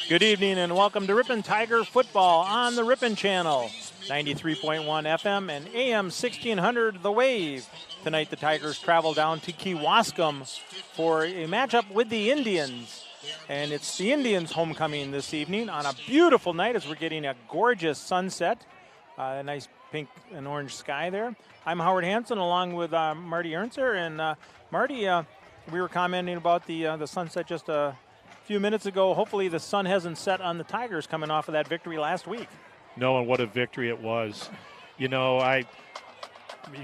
Good evening and welcome to Ripon Tiger Football on the Ripon Channel, 93.1 FM and AM 1600 The Wave. Tonight the Tigers travel down to Kewaskum for a matchup with the Indians. And it's the Indians' homecoming this evening on a beautiful night as we're getting a gorgeous sunset, a nice pink and orange sky there. I'm Howard Hansen along with Marty Ernster. And Marty, we were commenting about the sunset just a few minutes ago. Hopefully the sun hasn't set on the Tigers coming off of that victory last week. No, and what a victory it was. You know,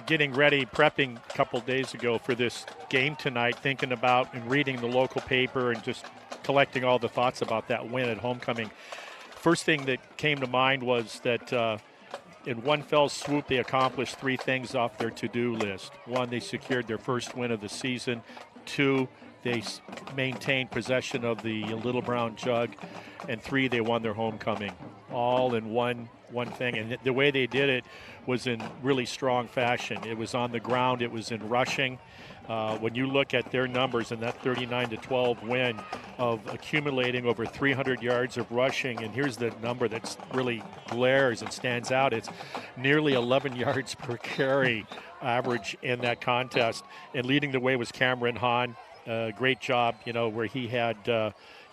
getting ready, prepping a couple days ago for this game tonight, thinking about and reading the local paper and just collecting all the thoughts about that win at homecoming. First thing that came to mind was that in one fell swoop, they accomplished three things off their to-do list. One, they secured their first win of the season. Two, they maintained possession of the Little Brown Jug. And three, they won their homecoming, all in one thing. And the way they did it was in really strong fashion. It was on the ground. It was in rushing. When you look at their numbers in that 39-12 win of accumulating over 300 yards of rushing, and here's the number that really glares and stands out. It's nearly 11 yards per carry average in that contest. And leading the way was Cameron Hahn. Great job, you know, where he had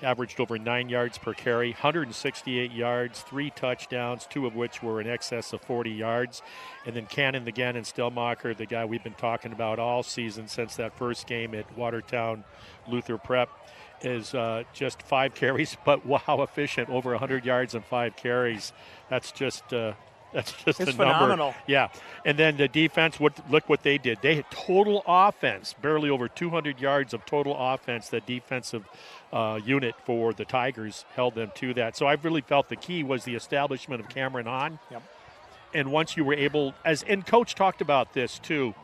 averaged over 9 yards per carry, 168 yards, 3 touchdowns, 2 of which were in excess of 40 yards. And then Cannon again and Stellmacher, the guy we've been talking about all season since that first game at Watertown Luther Prep, is just 5 carries, but wow, efficient, over 100 yards and 5 carries. That's just it's a phenomenal. Number. Yeah. And then the defense, look what they did. They had total offense, barely over 200 yards of total offense. The defensive unit for the Tigers held them to that. So I really felt the key was the establishment of Cameron Hahn. Yep. And once you were able, and Coach talked about this too,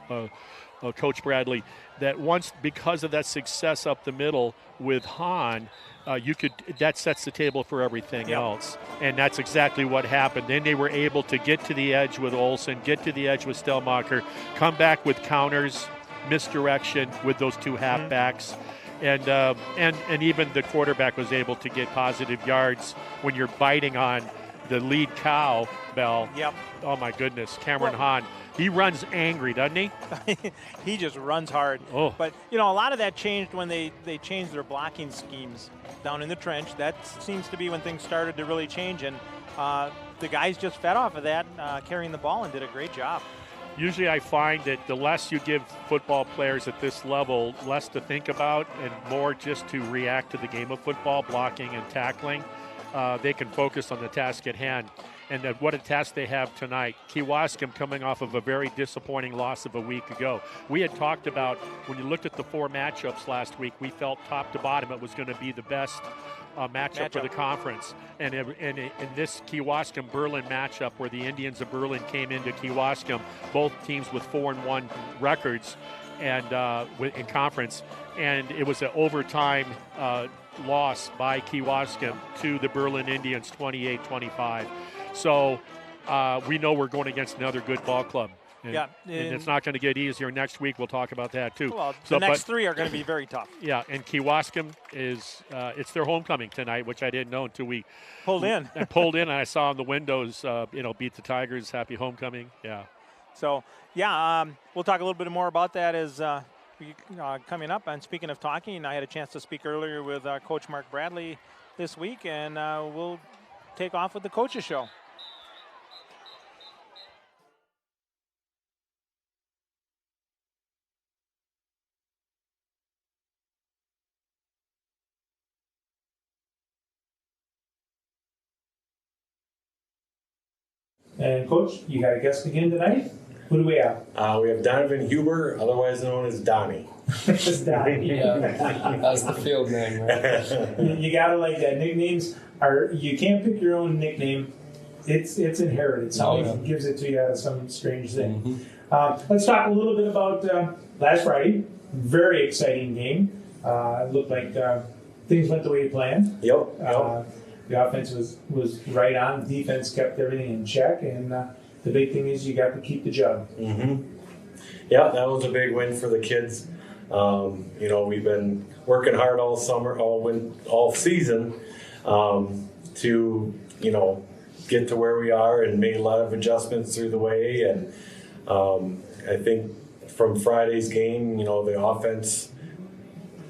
Coach Bradley, that once, because of that success up the middle with Hahn, that sets the table for everything else. And that's exactly what happened. Then they were able to get to the edge with Olsen, get to the edge with Stellmacher, come back with counters, misdirection with those 2 halfbacks. And even the quarterback was able to get positive yards when you're biting on the lead cow bell. Yep. Oh my goodness, Cameron Hahn. He runs angry, doesn't he? He just runs hard. Oh. But, you know, a lot of that changed when they changed their blocking schemes down in the trench. That seems to be when things started to really change. And the guys just fed off of that, carrying the ball, and did a great job. Usually I find that the less you give football players at this level, less to think about and more just to react to the game of football, blocking and tackling, they can focus on the task at hand. And what a task they have tonight. Kewaskum coming off of a very disappointing loss of a week ago. We had talked about, when you looked at the 4 matchups last week, we felt top to bottom it was going to be the best matchup for the conference. And in this Kewaskum-Berlin matchup where the Indians of Berlin came into Kewaskum, both teams with 4-1 records and in conference, and it was an overtime loss by Kewaskum to the Berlin Indians, 28-25. So we know we're going against another good ball club. And it's not going to get easier next week. We'll talk about that too. Well, the next 3 are going to be very tough. Yeah, and Kewaskum is it's their homecoming tonight, which I didn't know until we pulled in. I pulled in, and I saw on the windows, beat the Tigers, happy homecoming. Yeah. So we'll talk a little bit more about that as coming up. And speaking of talking, I had a chance to speak earlier with Coach Mark Bradley this week, and we'll take off with the Coaches Show. And Coach, you got a guest again tonight? Who do we have? We have Donovan Huber, otherwise known as Donnie. It's Donnie. Yeah, that's the field name, right? You gotta like that. Nicknames you can't pick your own nickname. It's inherited. Somebody gives it to you out of some strange thing. Mm-hmm. Let's talk a little bit about last Friday. Very exciting game. It looked like things went the way you planned. Yep. The offense was right on. The defense kept everything in check, and the big thing is you got to keep the jug. Mm-hmm. Yeah, that was a big win for the kids. We've been working hard all summer, all season, to, get to where we are, and made a lot of adjustments through the way. And I think from Friday's game, the offense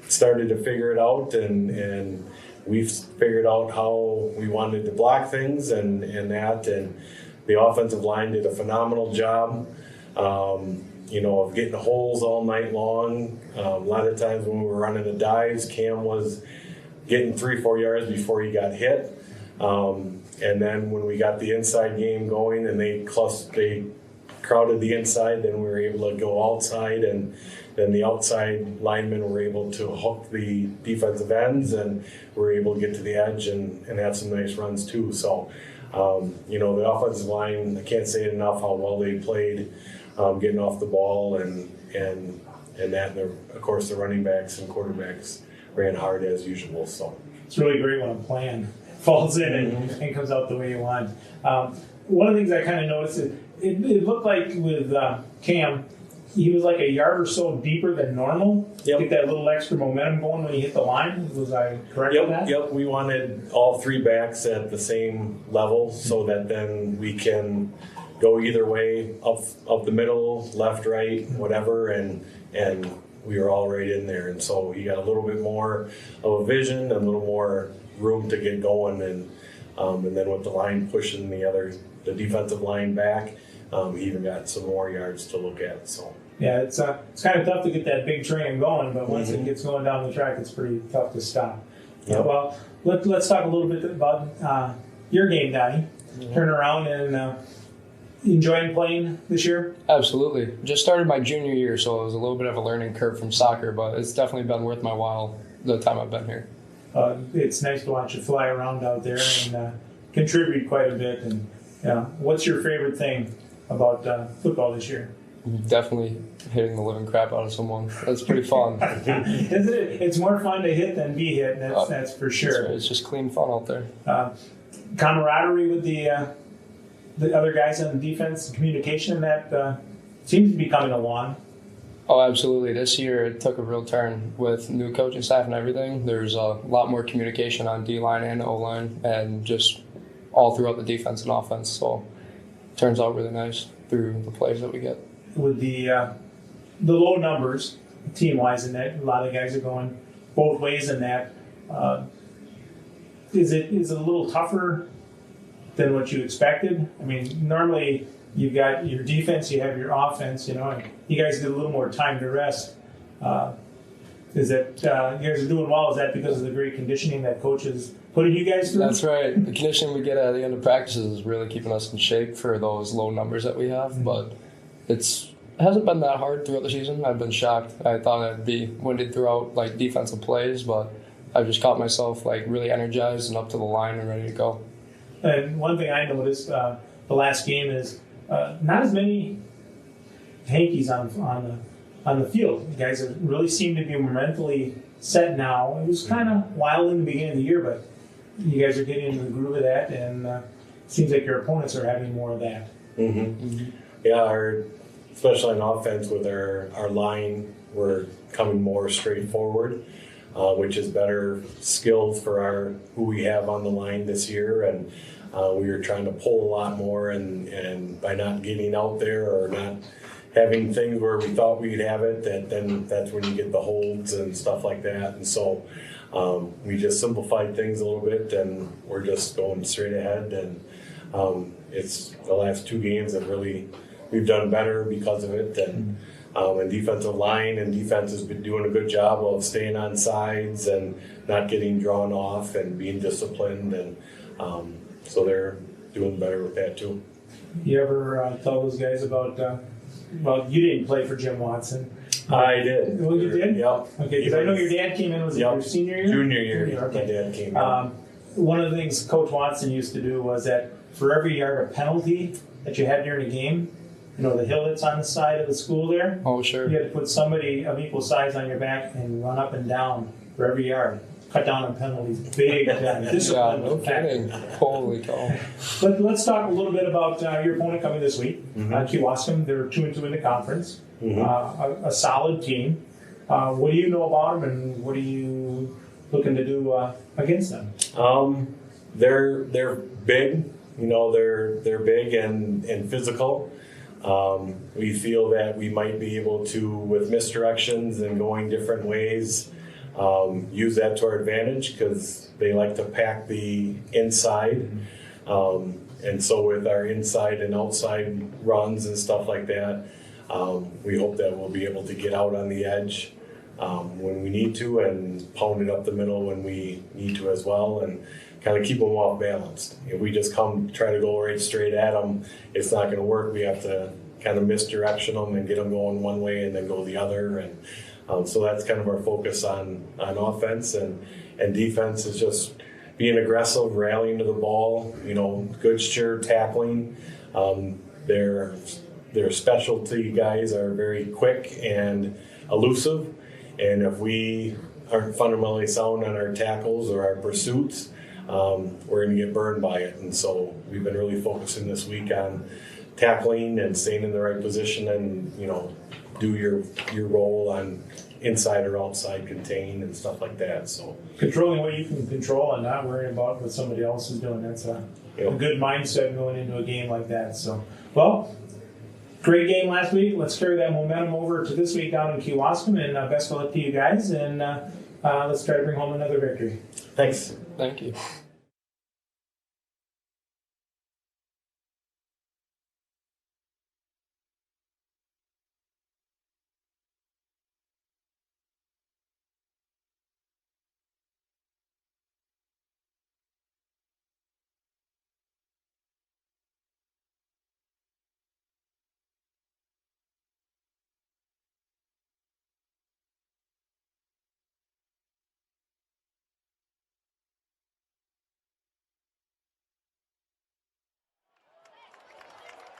started to figure it out, and we've figured out how we wanted to block things and the offensive line did a phenomenal job, of getting holes all night long. A lot of times when we were running the dives, Cam was getting 3-4 yards before he got hit. And then when we got the inside game going and they crowded the inside, then we were able to go outside, and then the outside linemen were able to hook the defensive ends, and were able to get to the edge and have some nice runs too. So, the offensive line, I can't say it enough how well they played, getting off the ball and that. And of course, the running backs and quarterbacks ran hard as usual. So it's really great when a plan falls in and comes out the way you want. One of the things I kind of noticed is it looked like with Cam, he was like a yard or so deeper than normal. Yep. Get that little extra momentum going when he hit the line. Was I correct with that? Yep. We wanted all three backs at the same level so that then we can go either way, up the middle, left, right, whatever, and we were all right in there. And so he got a little bit more of a vision and a little more room to get going, and then with the line pushing the defensive line back, he even got some more yards to look at. So yeah, it's kind of tough to get that big train going, but once it gets going down the track, it's pretty tough to stop. Yep. Well, let's talk a little bit about your game, Donnie. Turn around and enjoying playing this year? Absolutely. Just started my junior year, so it was a little bit of a learning curve from soccer, but it's definitely been worth my while the time I've been here. It's nice to watch you fly around out there and contribute quite a bit. And what's your favorite thing about football this year? Definitely hitting the living crap out of someone. That's pretty fun. Isn't it? It's more fun to hit than be hit. That's for sure. Right. It's just clean fun out there. Camaraderie with the other guys on the defense, communication, that seems to be coming along. Oh, absolutely. This year it took a real turn with new coaching staff and everything. There's a lot more communication on D-line and O-line and just all throughout the defense and offense. So it turns out really nice through the plays that we get. With the low numbers, team-wise, in that a lot of guys are going both ways in that. Is it a little tougher than what you expected? I mean, normally you've got your defense, you have your offense, and you guys get a little more time to rest. Is that you guys are doing well? Is that because of the great conditioning that coach is putting you guys through? That's right. The conditioning we get at the end of practices is really keeping us in shape for those low numbers that we have. But it hasn't been that hard throughout the season. I've been shocked. I thought I'd be winded throughout defensive plays, but I've just caught myself really energized and up to the line and ready to go. And one thing I noticed the last game is not as many hankies on the field. You guys really seem to be mentally set now. It was kind of wild in the beginning of the year, but you guys are getting into the groove of that, and it seems like your opponents are having more of that. Yeah, especially on offense with our line, we're coming more straightforward, which is better skills for who we have on the line this year. And we were trying to pull a lot more, and by not getting out there or not having things where we thought we'd have it, that's when you get the holds and stuff like that. And so we just simplified things a little bit, and we're just going straight ahead. And it's the last two games that really we've done better because of it. And defensive line and defense has been doing a good job of staying on sides and not getting drawn off and being disciplined. And so they're doing better with that too. You ever tell those guys about, you didn't play for Jim Watson. I did. Well, you did? Yep. Okay, because I know your dad came in, was it your senior year? Junior year. Okay. My dad came in. One of the things Coach Watson used to do was that for every yard of penalty that you had during a game, the hill that's on the side of the school there? Oh, sure. You had to put somebody of equal size on your back and run up and down for every yard. Cut down on penalties. Big discipline. Yeah, no kidding. Holy cow. But let's talk a little bit about your opponent coming this week. Kewaskum, they're 2-2 in the conference. A solid team. What do you know about them, and what do you looking to do against them? They're big. You know, they're big and physical. We feel that we might be able to, with misdirections and going different ways, use that to our advantage because they like to pack the inside. And so with our inside and outside runs and stuff like that, we hope that we'll be able to get out on the edge when we need to and pound it up the middle when we need to as well, and kind of keep them off balanced. If we just try to go right straight at them, it's not going to work. We have to kind of misdirection them and get them going one way and then go the other. And so that's kind of our focus on offense, and defense is just being aggressive, rallying to the ball, you know, good sure tackling. Their specialty guys are very quick and elusive, and if we aren't fundamentally sound on our tackles or our pursuits, we're going to get burned by it. And so we've been really focusing this week on tackling and staying in the right position and, you know, do your role on inside or outside contain and stuff like that. So Controlling what you can control and not worrying about what somebody else is doing. That's a good mindset going into a game like that. So, well, great game last week. Let's carry that momentum over to this week down in Kewaskum, and best of luck to you guys. And let's try to bring home another victory. thanks. Thank you.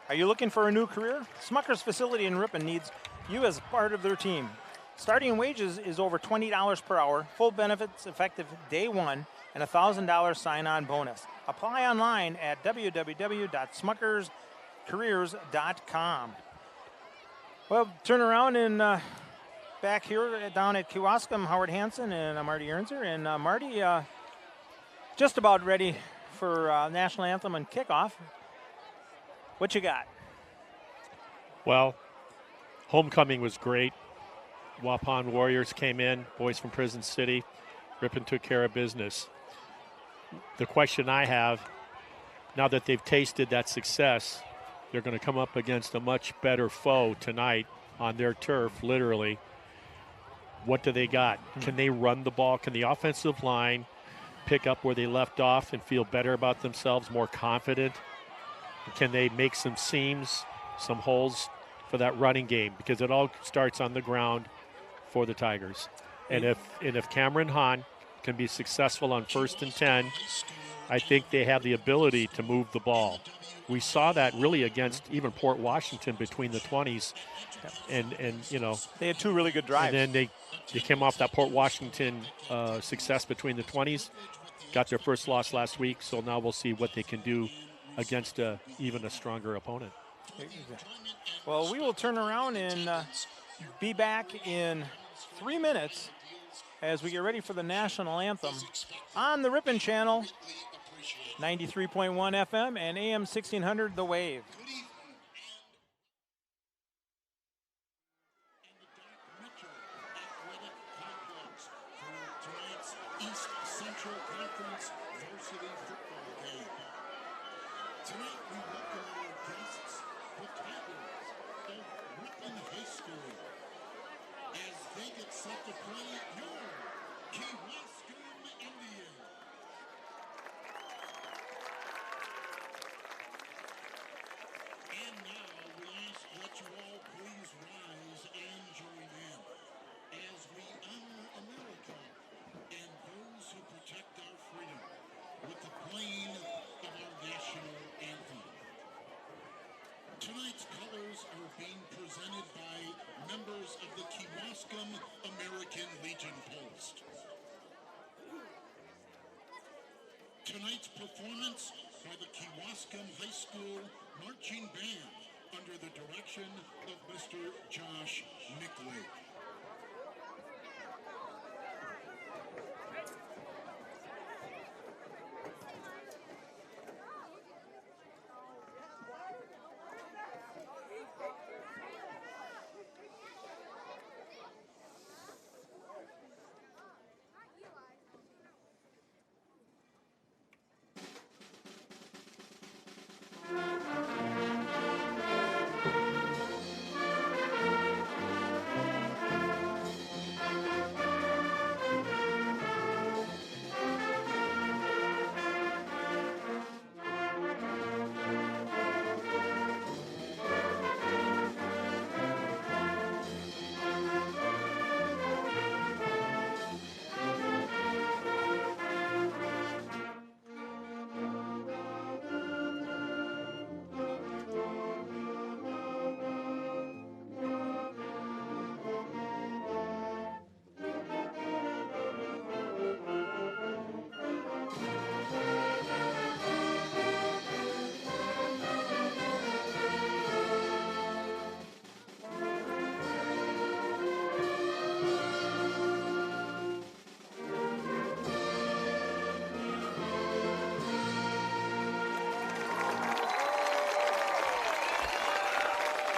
Are you looking for a new career? Smucker's facility in Ripon needs you as part of their team. Starting wages is over $20 per hour, full benefits effective day one, and a $1,000 sign-on bonus. Apply online at www.smuckerscareers.com. Well, turn around and back here down at Kewaskum, Howard Hansen and Marty Ernzer. And Marty, just about ready for National Anthem and Kickoff. What you got? Well, homecoming was great. Waupun Warriors came in, boys from Prison City. Ripon took care of business. The question I have, now that they've tasted that success, they're going to come up against a much better foe tonight on their turf, literally. What do they got? Can they run the ball? Can the offensive line pick up where they left off and feel better about themselves, more confident? Can they make some seams, some holes for that running game? Because it all starts on the ground for the Tigers. And if Cameron Hahn can be successful on 1st and 10, I think they have the ability to move the ball. We saw that really against even Port Washington between the 20s. And you know. They had two really good drives. And then they came off that Port Washington success between the 20s, got their first loss last week, so now we'll see what they can do against even a stronger opponent. Well, we will turn around and be back in 3 minutes as we get ready for the National Anthem on the Ripon Channel, 93.1 FM and AM 1600 The Wave. Tonight we welcome our guests, the Tigers of Ripon High School, as they get set to play your Kewaskum Indians. And now we ask that you all please rise and join in as we honor America and those who protect our freedom with the playing of our national anthem. Tonight's colors are being presented by members of the Kewaskum American Legion Post. Tonight's performance by the Kewaskum High School Marching Band under the direction of Mr. Josh Mickley.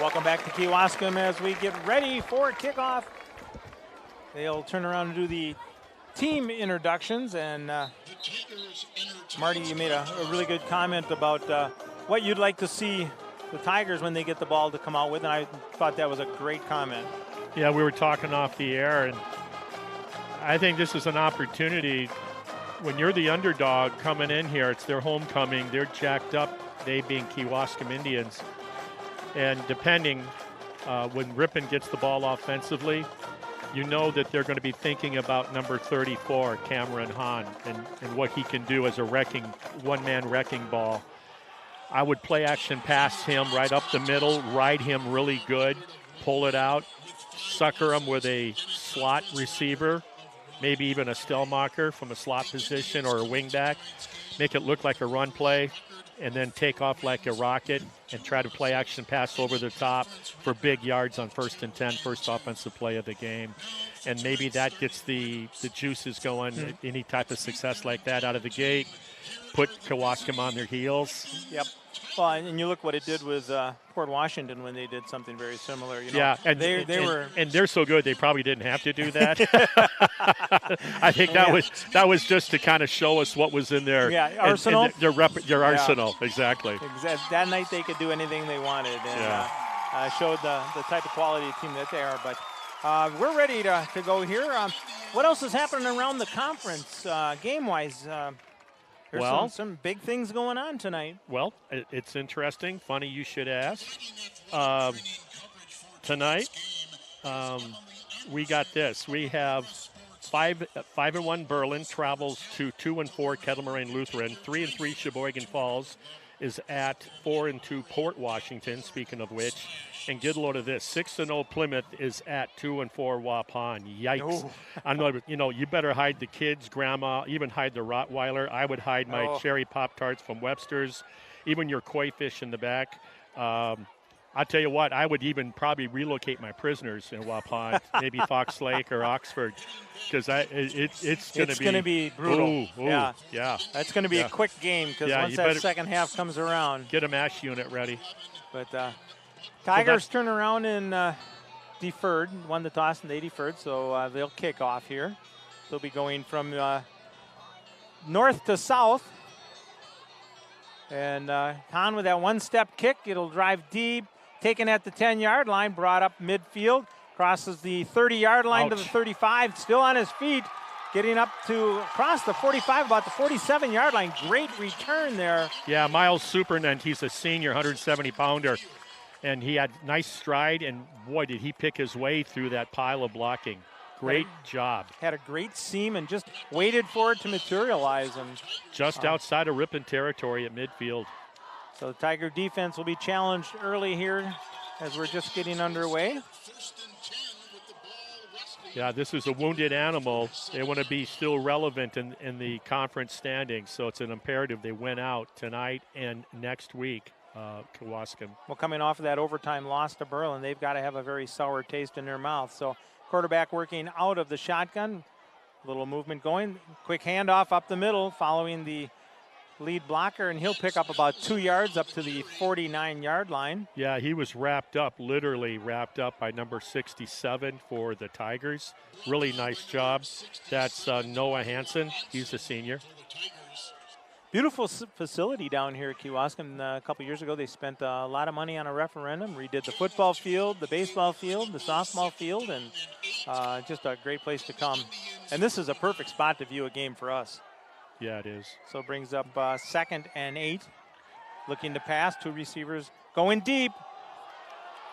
Welcome back to Kewaskum as we get ready for kickoff. They'll turn around and do the team introductions. And Marty, you made a really good comment about what you'd like to see the Tigers when they get the ball to come out with, and I thought that was a great comment. Yeah, we were talking off the air, and I think this is an opportunity. When you're the underdog coming in here, it's their homecoming. They're jacked up, they being Kewaskum Indians. And depending, when Ripon gets the ball offensively, you know that they're going to be thinking about number 34, Cameron Hahn, and what he can do as a one-man wrecking ball. I would play action pass him right up the middle, ride him really good, pull it out, sucker him with a slot receiver, maybe even a Stellmacher from a slot position or a wingback, make it look like a run play, and then take off like a rocket and try to play action pass over the top for big yards on 1st and 10, first offensive play of the game. And maybe that gets the juices going, any type of success like that out of the gate, put Kewaskum on their heels. Yep. Well, and you look what it did with Port Washington when they did something very similar. You know, yeah, and they're so good they probably didn't have to do that. I think that was just to kind of show us what was in their arsenal. And their arsenal, exactly. That night they could do anything they wanted, and showed the type of quality team that they are. But we're ready to go here. What else is happening around the conference game-wise? There's some big things going on tonight. Well, it's interesting. Funny you should ask. Tonight, we got this. We have 5-1 Berlin travels to 2-4 Kettle Moraine Lutheran. 3-3 Sheboygan Falls is at 4-2 Port Washington. Speaking of which, and get a load of this: 6-0 Plymouth is at 2-4 Waupun. Yikes! Oh. I know. You better hide the kids, grandma, even hide the Rottweiler. I would hide my cherry Pop-Tarts from Webster's, even your koi fish in the back. I'll tell you what, I would even probably relocate my prisoners in Waupun, maybe Fox Lake or Oxford, because it's going to be brutal. Yeah. That's going to be a quick game, because once that second half comes around. Get a MASH unit ready. But Tigers turn around and deferred, won the toss and they deferred, so they'll kick off here. They'll be going from north to south. And Hahn with that one-step kick, it'll drive deep, taken at the 10-yard line, brought up midfield, crosses the 30-yard line to the 35, still on his feet, getting up to across the 45, about the 47-yard line. Great return there. Yeah, Miles Supernant, he's a senior, 170-pounder, and he had nice stride, and boy, did he pick his way through that pile of blocking. Great job. Had a great seam and just waited for it to materialize. And just outside of Ripon territory at midfield. So the Tiger defense will be challenged early here as we're just getting underway. Yeah, this is a wounded animal. They want to be still relevant in the conference standings, so it's an imperative they win out tonight and next week, Kewaskum. Well, coming off of that overtime loss to Berlin, they've got to have a very sour taste in their mouth. So quarterback working out of the shotgun. Little movement going. Quick handoff up the middle following the lead blocker, and he'll pick up about 2 yards up to the 49-yard line. Yeah, he was literally wrapped up by number 67 for the Tigers. Really nice job. That's Noah Hansen. He's a senior. Beautiful facility down here at Kewaskum. A couple years ago, they spent a lot of money on a referendum, redid the football field, the baseball field, the softball field, and just a great place to come. And this is a perfect spot to view a game for us. Yeah, it is. So it brings up 2nd and 8. Looking to pass, 2 receivers going deep.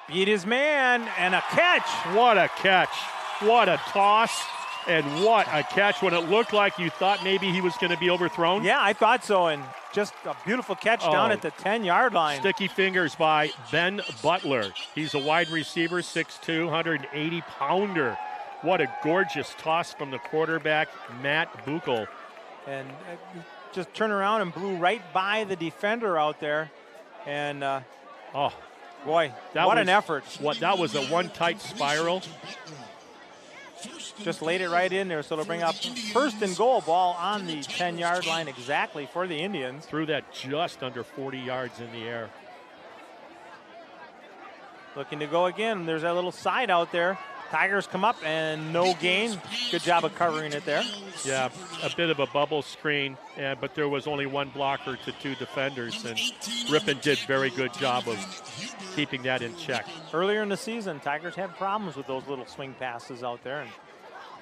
Beat his man, and a catch. What a catch. What a toss. And what a catch when it looked like you thought maybe he was going to be overthrown. Yeah, I thought so, and just a beautiful catch down at the 10-yard line. Sticky fingers by Ben Butler. He's a wide receiver, 6'2", 180-pounder. What a gorgeous toss from the quarterback, Matt Buchel. And just turned around and blew right by the defender out there. And, boy, what an effort. That was a one tight spiral. Just laid it right in there, so it'll bring up 1st and goal, ball on the 10-yard line exactly for the Indians. Threw that just under 40 yards in the air. looking to go again. There's that little side out there. Tigers come up and no gain. Good job of covering it there. Yeah, a bit of a bubble screen, but there was only one blocker to 2 defenders, and Ripon did very good job of keeping that in check. Earlier in the season, Tigers had problems with those little swing passes out there, and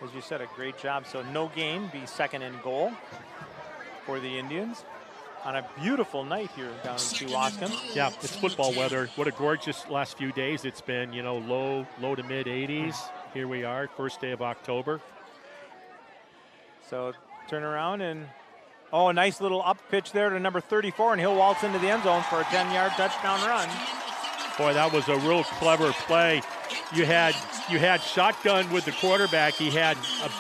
as you said, a great job. So no gain, be second and goal for the Indians on a beautiful night here down in Kewaskum. Yeah, it's football weather. What a gorgeous last few days it's been. You know, low to mid 80s. Here we are, first day of October. So turn around and, oh, a nice little up pitch there to number 34, and he'll waltz into the end zone for a 10-yard touchdown run. Boy, that was a real clever play. You had shotgun with the quarterback. He had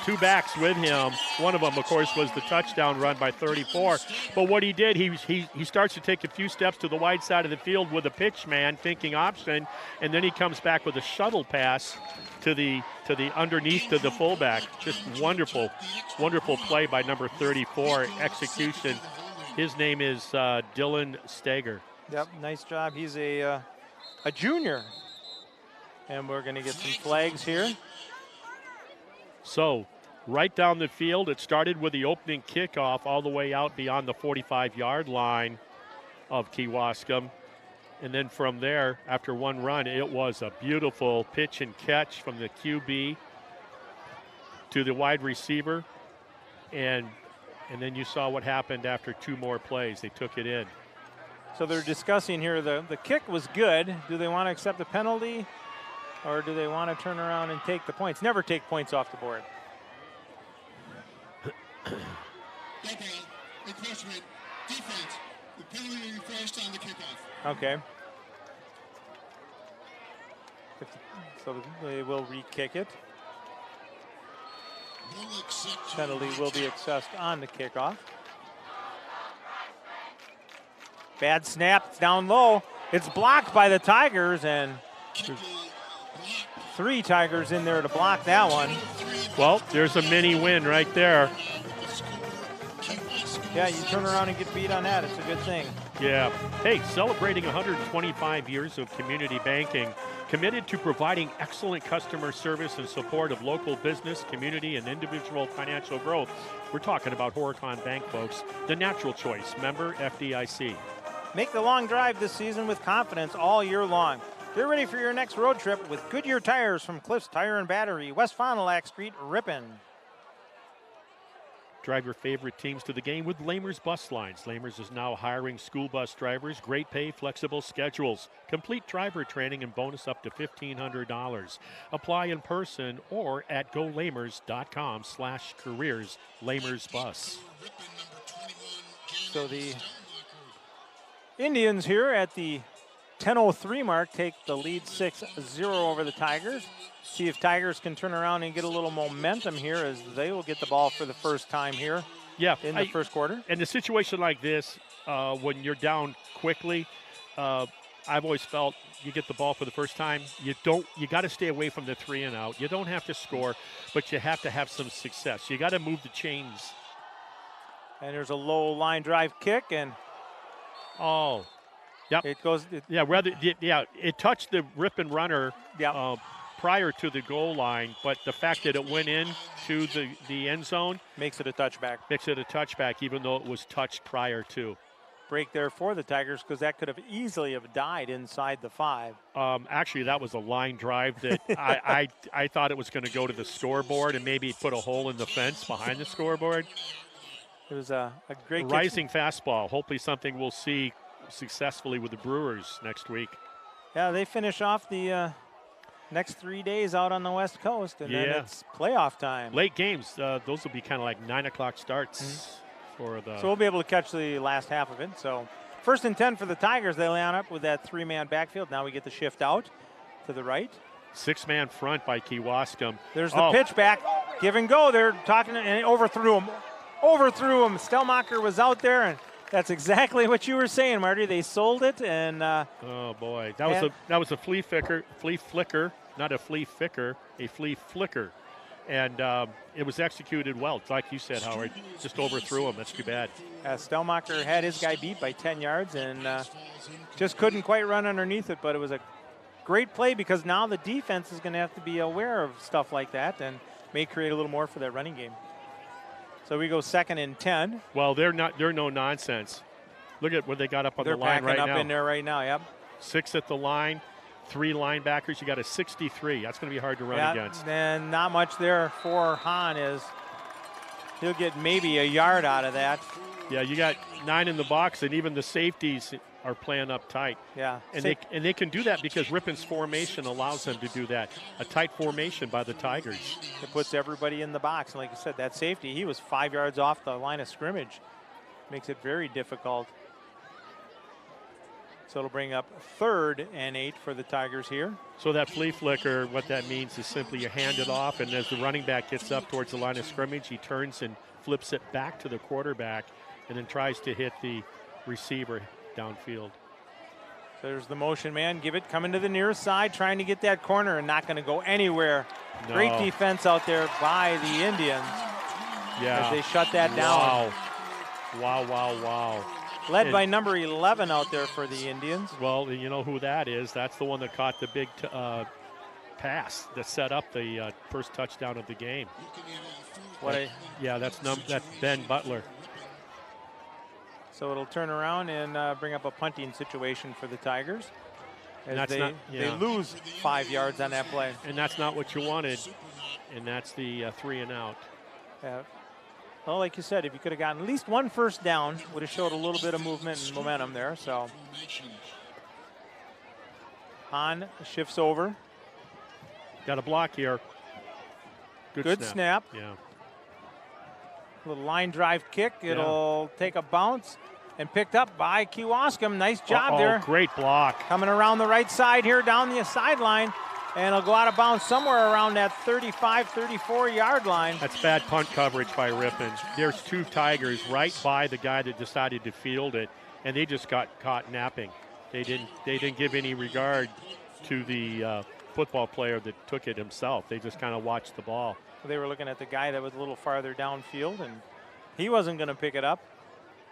2 backs with him. One of them, of course, was the touchdown run by 34. But what he did, he starts to take a few steps to the wide side of the field with a pitch man, thinking option, and then he comes back with a shuttle pass to the underneath to the fullback. Just wonderful play by number 34. Execution. His name is Dylan Stager. Yep, nice job. He's a junior. And we're going to get some flags here. So, right down the field, it started with the opening kickoff all the way out beyond the 45-yard line of Kewaskum. And then from there, after one run, it was a beautiful pitch and catch from the QB to the wide receiver. And then you saw what happened after 2 more plays. They took it in. So they're discussing here, the kick was good. Do they want to accept the penalty? Or do they want to turn around and take the points? Never take points off the board. Defense. The penalty first on the kickoff. Okay. So they will re-kick it. Penalty will be assessed on the kickoff. Bad snap, it's down low. It's blocked by the Tigers, and 3 Tigers in there to block that one. Well, there's a mini win right there. Yeah, you turn around and get beat on that. It's a good thing. Yeah. Hey, celebrating 125 years of community banking, committed to providing excellent customer service and support of local business, community, and individual financial growth. We're talking about Horicon Bank, folks. The natural choice, member FDIC. Make the long drive this season with confidence all year long. Get ready for your next road trip with Goodyear tires from Cliffs Tire and Battery, West Fond du Lac Street, Ripon. Drive your favorite teams to the game with Lamers Bus Lines. Lamers is now hiring school bus drivers. Great pay, flexible schedules. Complete driver training and bonus up to $1,500. Apply in person or at golamers.com/careers. Lamers Bus. So the Indians here at the 10:03 mark take the lead 6-0 over the Tigers. See if Tigers can turn around and get a little momentum here, as they will get the ball for the first time here in the first quarter. In a situation like this, when you're down quickly, I've always felt you get the ball for the first time, you got to stay away from the 3 and out. You don't have to score, but you have to have some success. You got to move the chains. And there's a low line drive kick, and yep. It goes. It touched the Ripon runner Yep. Prior to the goal line, but the fact that it went into the end zone makes it a touchback. Makes it a touchback, even though it was touched prior to. Break there for the Tigers, because that could have easily have died inside the 5. Actually, that was a line drive that I thought it was going to go to the scoreboard and maybe put a hole in the fence behind the scoreboard. It was a great rising fastball. Hopefully something we'll see successfully with the Brewers next week. Yeah, they finish off the next 3 days out on the West Coast, and then it's playoff time. Late games, those will be kind of like 9 o'clock starts for the. So we'll be able to catch the last half of it. So 1st and 10 for the Tigers. They line up with that 3-man backfield. Now we get the shift out to the right. 6-man front by Kewaskum. There's the pitch back, give and go. They're talking, and overthrew him. Stelmacher was out there, and that's exactly what you were saying, Marty. They sold it, and oh boy, that was a flea flicker, not a flea flicker, a flea flicker, and it was executed well. It's like you said, Howard, just overthrew him. That's too bad. Stelmacher had his guy beat by 10 yards, and just couldn't quite run underneath it. But it was a great play because now the defense is going to have to be aware of stuff like that and may create a little more for that running game. So we go 2nd and 10. Well, they're no nonsense. Look at what they got up on They're the line right now. packing up in there right now, yep. 6 at the line, 3 linebackers. You got a 63. That's going to be hard to run against. And not much there for Hahn is he'll get maybe a yard out of that. Yeah, you got 9 in the box, and even the safeties are playing up tight. Yeah. And they can do that because Ripon's formation allows them to do that. A tight formation by the Tigers. It puts everybody in the box. And like I said, that safety, he was 5 yards off the line of scrimmage. Makes it very difficult. So it'll bring up 3rd and 8 for the Tigers here. So that flea flicker, what that means is simply you hand it off, and as the running back gets up towards the line of scrimmage, he turns and flips it back to the quarterback and then tries to hit the receiver downfield. So there's the motion man. Give it coming to the near side, trying to get that corner and not going to go anywhere. No. Great defense out there by the Indians. Yeah. As they shut that down. Wow. Led by number 11 out there for the Indians. Well, you know who that is. That's the one that caught the big pass that set up the first touchdown of the game. That's Ben Butler. So it'll turn around and bring up a punting situation for the Tigers. As they lose 5 yards on that play. And that's not what you wanted. And that's the 3 and out. Yeah. Well, like you said, if you could have gotten at least one first down, would have showed a little bit of movement and momentum there. So Hahn shifts over. Got a block here. Good snap. Yeah. Little line drive kick. It'll take a bounce and picked up by Kewaskum. Nice job there. Great block. Coming around the right side here down the sideline. And it'll go out of bounds somewhere around that 35, 34-yard line. That's bad punt coverage by Ripon. There's 2 Tigers right by the guy that decided to field it, and they just got caught napping. They didn't give any regard to the football player that took it himself. They just kind of watched the ball. They were looking at the guy that was a little farther downfield, and he wasn't going to pick it up.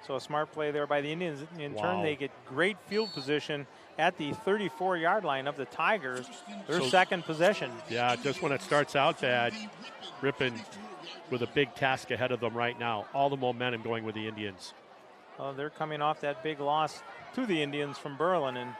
So a smart play there by the Indians. In turn, they get great field position at the 34-yard line of the Tigers, their second possession. Yeah, just when it starts out bad, Ripon with a big task ahead of them right now. All the momentum going with the Indians. Well, they're coming off that big loss to the Indians from Berlin, and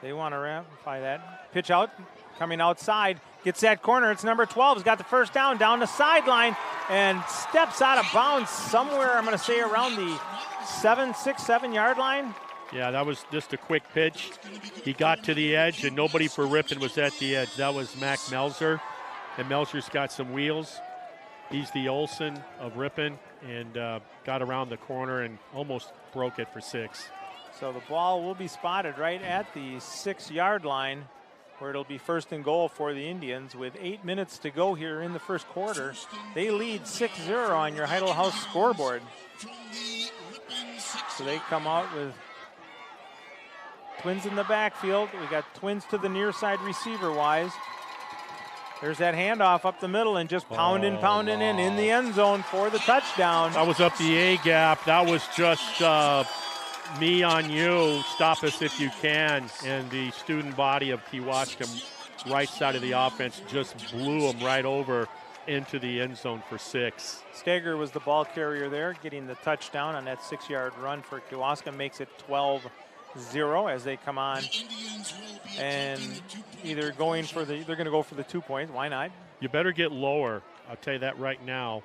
they want to ramify that. Pitch out, coming outside, gets that corner. It's number 12. He's got the first down the and steps out of bounds somewhere, I'm going to say, around the 7-yard line. Yeah, that was just a quick pitch. He got to the edge, and nobody for Ripon was at the edge. That was Mac Melzer, and Melzer's got some wheels. He's the Olsen of Ripon, and got around the corner and almost broke it for 6. So the ball will be spotted right at the 6-yard line, where it'll be 1st and goal for the Indians with 8 minutes to go here in the first quarter. They lead 6-0 on your Heidel House scoreboard. So they come out with twins in the backfield. We got twins to the near side receiver-wise. There's that handoff up the middle and just pounding in the end zone for the touchdown. That was up the A gap. That was just me on you. Stop us if you can. And the student body of Kewaskum, right side of the offense, just blew him right over into the end zone for 6. Steger was the ball carrier there, getting the touchdown on that 6-yard run for Kewaskum. Makes it 12-0 as they come on. And they're going to go for the 2 points. Why not? You better get lower. I'll tell you that right now.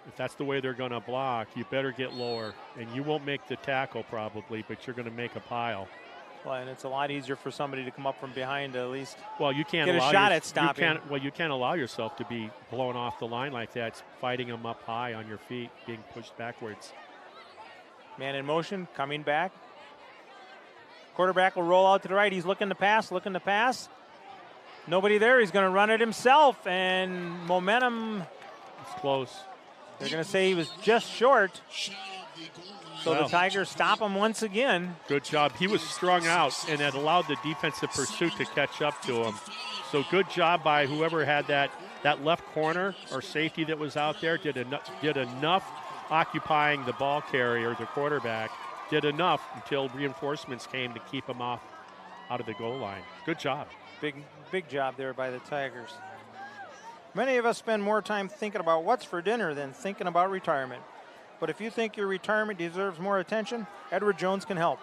If that's the way they're going to block, you better get lower. And you won't make the tackle probably, but you're going to make a pile. Well, and it's a lot easier for somebody to come up from behind to at least you can't get a shot at stopping. You can't allow yourself to be blown off the line like that. It's fighting them up high on your feet, being pushed backwards. Man in motion, coming back. Quarterback will roll out to the right. He's looking to pass. Nobody there. He's going to run it himself, and momentum. It's close. They're going to say he was just short. So the Tigers stop him once again. Good job. He was strung out, and that allowed the defensive pursuit to catch up to him. So good job by whoever had that left corner or safety that was out there. Did enough occupying the ball carrier, the quarterback. Did enough until reinforcements came to keep him out of the goal line. Good job. Big job there by the Tigers. Many of us spend more time thinking about what's for dinner than thinking about retirement. But if you think your retirement deserves more attention, Edward Jones can help.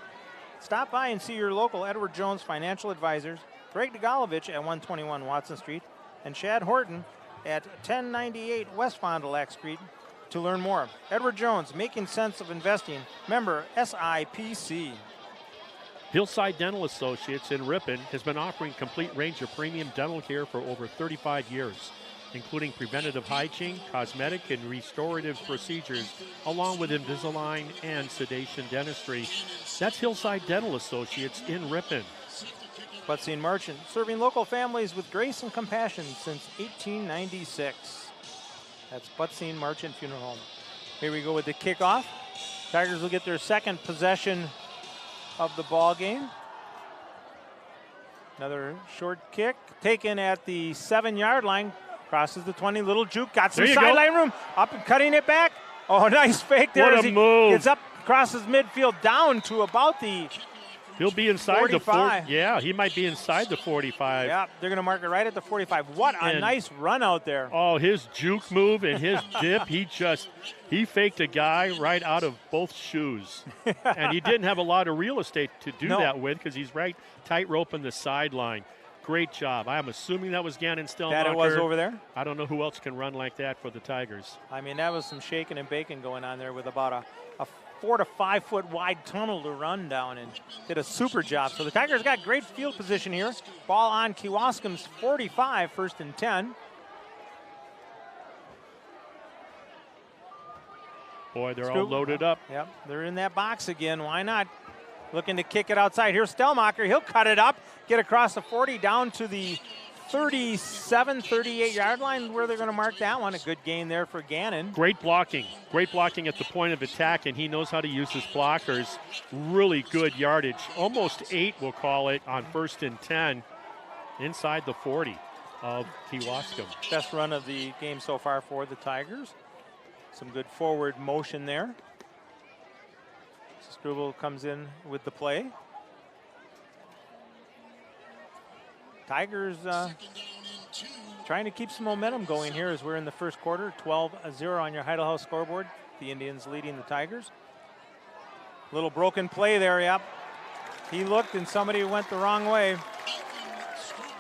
Stop by and see your local Edward Jones financial advisors, Greg Dagalovich at 121 Watson Street and Chad Horton at 1098 West Fond du Lac Street to learn more. Edward Jones, making sense of investing. Member SIPC. Hillside Dental Associates in Ripon has been offering complete range of premium dental care for over 35 years, including preventative hygiene, cosmetic, and restorative procedures, along with Invisalign and sedation dentistry. That's Hillside Dental Associates in Ripon. Butsy Merchant, serving local families with grace and compassion since 1896. That's Butsy Merchant Funeral Home. Here we go with the kickoff. Tigers will get their second possession of the ball game. Another short kick taken at the 7-yard line. Crosses the 20, little juke, got some sideline room, up and cutting it back. Oh, nice fake there. What a move. It's up, crosses midfield down to about the He'll be inside 45. Yeah, he might be inside the 45. Yeah, they're going to mark it right at the 45. What a nice run out there. Oh, his juke move and his dip, he faked a guy right out of both shoes. And he didn't have a lot of real estate to do that with because he's right tightrope in the sideline. Great job. I'm assuming that was Gannon Stelmacher. That it was over there? I don't know who else can run like that for the Tigers. I mean, that was some shaking and baking going on there with about a 4 to 5 foot wide tunnel to run down, and did a super job. So the Tigers got great field position here. Ball on Kewaskum's 45, 1st and 10. Boy, they're all loaded up. Yep, they're in that box again. Why not? Looking to kick it outside. Here's Stelmacher. He'll cut it up, get across the 40 down to the 37, 38-yard line where they're going to mark that one. A good gain there for Gannon. Great blocking at the point of attack, and he knows how to use his blockers. Really good yardage. Almost 8, we'll call it, on 1st and 10 inside the 40 of Kewaskum. Best run of the game so far for the Tigers. Some good forward motion there. Struble comes in with the play. Tigers trying to keep some momentum going here as we're in the first quarter. 12-0 on your Heidel House scoreboard. The Indians leading the Tigers. Little broken play there, yep. He looked and somebody went the wrong way.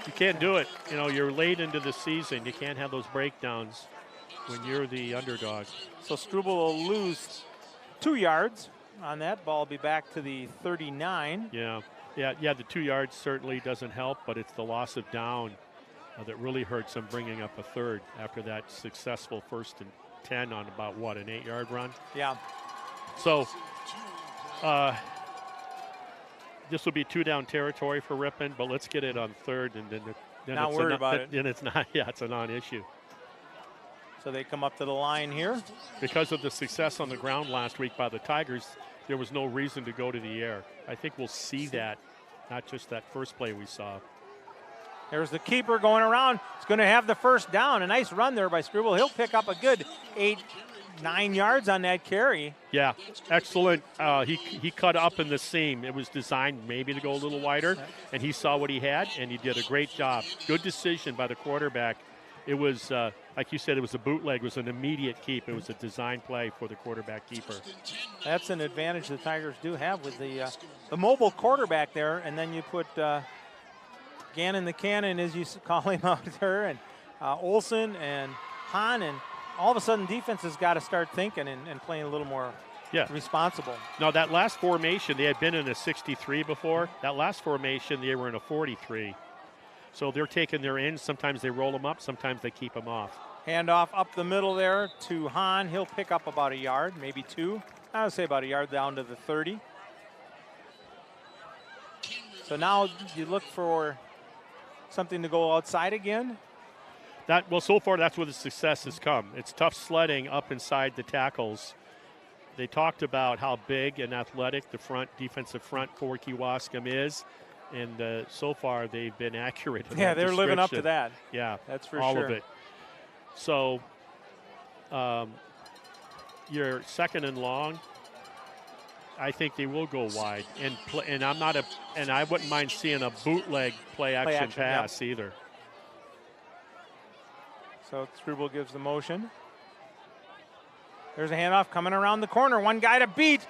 You can't do it. You know, you're late into the season. You can't have those breakdowns when you're the underdog. So Struble will lose 2 yards on that. Ball will be back to the 39. Yeah, the 2 yards certainly doesn't help, but it's the loss of down that really hurts them, bringing up a third after that successful 1st and 10 on about, what, an 8-yard run? Yeah. So this will be 2-down territory for Ripon, but let's get it on 3rd, and then not worried about it. Then it's not, it's a non-issue. So they come up to the line here. Because of the success on the ground last week by the Tigers, there was no reason to go to the air. I think we'll see that, not just that first play we saw. There's the keeper going around. He's going to have the first down. A nice run there by Struble. He'll pick up a good 8-9 yards on that carry. Yeah, excellent. He cut up in the seam. It was designed maybe to go a little wider, and he saw what he had, and he did a great job. Good decision by the quarterback. It was, like you said, it was a bootleg. It was an immediate keep. It was a design play for the quarterback keeper. That's an advantage the Tigers do have with the mobile quarterback there, and then you put Gannon the Cannon, as you call him out there, and Olsen and Hahn, and all of a sudden defense has got to start thinking and playing a little more responsible. Now, that last formation, they had been in a 63 before. That last formation, they were in a 43. So they're taking their ends. Sometimes they roll them up. Sometimes they keep them off. Handoff up the middle there to Hahn. He'll pick up about a yard, maybe 2. I would say about a yard down to the 30. So now you look for something to go outside again. Well, so far that's where the success has come. It's tough sledding up inside the tackles. They talked about how big and athletic the defensive front for Kewaskum is. And so far, they've been accurate. Yeah, they're living up to that. Yeah, that's for all sure. of it. So, your 2nd and long. I think they will go wide, and I wouldn't mind seeing a bootleg play action pass either. So Struble gives the motion. There's a handoff coming around the corner. One guy to beat.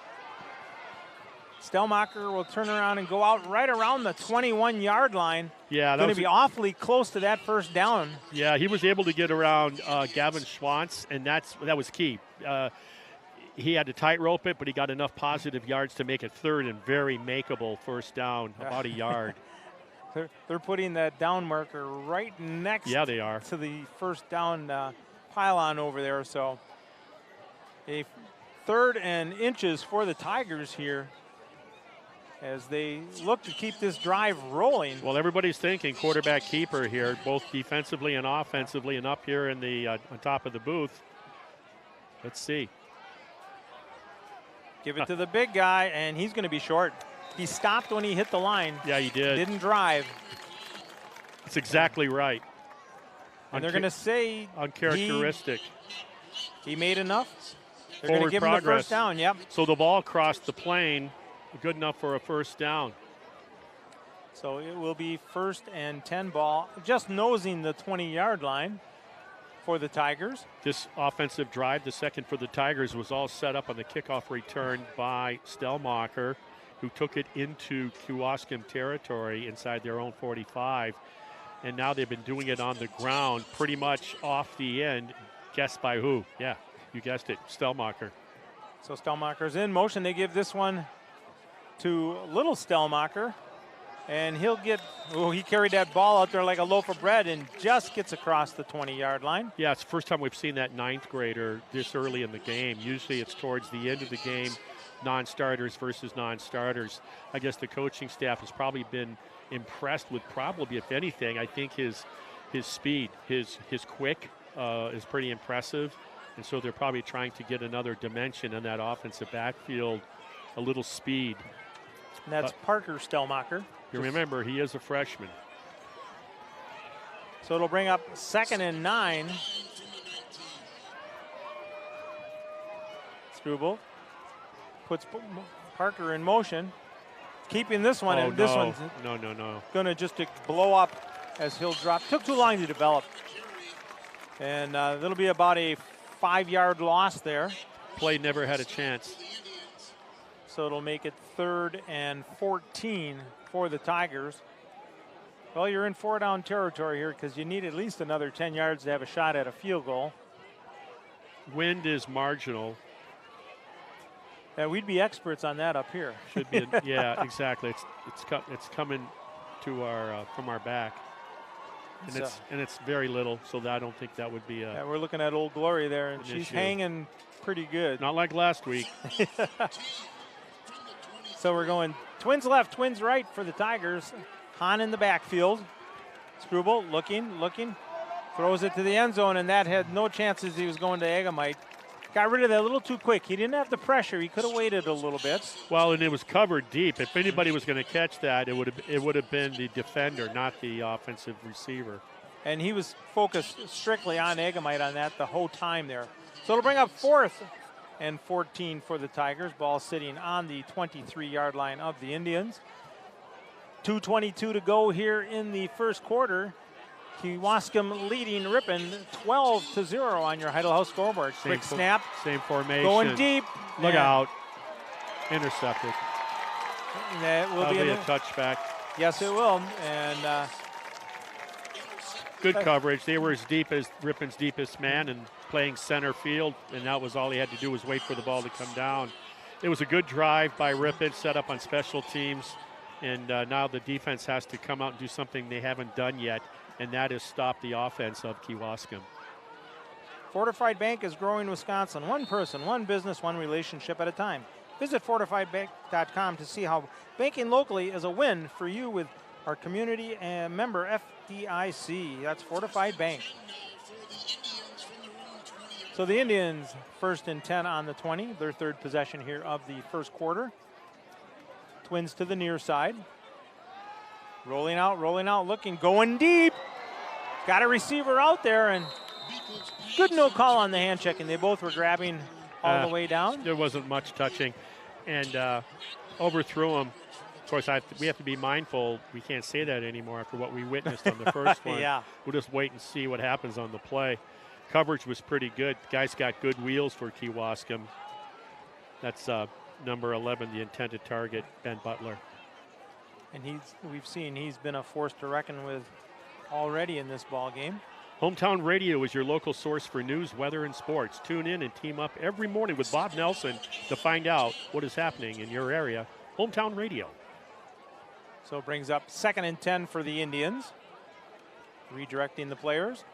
Stellmacher will turn around and go out right around the 21-yard line. Yeah, going to be awfully close to that first down. Yeah, he was able to get around Gavin Schwantz, and that was key. He had to tightrope it, but he got enough positive yards to make it third and very makeable first down, about a yard. They're putting that down marker right next they are. to the first down pylon over there. So a 3rd and inches for the Tigers here as they look to keep this drive rolling. Well, everybody's thinking quarterback keeper here, both defensively and offensively, and up here in the on top of the booth. Let's see. Give it to the big guy, and he's going to be short. He stopped when he hit the line. Yeah, he did. Didn't drive. That's exactly right. And they're going to say uncharacteristic. He made enough. They're going to give him the first down. Yep. So the ball crossed the plane, good enough for a first down. So it will be 1st and 10 ball, just nosing the 20-yard line for the Tigers. This offensive drive, the second for the Tigers, was all set up on the kickoff return by Stellmacher, who took it into Kewaskum territory inside their own 45. And now they've been doing it on the ground, pretty much off the end. Guess by who? Yeah, you guessed it, Stellmacher. So Stellmacher's in motion. They give this one to little Stellmacher. And he'll get, he carried that ball out there like a loaf of bread and just gets across the 20-yard line. Yeah, it's the first time we've seen that 9th grader this early in the game. Usually it's towards the end of the game, non-starters versus non-starters. I guess the coaching staff has probably been impressed with probably, if anything, I think his speed, his quick is pretty impressive. And so they're probably trying to get another dimension in that offensive backfield, a little speed. And that's Parker Stellmacher. You remember, he is a freshman. So it'll bring up 2nd and 9. Struble puts Parker in motion, keeping this one. And this one's going to just blow up as he'll drop. Took too long to develop. And that'll be about a 5-yard loss there. Play never had a chance. So it'll make it 3rd and 14 for the Tigers. Well, you're in 4-down territory here because you need at least another 10 yards to have a shot at a field goal. Wind is marginal. Yeah, we'd be experts on that up here. Should be. Yeah, exactly. It's coming to our from our back, and it's very little. So that I don't think that would be a. Yeah, we're looking at Old Glory there, and she's issue. Hanging pretty good. Not like last week. So we're going twins left, twins right for the Tigers. Hahn in the backfield. Struble looking, throws it to the end zone, and that had no chances. He was going to Egamite. Got rid of that a little too quick. He didn't have the pressure. He could have waited a little bit. Well, and it was covered deep. If anybody was going to catch that, it would have been the defender, not the offensive receiver. And he was focused strictly on Egamite on that the whole time there. So it'll bring up 4th and 14 for the Tigers. Ball sitting on the 23-yard line of the Indians. 2:22 to go here in the first quarter. Kewaskum leading Ripon 12-0 on your Heidel House scoreboard. Quick snap. Same formation. Going deep. Look out. Intercepted. That will Probably be a touchback. Yes, it will. And good coverage. They were as deep as Ripon's deepest man and playing center field, and that was all he had to do was wait for the ball to come down. It was a good drive by Ripon, set up on special teams, and now the defense has to come out and do something they haven't done yet, and that is stop the offense of Kewaskum. Fortified Bank is growing Wisconsin. One person, one business, one relationship at a time. Visit fortifiedbank.com to see how banking locally is a win for you with our community and member FDIC. That's Fortified Bank. So the Indians 1st and 10 on the 20, their 3rd possession here of the first quarter. Twins to the near side. Rolling out, looking, going deep. Got a receiver out there, and good no call on the hand check, and they both were grabbing all the way down. There wasn't much touching. and overthrew him. Of course, we have to be mindful. We can't say that anymore after what we witnessed on the first one. Yeah. We'll just wait and see what happens on the play. Coverage was pretty good. The guys got good wheels for Kewaskum. That's number 11, the intended target, Ben Butler. And we've seen he's been a force to reckon with already in this ball game. Hometown Radio is your local source for news, weather, and sports. Tune in and team up every morning with Bob Nelson to find out what is happening in your area. Hometown Radio. So it brings up 2nd and 10 for the Indians. Redirecting the players.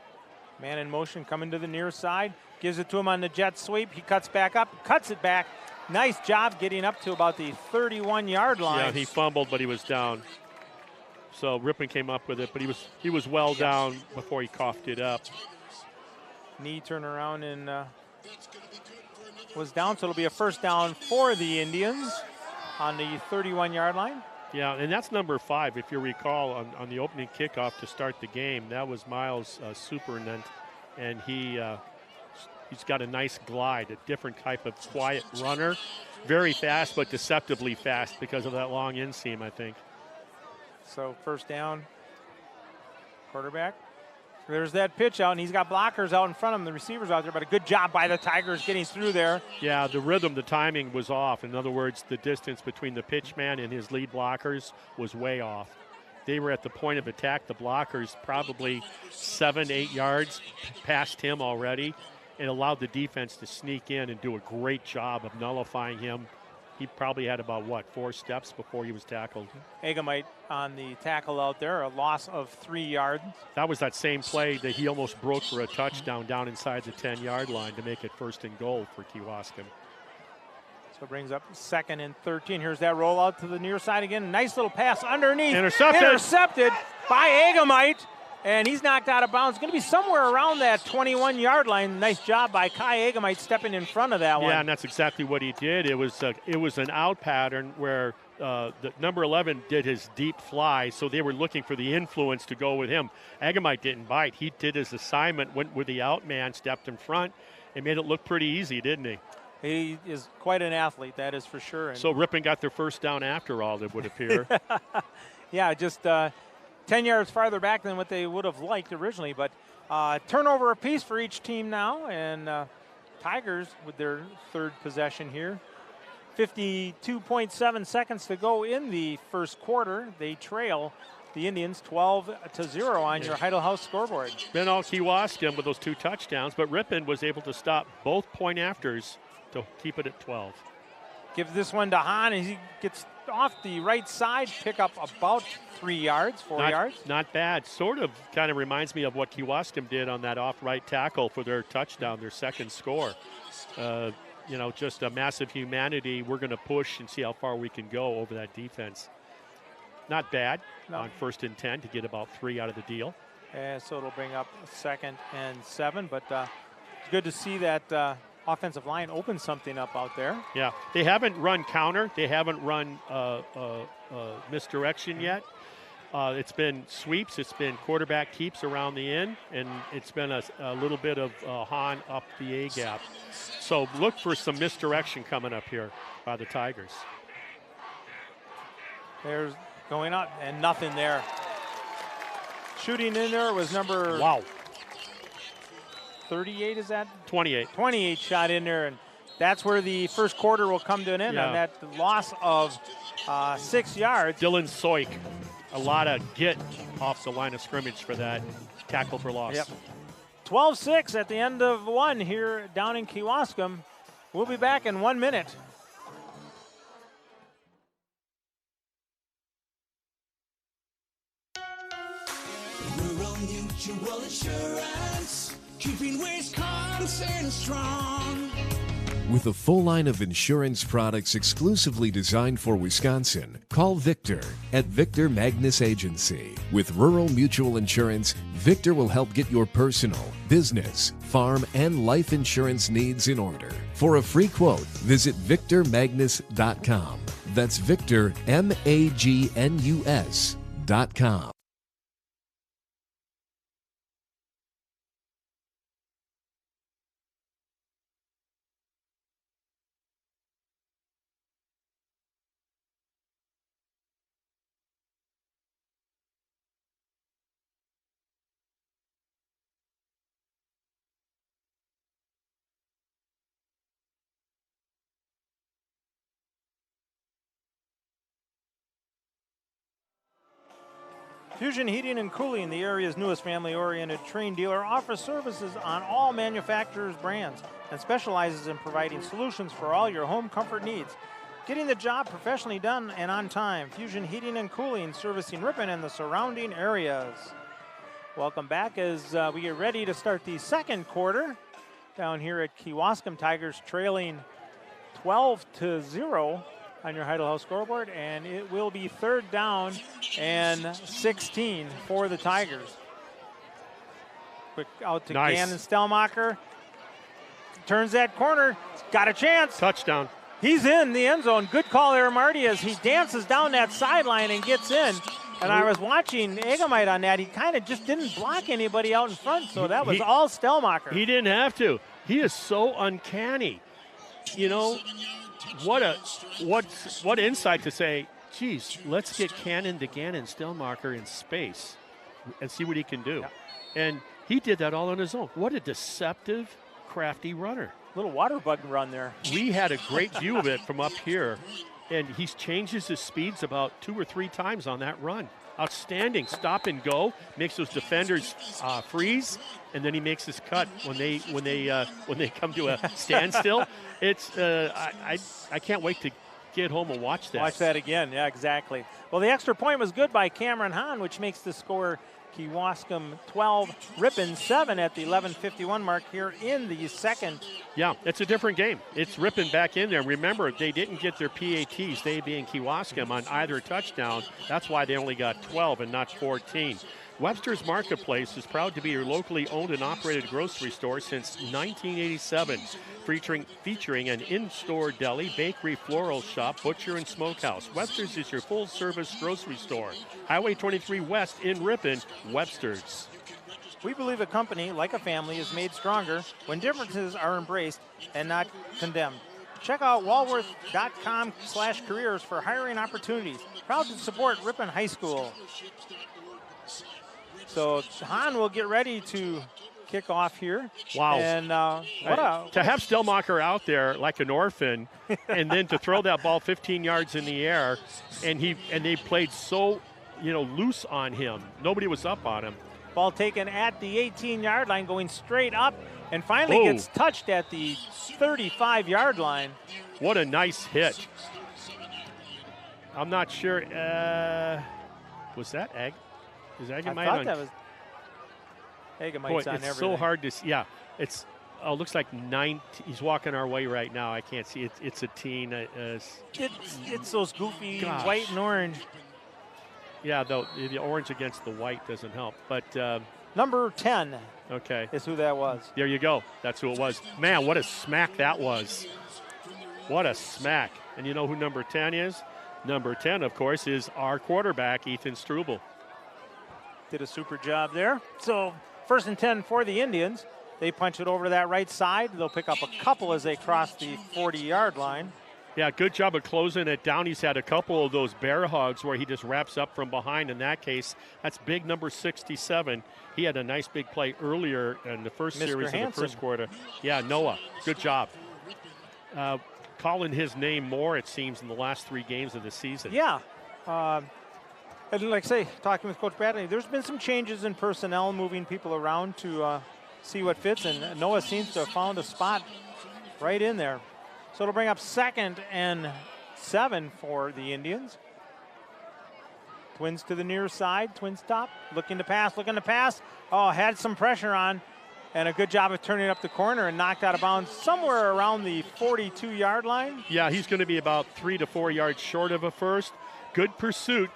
Man in motion coming to the near side. Gives it to him on the jet sweep. He cuts back up, cuts it back. Nice job getting up to about the 31-yard line. Yeah, he fumbled, but he was down. So Ripon came up with it, but he was well down before he coughed it up. Knee turnaround and was down, so it'll be a first down for the Indians on the 31-yard line. Yeah, and that's number 5. If you recall, on the opening kickoff to start the game, that was Miles Supernant, and he's got a nice glide, a different type of quiet runner. Very fast, but deceptively fast because of that long inseam, I think. So first down, quarterback. There's that pitch out, and he's got blockers out in front of him, the receivers out there, but a good job by the Tigers getting through there. Yeah, the rhythm, the timing was off. In other words, the distance between the pitch man and his lead blockers was way off. They were at the point of attack. The blockers probably 7-8 yards past him already. It allowed the defense to sneak in and do a great job of nullifying him. He probably had about, 4 steps before he was tackled. Egamite on the tackle out there, a loss of 3 yards. That was that same play that he almost broke for a touchdown down inside the 10-yard line to make it 1st and goal for Kewaskum. So it brings up 2nd and 13. Here's that rollout to the near side again. Nice little pass underneath. Intercepted by Egamite. And he's knocked out of bounds. Going to be somewhere around that 21-yard line. Nice job by Kai Egamite stepping in front of that one. Yeah, and that's exactly what he did. It was an out pattern where the number 11 did his deep fly, so they were looking for the influence to go with him. Egamite didn't bite. He did his assignment, went with the out man, stepped in front, and made it look pretty easy, didn't he? He is quite an athlete, that is for sure. And so Ripon got their first down after all, it would appear. Yeah, just 10 yards farther back than what they would have liked originally. But turnover apiece for each team now. And Tigers with their 3rd possession here. 52.7 seconds to go in the first quarter. They trail the Indians 12-0 on your Heidel House scoreboard. Been all Kewaskum with those 2 touchdowns, but Ripon was able to stop both point afters to keep it at 12. Give this one to Hahn, and he gets off the right side, pick up about 4 yards. Not bad. Sort of kind of reminds me of what Kewaskum did on that off-right tackle for their touchdown, their 2nd score. Just a massive humanity. We're going to push and see how far we can go over that defense. Not bad on 1st and 10 to get about 3 out of the deal. And so it'll bring up 2nd and 7, but it's good to see that offensive line open something up out there. Yeah, they haven't run counter. They haven't run misdirection yet. It's been sweeps. It's been quarterback keeps around the end, and it's been a little bit of Hahn up the A-gap. So look for some misdirection coming up here by the Tigers. There's going up, and nothing there. Shooting in there was number 38, is that? 28. 28 shot in there, and that's where the first quarter will come to an end on that loss of 6 yards. Dylan Soik, a lot of get off the line of scrimmage for that tackle for loss. Yep. 12-6 at the end of one here down in Kewaskum. We'll be back in 1 minute. Rural Mutual Insurance, keeping Wisconsin strong. With a full line of insurance products exclusively designed for Wisconsin, call Victor at Victor Magnus Agency. With Rural Mutual Insurance, Victor will help get your personal, business, farm, and life insurance needs in order. For a free quote, visit victormagnus.com. That's Victor, MAGNUS.com. Fusion Heating and Cooling, the area's newest family-oriented Trane dealer, offers services on all manufacturers' brands and specializes in providing solutions for all your home comfort needs. Getting the job professionally done and on time. Fusion Heating and Cooling, servicing Ripon and the surrounding areas. Welcome back as we get ready to start the second quarter down here at Kewaskum. Tigers trailing 12-0 on your Heidel House scoreboard, and it will be third down and 16 for the Tigers. Quick out to Gannon Stelmacher. Turns that corner, got a chance. Touchdown. He's in the end zone. Good call there, Marty, as he dances down that sideline and gets in. And I was watching Egamite on that. He kind of just didn't block anybody out in front, so that was all Stelmacher. He didn't have to. He is so uncanny. You know, what insight to say, geez, let's get Cannon to Gannon Stelmacher in space and see what he can do. Yeah. And he did that all on his own. What a deceptive, crafty runner. Little water bug run there. We had a great view of it from up here, and he changes his speeds about 2 or 3 times on that run. Outstanding. Stop and go, makes those defenders freeze, and then he makes his cut when they come to a standstill. It's I can't wait to get home and watch that. Watch that again. Yeah, exactly. Well, the extra point was good by Cameron Hahn, which makes the score Kewaskum 12, Ripon 7 at the 11:51 mark here in the second. Yeah, it's a different game. It's Ripon back in there. Remember, they didn't get their PATs, they being Kewaskum, on either touchdown. That's why they only got 12 and not 14. Webster's Marketplace is proud to be your locally owned and operated grocery store since 1987, featuring an in-store deli, bakery, floral shop, butcher, and smokehouse. Webster's is your full-service grocery store. Highway 23 West in Ripon, Webster's. We believe a company, like a family, is made stronger when differences are embraced and not condemned. Check out walworth.com/careers for hiring opportunities. Proud to support Ripon High School. So Hahn will get ready to kick off here. Wow. And to have Stelmacher out there like an orphan and then to throw that ball 15 yards in the air, and they played so, loose on him. Nobody was up on him. Ball taken at the 18-yard line, going straight up, and finally gets touched at the 35-yard line. What a nice hit. I'm not sure. Was that Egg? Is Egamite I thought that was Egamite's on everything. It's so hard to see. Yeah, it's looks like 9. He's walking our way right now. I can't see. It's a teen. It's those goofy white and orange. Yeah, though the orange against the white doesn't help. But number 10. Okay, is who that was. There you go. That's who it was. Man, what a smack that was. What a smack. And you know who number 10 is? Number 10, of course, is our quarterback, Ethan Struble. Did a super job there. So 1st and 10 for the Indians. They punch it over to that right side. They'll pick up a couple as they cross the 40-yard line. Yeah, good job of closing it down. He's had a couple of those bear hugs where he just wraps up from behind. In that case, that's big number 67. He had a nice big play earlier in the first series of the first quarter. Yeah, Noah, good job. Calling his name more, it seems, in the last 3 games of the season. Yeah. And like I say, talking with Coach Bradley, there's been some changes in personnel, moving people around to see what fits, and Noah seems to have found a spot right in there. So it'll bring up 2nd and 7 for the Indians. Twins to the near side, twins top, looking to pass. Oh, had some pressure on, and a good job of turning up the corner and knocked out of bounds somewhere around the 42-yard line. Yeah, he's going to be about 3 to 4 yards short of a first. Good pursuit.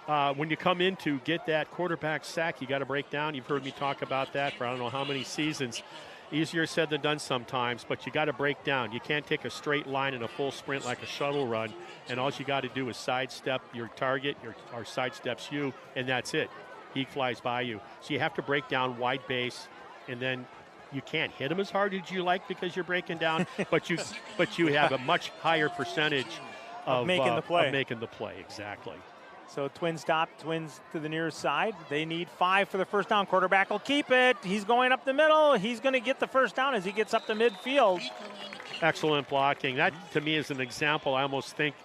When you come in to get that quarterback sack, you got to break down. You've heard me talk about that for I don't know how many seasons. Easier said than done sometimes, but you got to break down. You can't take a straight line in a full sprint like a shuttle run, and all you got to do is sidestep your target or sidesteps you, and that's it. He flies by you. So you have to break down wide base, and then you can't hit him as hard as you like because you're breaking down, but you have a much higher percentage of making the play. Of making the play, exactly. So twins top, twins to the near side. They need 5 for the first down. Quarterback will keep it. He's going up the middle. He's going to get the first down as he gets up to midfield. Excellent blocking. That, to me, is an example. I almost think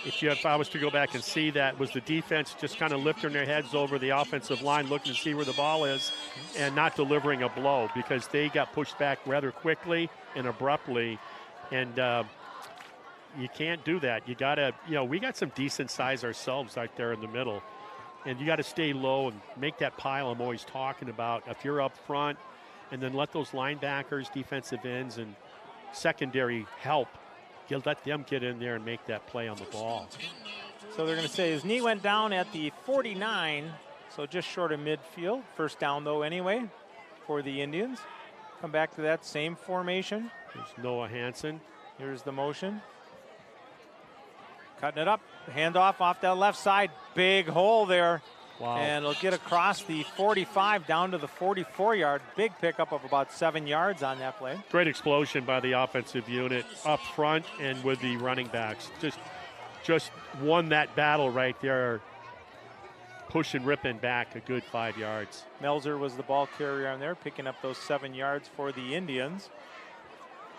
if I was to go back and see that, was the defense just kind of lifting their heads over the offensive line, looking to see where the ball is, and not delivering a blow because they got pushed back rather quickly and abruptly. And you can't do that. You got to, we got some decent size ourselves right there in the middle. And you got to stay low and make that pile I'm always talking about. If you're up front, and then let those linebackers, defensive ends, and secondary help. You let them get in there and make that play on the ball. So they're going to say his knee went down at the 49, so just short of midfield. First down, though, anyway, for the Indians. Come back to that same formation. There's Noah Hansen. Here's the motion. Cutting it up. Handoff off that left side. Big hole there. Wow. And it'll get across the 45 down to the 44-yard. Big pickup of about 7 yards on that play. Great explosion by the offensive unit up front and with the running backs. Just won that battle right there, pushing Ripon back a good 5 yards. Melzer was the ball carrier on there, picking up those 7 yards for the Indians.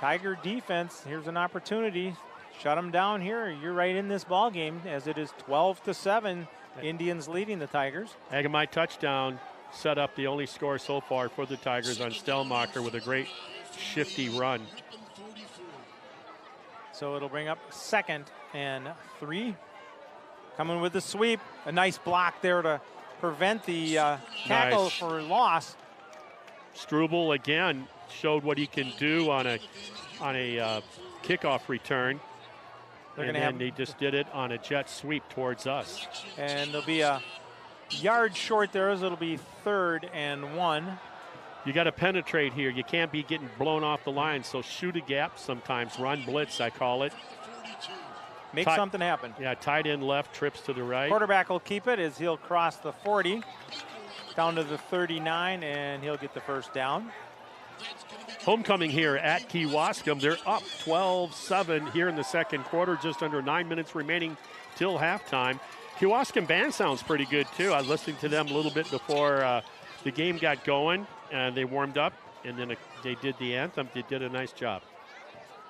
Tiger defense, here's an opportunity. Shut them down here. You're right in this ball game as it is 12-7. Indians leading the Tigers. Agamai touchdown set up the only score so far for the Tigers on Stellmacher with a great shifty run. So it'll bring up 2nd and 3. Coming with the sweep. A nice block there to prevent the tackle Nice. for loss. Struble again showed what he can do on a kickoff return. They're And gonna then he just did it on a jet sweep towards us. And there'll be a yard short there as it'll be 3rd and 1. You got to penetrate here. You can't be getting blown off the line, so shoot a gap sometimes. Run blitz, I call it. Make something happen. Yeah, tight end left, trips to the right. Quarterback will keep it as he'll cross the 40 down to the 39, and he'll get the first down. Homecoming here at Kewaskum. They're up 12-7 here in the second quarter, just under 9 minutes remaining till halftime. Kewaskum band sounds pretty good, too. I was listening to them a little bit before the game got going, and they warmed up, and then they did the anthem. They did a nice job.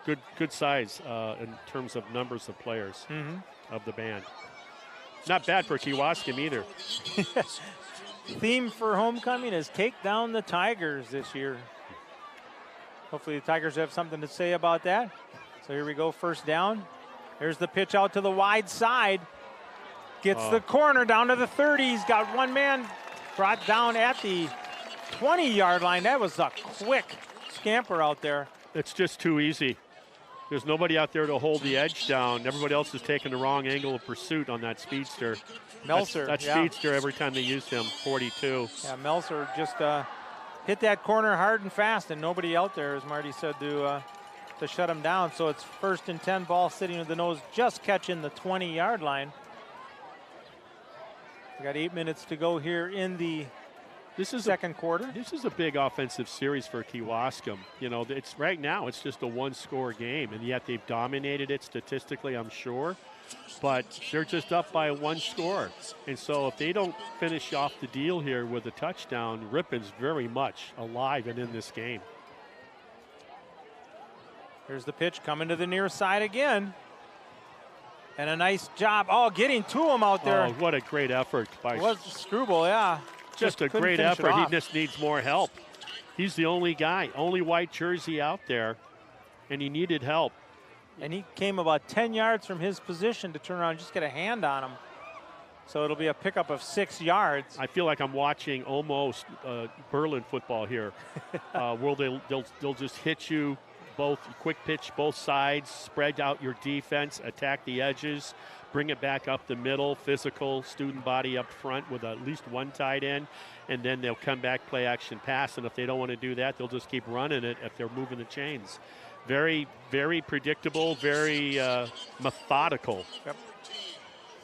Good size in terms of numbers of players of the band. Not bad for Kewaskum either. Theme for homecoming is take down the Tigers this year. Hopefully the Tigers have something to say about that. So here we go, first down. Here's the pitch out to the wide side. Gets the corner down to the 30. He's got one man brought down at the 20-yard line. That was a quick scamper out there. It's just too easy. There's nobody out there to hold the edge down. Everybody else is taking the wrong angle of pursuit on that speedster. Melzer, That's speedster every time they use him, 42. Yeah, Melzer just hit that corner hard and fast, and nobody out there, as Marty said, to shut him down. So it's 1st and 10, ball sitting with the nose, just catching the 20-yard line. We got 8 minutes to go here in the second quarter. This is a big offensive series for Kewaskum. You know, it's right now it's just a one-score game, and yet they've dominated it statistically, I'm sure. But they're just up by 1 score. And so if they don't finish off the deal here with a touchdown, Ripon's very much alive and in this game. Here's the pitch coming to the near side again. And a nice job. Getting to him out there. Oh, what a great effort by Struble, yeah. Just a great effort. He just needs more help. He's the only guy, only white jersey out there, and he needed help. And he came about 10 yards from his position to turn around and just get a hand on him. So it'll be a pickup of 6 yards. I feel like I'm watching almost Berlin football here, where they'll just hit you both, quick pitch, both sides, spread out your defense, attack the edges, bring it back up the middle, physical student body up front with at least one tight end, and then they'll come back, play action pass. And if they don't want to do that, they'll just keep running it if they're moving the chains. Very, very predictable, very methodical. Yep.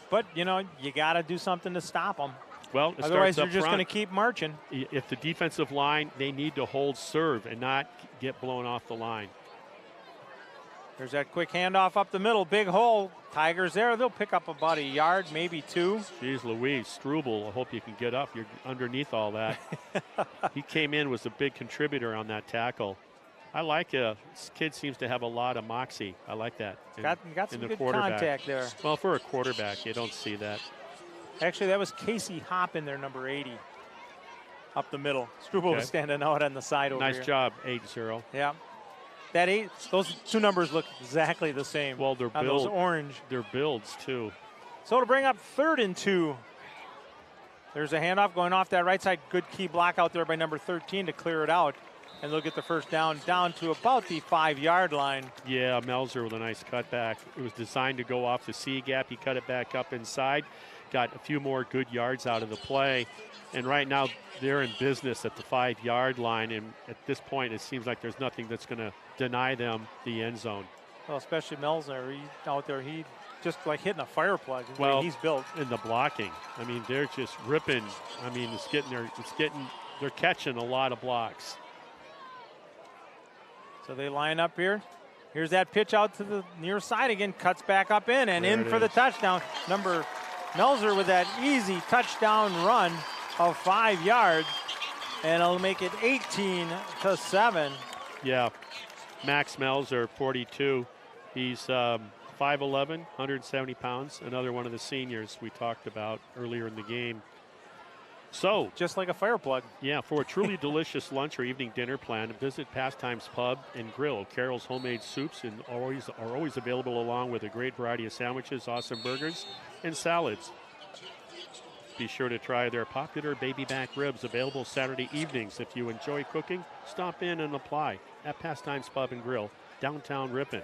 But, you know, you got to do something to stop them. Well, it otherwise starts you're up just front. going to keep marching. If the defensive line, they need to hold serve and not get blown off the line. There's that quick handoff up the middle, big hole. Tigers there, they'll pick up about a yard, maybe 2. Jeez Louise, Struble, I hope you can get up. You're underneath all that. He came in, was a big contributor on that tackle. I like this kid seems to have a lot of moxie. I like that. Got some good contact there. Well, for a quarterback, you don't see that. Actually, that was Casey Hopp in there, number 80. Up the middle. Struble was standing out on the side over here. Nice job, 8-0. Yeah. That 8, those two numbers look exactly the same. Well, they're on those orange. Their builds, too. So to bring up 3rd and 2. There's a handoff going off that right side. Good key block out there by number 13 to clear it out. And they'll get the first down to about the 5-yard line. Yeah, Melzer with a nice cutback. It was designed to go off the C gap. He cut it back up inside. Got a few more good yards out of the play. And right now they're in business at the 5-yard line. And at this point, it seems like there's nothing that's going to deny them the end zone. Well, especially Melzer. He's out there. He just like hitting a fire plug. Well, he's built. In the blocking. I mean, they're just ripping. I mean, they're catching a lot of blocks. So they line up here. Here's that pitch out to the near side again. Cuts back up in and for the touchdown. Number Melzer with that easy touchdown run of 5 yards. And it'll make it 18-7. Yeah. Max Melzer, 42. He's 5'11", 170 pounds. Another one of the seniors we talked about earlier in the game. So, just like a fire plug. Yeah, for a truly delicious lunch or evening dinner plan, visit Pastimes Pub and Grill. Carol's homemade soups are always available along with a great variety of sandwiches, awesome burgers, and salads. Be sure to try their popular baby back ribs, available Saturday evenings. If you enjoy cooking, stop in and apply at Pastimes Pub and Grill, downtown Ripon.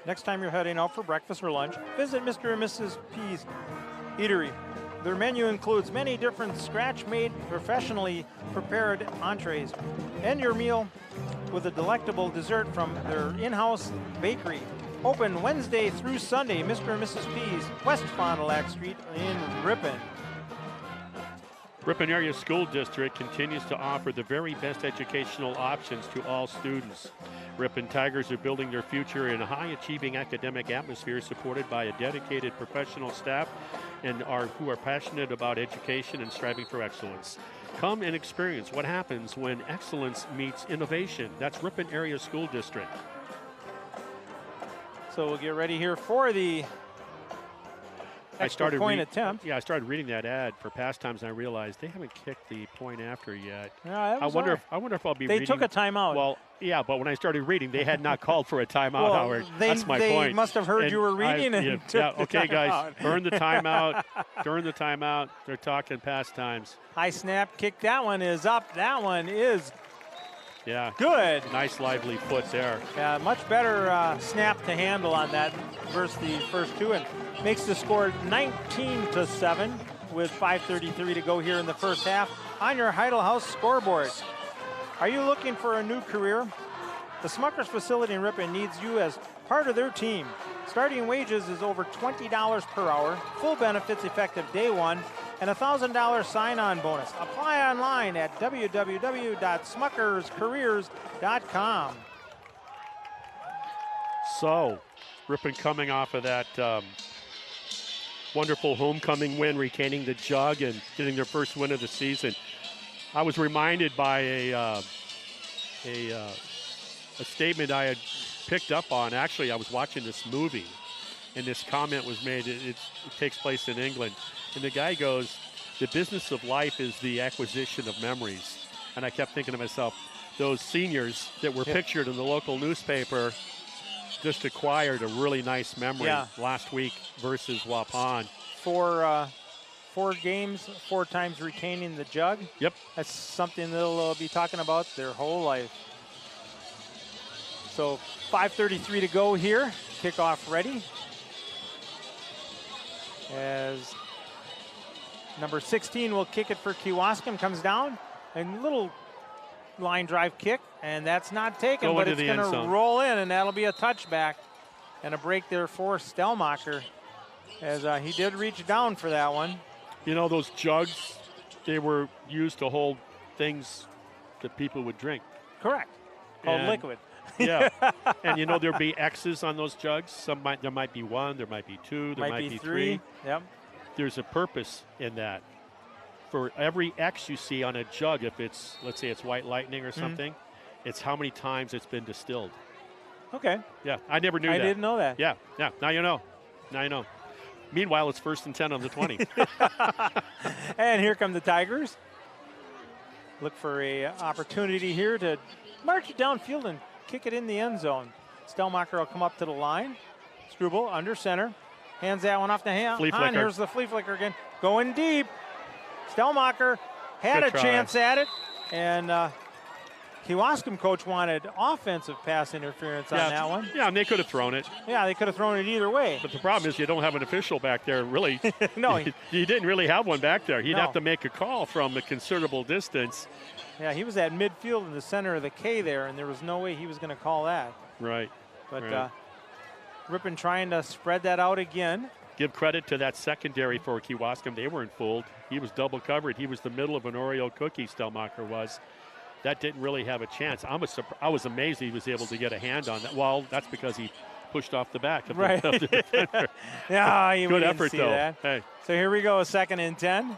Next time you're heading out for breakfast or lunch, visit Mr. and Mrs. P's Eatery. Their menu includes many different scratch-made, professionally prepared entrees. End your meal with a delectable dessert from their in-house bakery. Open Wednesday through Sunday, Mr. and Mrs. P's, West Fond du Lac Street in Ripon. Ripon Area School District continues to offer the very best educational options to all students. Ripon Tigers are building their future in a high-achieving academic atmosphere supported by a dedicated professional staff who are passionate about education and striving for excellence. Come and experience what happens when excellence meets innovation. That's Ripon Area School District. So we'll get ready here for the extra point attempt. Yeah, I started reading that ad for Pastimes, and I realized they haven't kicked the point after yet. Yeah, I wonder if I'll be They reading. took a timeout. Well, yeah, but when I started reading, they had not called for a timeout, Howard. That's my point. They must have heard you were reading okay, guys, burn the timeout. During the timeout, they're talking Pastimes. High snap kick. That one is up. That one is good. Nice lively foot there. Yeah, much better snap to handle on that versus the first two, and makes the score 19-7 with 5:33 to go here in the first half on your Heidel House scoreboard. Are you looking for a new career? The Smuckers facility in Ripon needs you as part of their team. Starting wages is over $20 per hour, full benefits effective day one, and a $1,000 sign-on bonus. Apply online at www.smuckerscareers.com. So, Ripon coming off of that wonderful homecoming win, retaining the jug and getting their first win of the season. I was reminded by a statement I had picked up on. Actually, I was watching this movie, and this comment was made. It takes place in England. And the guy goes, the business of life is the acquisition of memories. And I kept thinking to myself, those seniors that were pictured in the local newspaper just acquired a really nice memory last week versus Waupun. 4 games, 4 times retaining the jug. Yep. That's something they'll be talking about their whole life. So 5:33 to go here. Kickoff ready. As number 16 will kick it for Kewaskum. Comes down. And little line drive kick. And that's not taken, but it's going to roll in, and that'll be a touchback. And a break there for Stelmacher, as he did reach down for that one. You know, those jugs, they were used to hold things that people would drink. Correct. Called liquid. Yeah. And, you know, there'd be X's on those jugs. There might be 1, there might be 2, there might be 3. Yep. There's a purpose in that. For every X you see on a jug, if it's, let's say it's White Lightning or something, It's how many times it's been distilled. Okay. Yeah, I never knew I that. didn't know that. Yeah. Now you know. Now you know. Meanwhile, it's 1st and 10 on the 20. And here come the Tigers. Look for a opportunity here to march it downfield and kick it in the end zone. Stellmacher will come up to the line. Struble under center. Hands that one off the hand. Flea flicker. Here's the flea flicker again. Going deep. Stellmacher had Good a try. chance at it. And Kewaskum coach wanted offensive pass interference on that one. Yeah, and they could have thrown it. Yeah, they could have thrown it either way. But the problem is you don't have an official back there, really. No. You didn't really have one back there. He'd No. have to make a call from a considerable distance. Yeah, he was at midfield in the center of the K there, and there was no way he was going to call that. Right. But Right. Ripon trying to spread that out again. Give credit to that secondary for Kewaskum. They weren't fooled. He was double covered. He was the middle of an Oreo cookie, Stellmacher was. That didn't really have a chance. I was amazed he was able to get a hand on that. Well, that's because he pushed off the back of Right. the defender. Yeah, we Good didn't effort, see though. that. Hey, So here we go, 2nd and 10.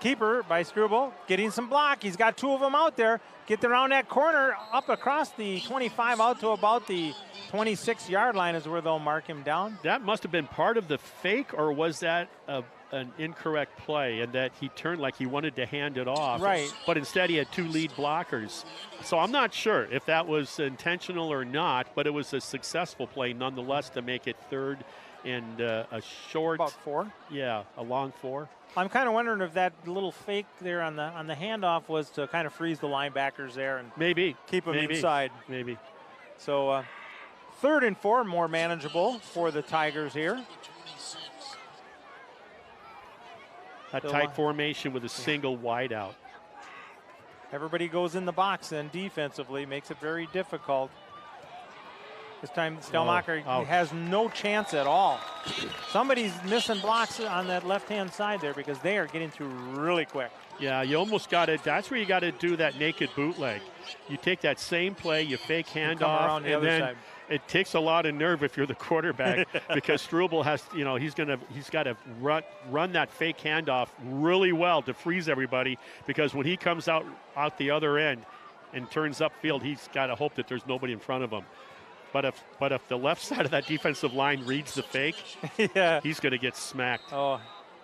Keeper by Struble getting some block. He's got 2 of them out there. Get around that corner, up across the 25 out to about the 26-yard line is where they'll mark him down. that must have been part of the fake, or was that an incorrect play and that he turned like he wanted to hand it off? Right. But instead he had 2 lead blockers. So I'm not sure if that was intentional or not, but it was a successful play nonetheless to make it 3rd and a short. About 4. Yeah, a long 4. I'm kind of wondering if that little fake there on the handoff was to kind of freeze the linebackers there and Maybe. keep them Maybe. inside. Maybe. So 3rd and 4, more manageable for the Tigers here. A The tight line. formation with a single wideout. Everybody goes in the box then defensively, makes it very difficult. This time Stellmacher ouch. has no chance at all. Somebody's missing blocks on that left-hand side there because they are getting through really quick. Yeah, you almost got to, that's where you got to do that naked bootleg. You take that same play, you fake come handoff, around the and other then side. it takes a lot of nerve if you're the quarterback because Struble has, he's got to run that fake handoff really well to freeze everybody, because when he comes out the other end and turns upfield, he's got to hope that there's nobody in front of him. But if the left side of that defensive line reads the fake, Yeah. he's going to get smacked. Oh,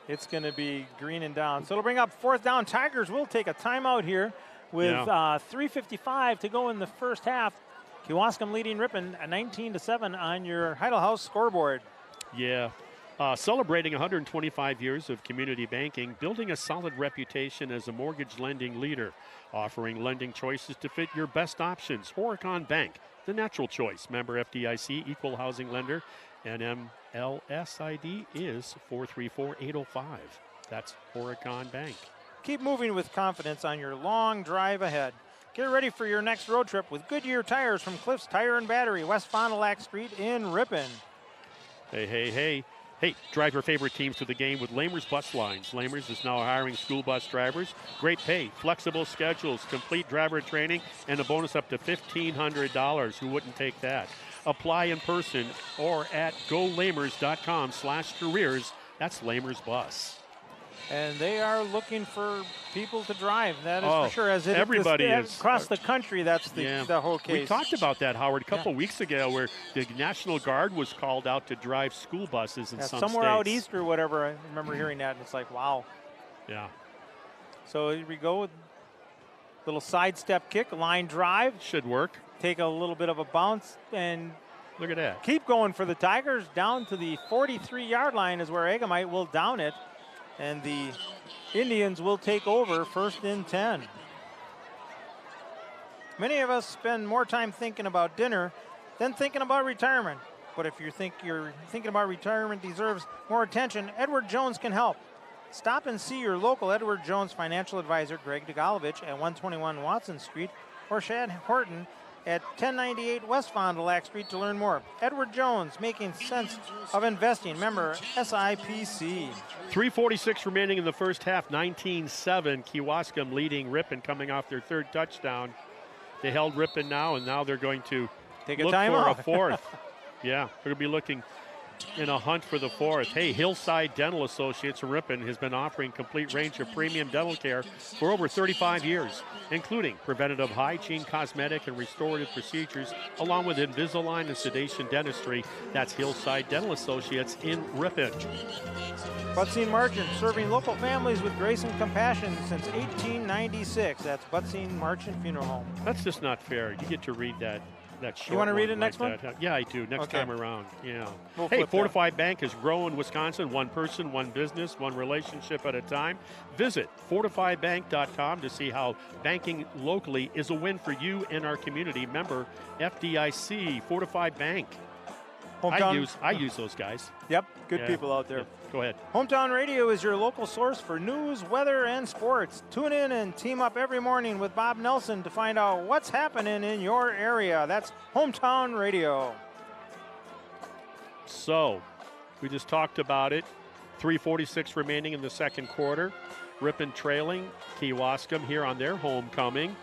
it's going to be green and down. So it'll bring up 4th down. Tigers will take a timeout here with 3:55 to go in the first half. Kewaskum leading Ripon 19-7 on your Heidel House scoreboard. Yeah. Celebrating 125 years of community banking, building a solid reputation as a mortgage lending leader, offering lending choices to fit your best options. Horicon Bank, the natural choice. Member FDIC, equal housing lender. NMLS ID is 434805. That's Horicon Bank. Keep moving with confidence on your long drive ahead. Get ready for your next road trip with Goodyear tires from Cliffs Tire and Battery, West Fond du Lac Street in Ripon. Hey, drive your favorite teams to the game with Lamers Bus Lines. Lamers is now hiring school bus drivers. Great pay, flexible schedules, complete driver training, and a bonus up to $1,500. Who wouldn't take that? Apply in person or at golamers.com/careers. That's Lamers Bus. And they are looking for people to drive. That is Oh, for sure. As it everybody is. across the country. That's the whole case. We talked about that, Howard, a couple weeks ago, where the National Guard was called out to drive school buses in some somewhere states. out east or whatever. I remember hearing that, and it's like, wow. Yeah, So here we go. Little sidestep kick, line drive. should work. Take a little bit of a bounce and Look at that. keep going for the Tigers. Down to the 43-yard line is where Egamite will down it. And the Indians will take over 1st and 10. Many of us spend more time thinking about dinner than thinking about retirement. But if you think you're thinking about retirement deserves more attention, Edward Jones can help. Stop and see your local Edward Jones financial advisor, Greg DeGalovich, at 121 Watson Street, or Shad Horton at 1098 West Fond du Lac Street to learn more. Edward Jones, making sense of investing. Member SIPC. 3:46 remaining in the first half, 19-7. Kewaskum leading Ripon, coming off their 3rd touchdown. They held Ripon now, and now they're going to Take a look timeout. for a 4th. Yeah, they're going to be looking. in a hunt for the fourth. Hey, Hillside Dental Associates of Ripon has been offering complete range of premium dental care for over 35 years, including preventative hygiene, cosmetic, and restorative procedures, along with Invisalign and sedation dentistry. That's Hillside Dental Associates in Ripon. Butzine Marchant, serving local families with grace and compassion since 1896. That's Butzine Marchant Funeral Home. That's just not fair. You get to read that short. You want to read it like next one? that. Yeah, I do. Next time around. Yeah. We'll Hey, flip Fortified Bank is growing Wisconsin, one person, one business, one relationship at a time. Visit fortifiedbank.com to see how banking locally is a win for you and our community. Member FDIC, Fortified Bank. I use those guys. Yep, good people out there. Yeah. Go ahead. Hometown Radio is your local source for news, weather, and sports. Tune in and team up every morning with Bob Nelson to find out what's happening in your area. That's Hometown Radio. So, we just talked about it. 3:46 remaining in the second quarter. Ripon trailing Kewaskum here on their homecoming.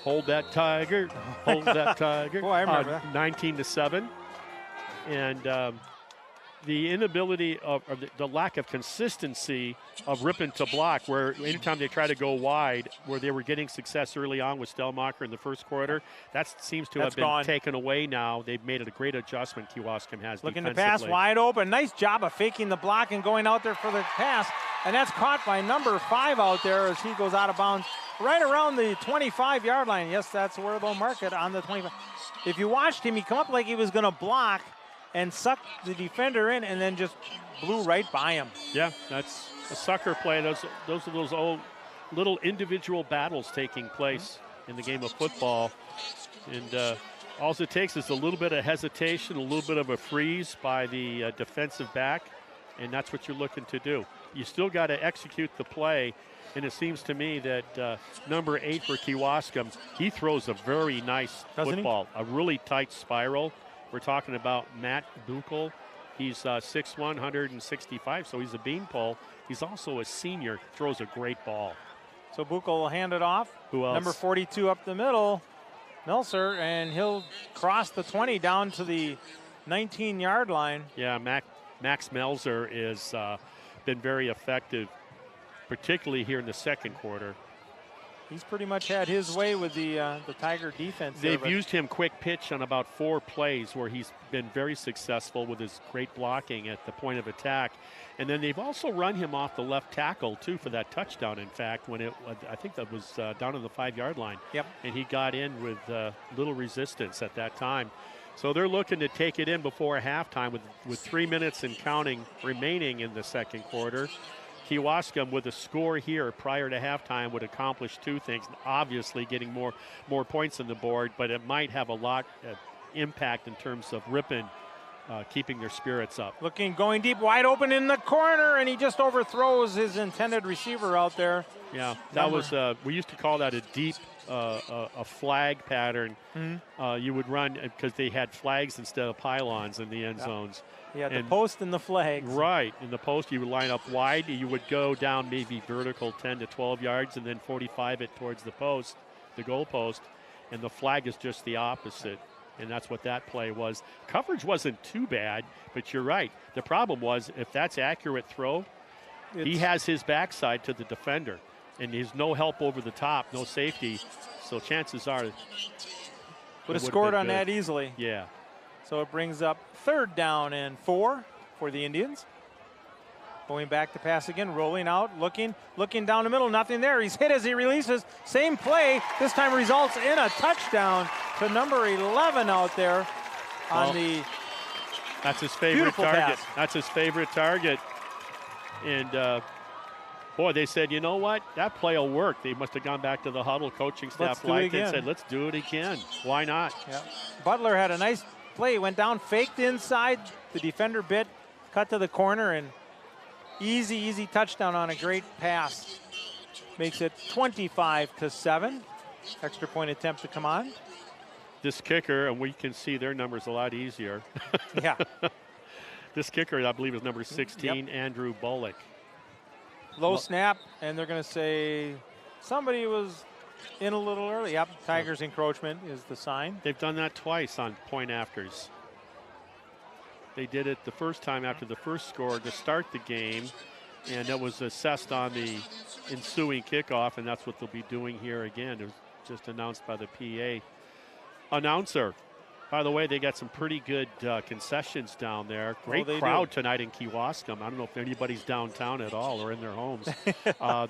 Hold that Tiger. Hold that Tiger. Boy, I remember that. 19-7. And the inability or the lack of consistency of Ripon to block, where anytime they try to go wide, where they were getting success early on with Stellmacher in the first quarter, that seems to have been taken away now. They've made a great adjustment, Kewaskum has. Looking to pass wide open. Nice job of faking the block and going out there for the pass. And that's caught by number 5 out there as he goes out of bounds right around the 25-yard line. Yes, that's where they'll mark it, on the 25. If you watched him, he come up like he was going to block and suck the defender in and then just blew right by him. Yeah, that's a sucker play. Those are those old little individual battles taking place in the game of football. And all it takes is a little bit of hesitation, a little bit of a freeze by the defensive back, and that's what you're looking to do. You still got to execute the play, and it seems to me that number 8 for Kewaskum, he throws a very nice football, a really tight spiral. We're talking about Matt Buchel. He's 6'1", 165, so he's a beanpole. He's also a senior, throws a great ball. So Buchel will hand it off. Who else? Number 42 up the middle, Melser, and he'll cross the 20 down to the 19-yard line. Yeah, Max Melzer is been very effective, particularly here in the second quarter. He's pretty much had his way with the Tiger defense. They've used him quick pitch on about 4 plays where he's been very successful with his great blocking at the point of attack. And then they've also run him off the left tackle, too, for that touchdown, in fact, when I think that was down on the 5-yard line. Yep. And he got in with little resistance at that time. So they're looking to take it in before halftime with 3 minutes and counting remaining in the second quarter. Kewaskum, with a score here prior to halftime, would accomplish 2 things. Obviously getting more points on the board, but it might have a lot of impact in terms of Ripon keeping their spirits up. Going deep, wide open in the corner, and he just overthrows his intended receiver out there. Yeah, that was, we used to call that a deep a flag pattern. Mm-hmm. You would run because they had flags instead of pylons in the end zones. Yeah, the post and the flags. Right, in the post you would line up wide. You would go down maybe vertical 10 to 12 yards and then 45 it towards the post, the goal post, and the flag is just the opposite. And that's what that play was. Coverage wasn't too bad, but you're right. The problem was if that's accurate throw, he has his backside to the defender, and there's no help over the top, no safety. So chances are would have scored on that easily. Yeah. So it brings up 3rd down and 4 for the Indians. Going back to pass again, rolling out, looking down the middle, nothing there. He's hit as he releases. Same play, this time results in a touchdown to number 11 out there on the that's his favorite target. Pass. That's his favorite target. And boy, they said, you know what? That play will work. They must have gone back to the huddle coaching staff liked it and said, let's do it again. Why not? Yeah. Butler had a nice play, went down, faked inside, the defender bit, cut to the corner, and easy touchdown on a great pass. Makes it 25-7. Extra point attempt to come on. This kicker, and we can see their numbers a lot easier. Yeah. This kicker, I believe, is number 16, Andrew Bullock. Low snap, and they're going to say somebody was in a little early. Yep, Tigers encroachment is the sign. They've done that twice on point afters. They did it the first time after the first score to start the game, and that was assessed on the ensuing kickoff, and that's what they'll be doing here again. It was just announced by the PA announcer. By the way, they got some pretty good concessions down there. Great crowd tonight in Kewaskum. I don't know if anybody's downtown at all or in their homes.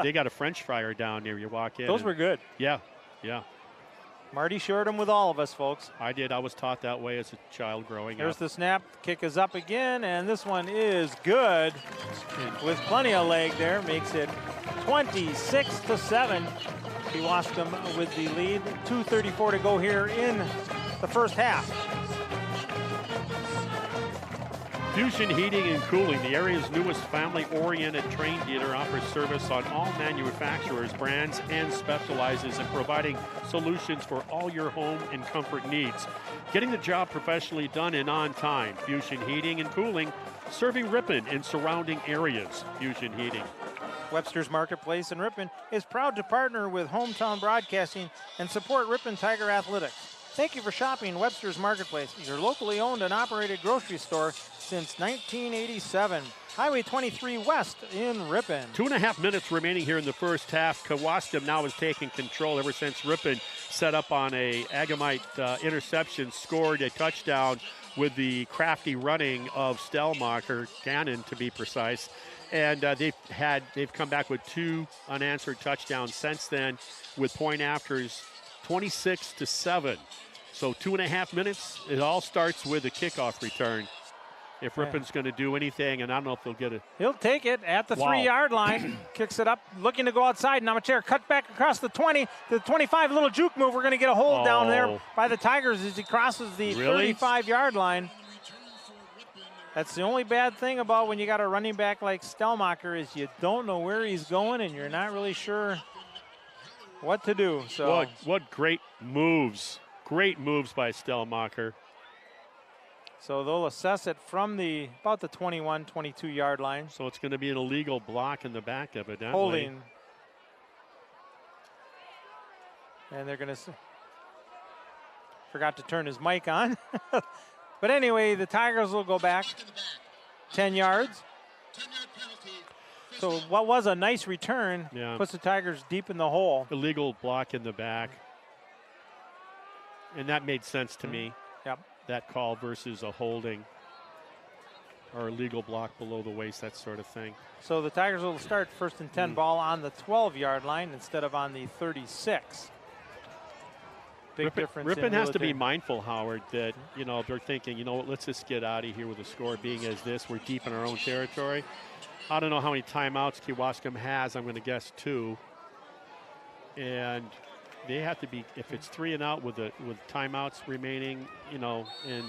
They got a French fryer down there. You walk in. Those were good. Yeah, yeah. Marty shared them with all of us, folks. I did. I was taught that way as a child growing There's up. the snap. Kick is up again, and this one is good with plenty of leg there. Makes it 26-7. Kewaskum with the lead. 2:34 to go here in the first half. Fusion Heating and Cooling, the area's newest family-oriented train dealer, offers service on all manufacturers, brands, and specializes in providing solutions for all your home and comfort needs. Getting the job professionally done and on time. Fusion Heating and Cooling, serving Ripon and surrounding areas. Fusion Heating. Webster's Marketplace in Ripon is proud to partner with Hometown Broadcasting and support Ripon Tiger Athletics. Thank you for shopping Webster's Marketplace, your locally owned and operated grocery store since 1987. Highway 23 West in Ripon. 2.5 minutes remaining here in the first half. Kewaskum now is taking control ever since Ripon set up on a Agamite interception, scored a touchdown with the crafty running of Stellmacher, Gannon to be precise. And they've come back with 2 unanswered touchdowns since then with point afters 26-7. So 2.5 minutes. It all starts with a kickoff return. If Ripon's going to do anything, and I don't know if they'll get it. He'll take it at the 3-yard line. Kicks it up, looking to go outside. Namacher cut back across the 20, the 25, little juke move. We're going to get a hold down there by the Tigers as he crosses the 35-yard line. That's the only bad thing about when you got a running back like Stellmacher is you don't know where he's going and you're not really sure what to do. So what great moves. Great moves by Stellmacher. So they'll assess it from about the 21, 22-yard line. So it's going to be an illegal block in the back, evidently. Holding. And they're going to forgot to turn his mic on. But anyway, the Tigers will go back 10 yards. So what was a nice return puts the Tigers deep in the hole. Illegal block in the back. And that made sense to me. Yep. That call versus a holding or a legal block below the waist, that sort of thing. So the Tigers will start 1st and 10 ball on the 12-yard line instead of on the 36. Big difference. Ripon has to be mindful, Howard, that, they're thinking, let's just get out of here with the score being as this. We're deep in our own territory. I don't know how many timeouts Kewaskum has. I'm going to guess 2. And they have to be, if it's 3 and out with timeouts remaining, and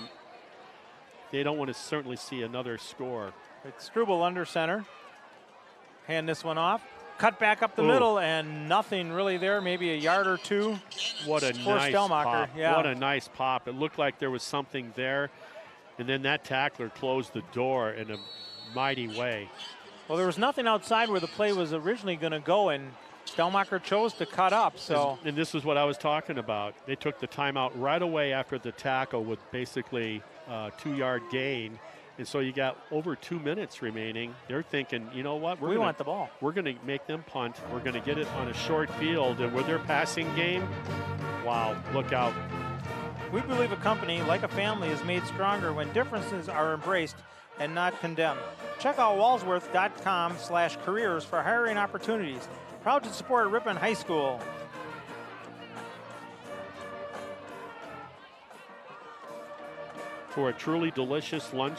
they don't want to certainly see another score. It's Struble under center. Hand this one off. Cut back up the middle, and nothing really there, maybe a yard or 2. What a nice pop. Yeah. What a nice pop. It looked like there was something there, and then that tackler closed the door in a mighty way. Well, there was nothing outside where the play was originally going to go, and Stellmacher chose to cut up. So, and this is what I was talking about. They took the timeout right away after the tackle with basically a 2-yard gain. And so you got over 2 minutes remaining. They're thinking, you know what? We want the ball. We're going to make them punt. We're going to get it on a short field. And with their passing game, wow, look out. We believe a company, like a family, is made stronger when differences are embraced and not condemned. Check out Walsworth.com/careers for hiring opportunities. Proud to support Ripon High School. For a truly delicious lunch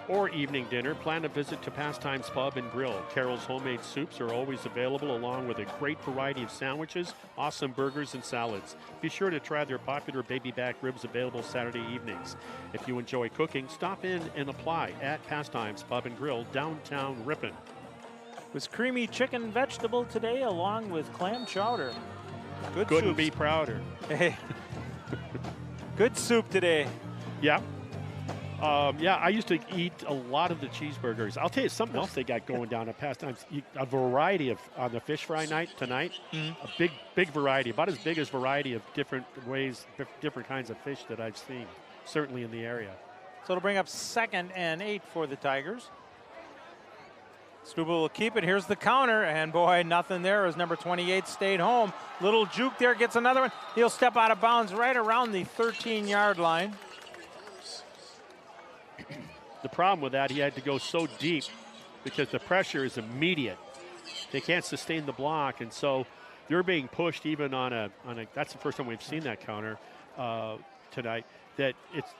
or evening dinner, plan a visit to Pastimes Pub and Grill. Carol's homemade soups are always available, along with a great variety of sandwiches, awesome burgers, and salads. Be sure to try their popular baby back ribs available Saturday evenings. If you enjoy cooking, stop in and apply at Pastimes Pub and Grill, downtown Ripon. Was creamy chicken vegetable today, along with clam chowder. Couldn't soups. be prouder. Hey, good soup today. Yeah. I used to eat a lot of the cheeseburgers. I'll tell you something else they got going down at Pastimes. A variety of, on the fish fry night tonight, a big variety, about as big as variety of different ways, different kinds of fish that I've seen, certainly in the area. So it'll bring up 2nd and 8 for the Tigers. Struble will keep it. Here's the counter, and boy, nothing there as number 28 stayed home. Little juke there, gets another one. He'll step out of bounds right around the 13-yard line. The problem with that, he had to go so deep because the pressure is immediate. They can't sustain the block, and so they're being pushed even on a that's the first time we've seen that counter tonight, that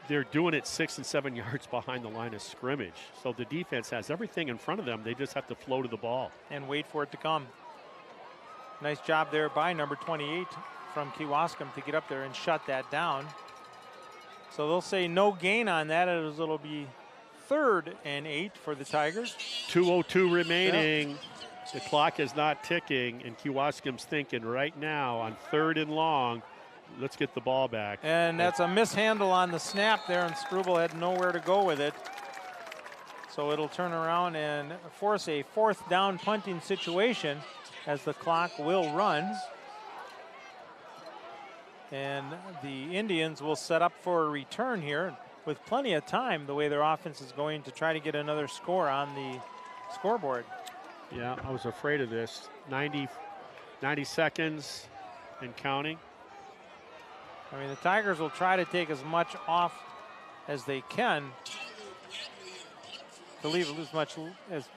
they're doing it 6 and 7 yards behind the line of scrimmage. So the defense has everything in front of them. They just have to flow to the ball. And wait for it to come. Nice job there by number 28 from Kewaskum to get up there and shut that down. So they'll say no gain on that, as it'll be 3rd and 8 for the Tigers. 2:02 remaining. Yep. The clock is not ticking, and Kewaskum's thinking right now on 3rd and long, let's get the ball back. And that's a mishandle on the snap there, and Struble had nowhere to go with it. So it'll turn around and force a 4th down punting situation as the clock will run. And the Indians will set up for a return here with plenty of time, the way their offense is going to try to get another score on the scoreboard. Yeah, I was afraid of this. 90 seconds and counting. I mean, the Tigers will try to take as much off as they can to leave as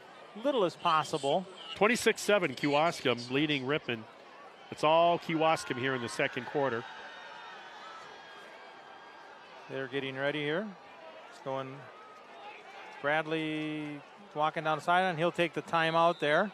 little as possible. 26-7, Kewaskum leading Ripon. It's all Kewaskum here in the second quarter. They're getting ready here. It's going Bradley walking down the sideline. He'll take the timeout there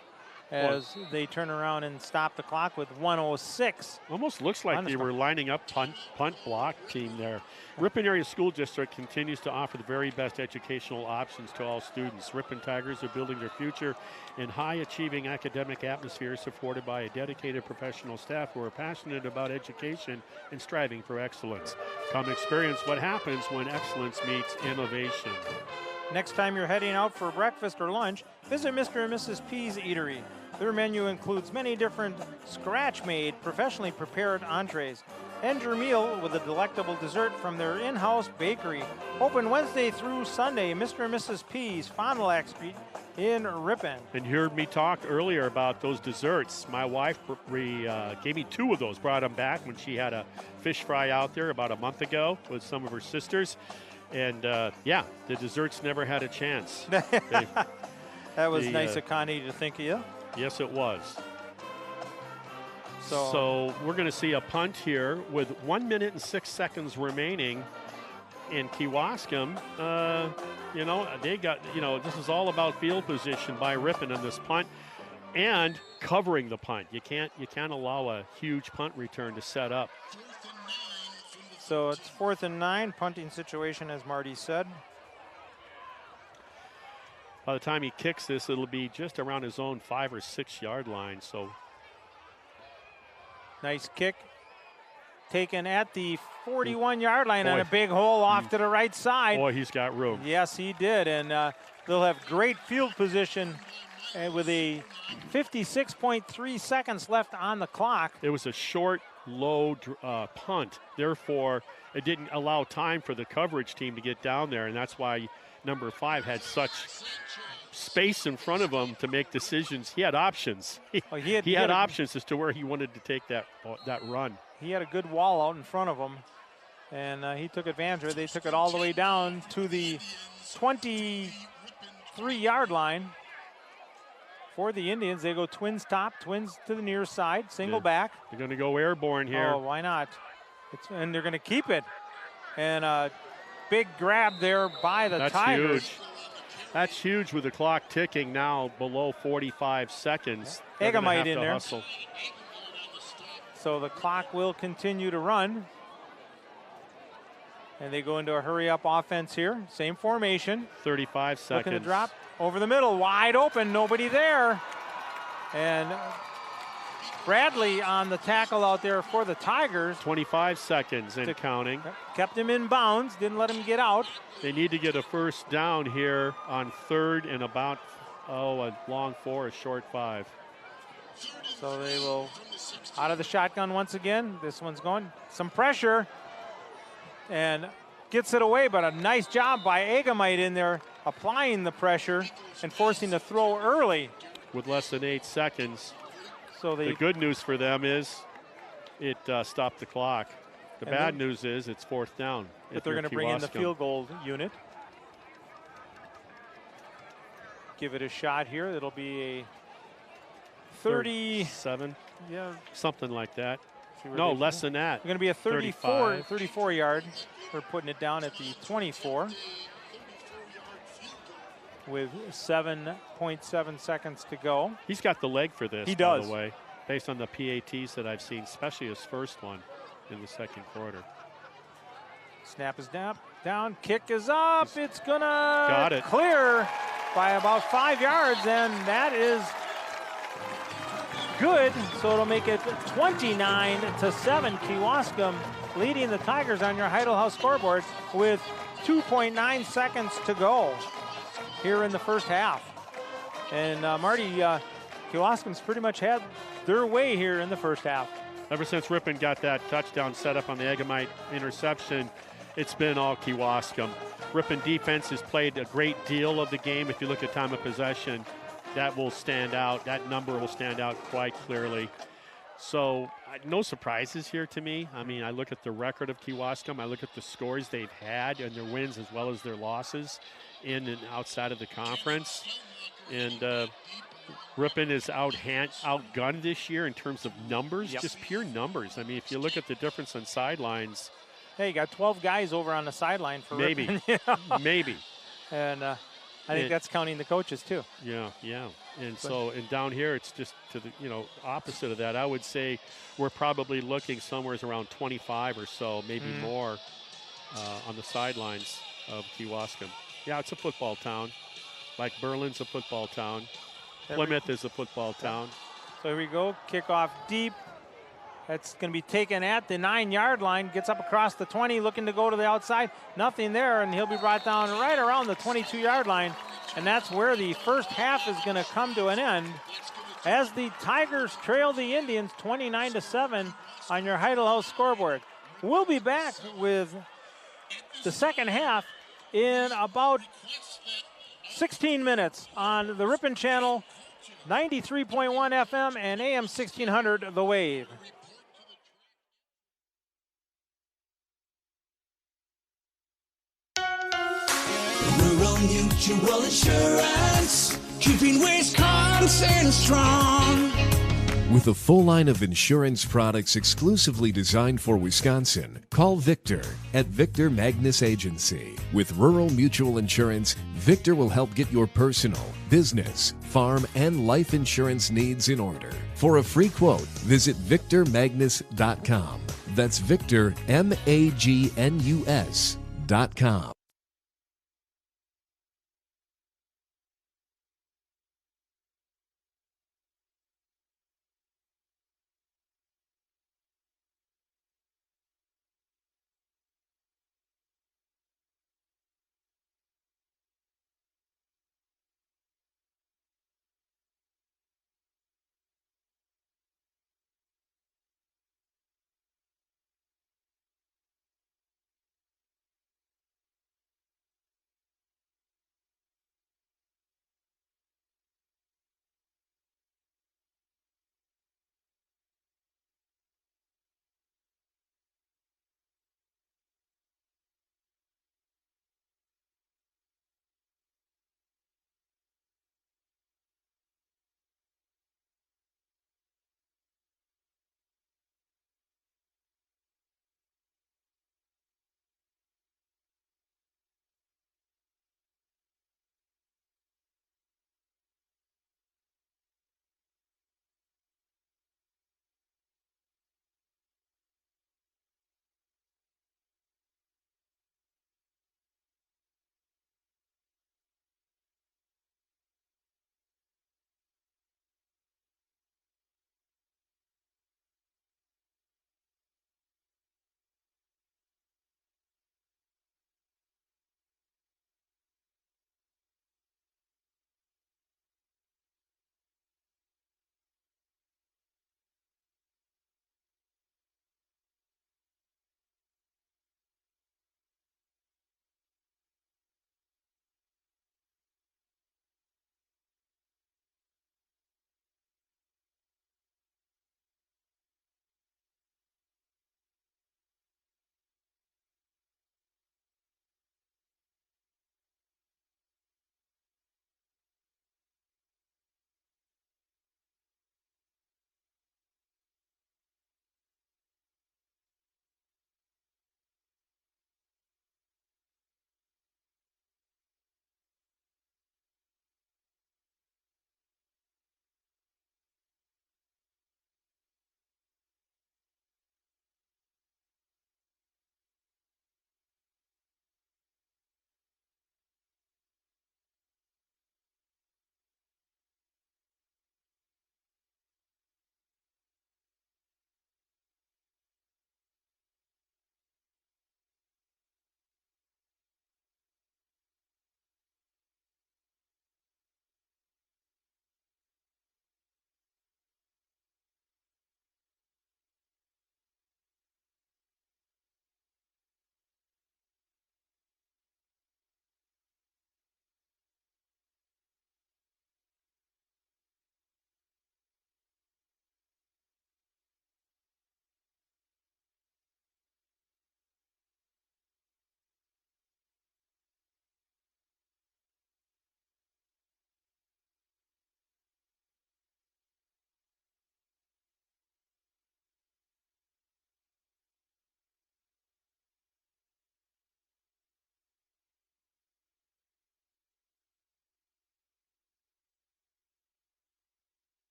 as they turn around and stop the clock with 1:06. Almost looks like they were lining up punt block team there. Ripon Area School District continues to offer the very best educational options to all students. Ripon Tigers are building their future in high-achieving academic atmosphere supported by a dedicated professional staff who are passionate about education and striving for excellence. Come experience what happens when excellence meets innovation. Next time you're heading out for breakfast or lunch, visit Mr. and Mrs. P's Eatery. Their menu includes many different scratch-made, professionally prepared entrees. End your meal with a delectable dessert from their in-house bakery. Open Wednesday through Sunday, Mr. and Mrs. P's, Fond du Lac Street in Ripon. And you heard me talk earlier about those desserts. My wife gave me 2 of those, brought them back when she had a fish fry out there about a month ago with some of her sisters. And, yeah, the desserts never had a chance. That was nice of Connie to think of you. Yes, it was. So we're going to see a punt here with 1 minute and 6 seconds remaining. And Kewaskum, they got, this is all about field position by Ripon on this punt and covering the punt. You can't allow a huge punt return to set up. So it's 4th and 9, punting situation, as Marty said. By the time he kicks this, it'll be just around his own 5 or 6 yard line. So nice kick. Taken at the 41-yard line on a big hole off to the right side. Boy, he's got room. Yes, he did. And they'll have great field position with a 56.3 seconds left on the clock. It was a short, low punt. Therefore, it didn't allow time for the coverage team to get down there, and that's why number 5 had such space in front of him to make decisions. He had options. He had options as to where he wanted to take that run. He had a good wall out in front of him, and he took advantage of it. They took it all the way down to the 23-yard line. For the Indians, they go twins top, twins to the near side, single back. They're going to go airborne here. Oh, why not? And they're going to keep it. And a big grab there by the Tigers. Huge. That's huge with the clock ticking now below 45 seconds. Egamite in there. Hustle. So the clock will continue to run. And they go into a hurry-up offense here. Same formation. 35 seconds. Looking to drop over the middle, wide open, nobody there. And Bradley on the tackle out there for the Tigers. 25 seconds and counting. Kept him in bounds, didn't let him get out. They need to get a first down here on 3rd and about, a long 4, a short 5. So they will out of the shotgun once again. This one's going. Some pressure. And gets it away, but a nice job by Agamite in there, applying the pressure and forcing the throw early. With less than 8 seconds. So The good news for them is it stopped the clock. The And bad then- news is it's 4th down. but they're going to bring in the Kewaskum. field goal unit. Give it a shot here. It'll be a 30. 7, Yeah. something like that. See where No, they- less than that. Going to be a 35. 34 yard. We're putting it down at the 24 with 7.7 seconds to go. He's got the leg for this, He by does. the way, based on the PATs that I've seen, especially his first one in the second quarter. Snap is down. Kick is up. It's going to Got it. clear by about 5 yards, and that is good. So it'll make it 29-7. Kewaskum leading the Tigers on your Heidel House scoreboard with 2.9 seconds to go here in the first half. And Marty, Kewaskum's pretty much had their way here in the first half. Ever since Ripon got that touchdown set up on the Agamite interception, it's been all Kewaskum. Ripon defense has played a great deal of the game. If you look at time of possession, that will stand out. That number will stand out quite clearly. So no surprises here to me. I mean, I look at the record of Kewaskum. I look at the scores they've had and their wins as well as their losses in and outside of the conference. And Ripon is outgunned this year in terms of numbers, Yep. just pure numbers. I mean, if you look at the difference on sidelines, Hey, you got 12 guys over on the sideline for maybe, Ripon. Yeah. maybe. And I think that's counting the coaches too. Yeah. And so, and down here, it's just to the, opposite of that. I would say we're probably looking somewhere around 25 or so, maybe more, on the sidelines of Kewaskum. Yeah, it's a football town. Like Berlin's a football town. Plymouth is a football town. So here we go. Kickoff deep. That's going to be taken at the 9-yard line. Gets up across the 20, looking to go to the outside. Nothing there, and he'll be brought down right around the 22-yard line. And that's where the first half is going to come to an end as the Tigers trail the Indians 29-7 on your Heidel House scoreboard. We'll be back with the second half in about 16 minutes on the Ripon Channel, 93.1 FM and AM 1600 The Wave. Rural Mutual Insurance, keeping Wisconsin strong. With a full line of insurance products exclusively designed for Wisconsin, call Victor at Victor Magnus Agency. With rural mutual insurance, Victor will help get your personal, business, farm, and life insurance needs in order. For a free quote, visit victormagnus.com. That's Victor, MAGNUS.com.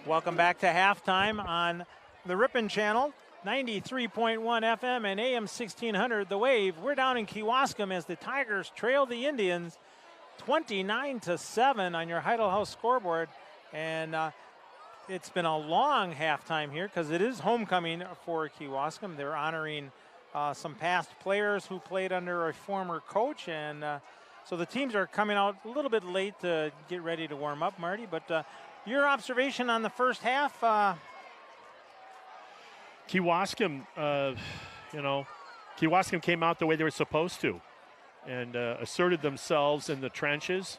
Welcome back to halftime on the Ripon channel, 93.1 FM and AM 1600 The Wave. We're down in Kewaskum as the Tigers trail the Indians 29-7 on your Heidel House scoreboard. And it's been a long halftime here because it is homecoming for Kewaskum. They're honoring some past players who played under a former coach. And so the teams are coming out a little bit late to get ready to warm up, Marty. But your observation on the first half? Kewaskum, Kewaskum came out the way they were supposed to and asserted themselves in the trenches.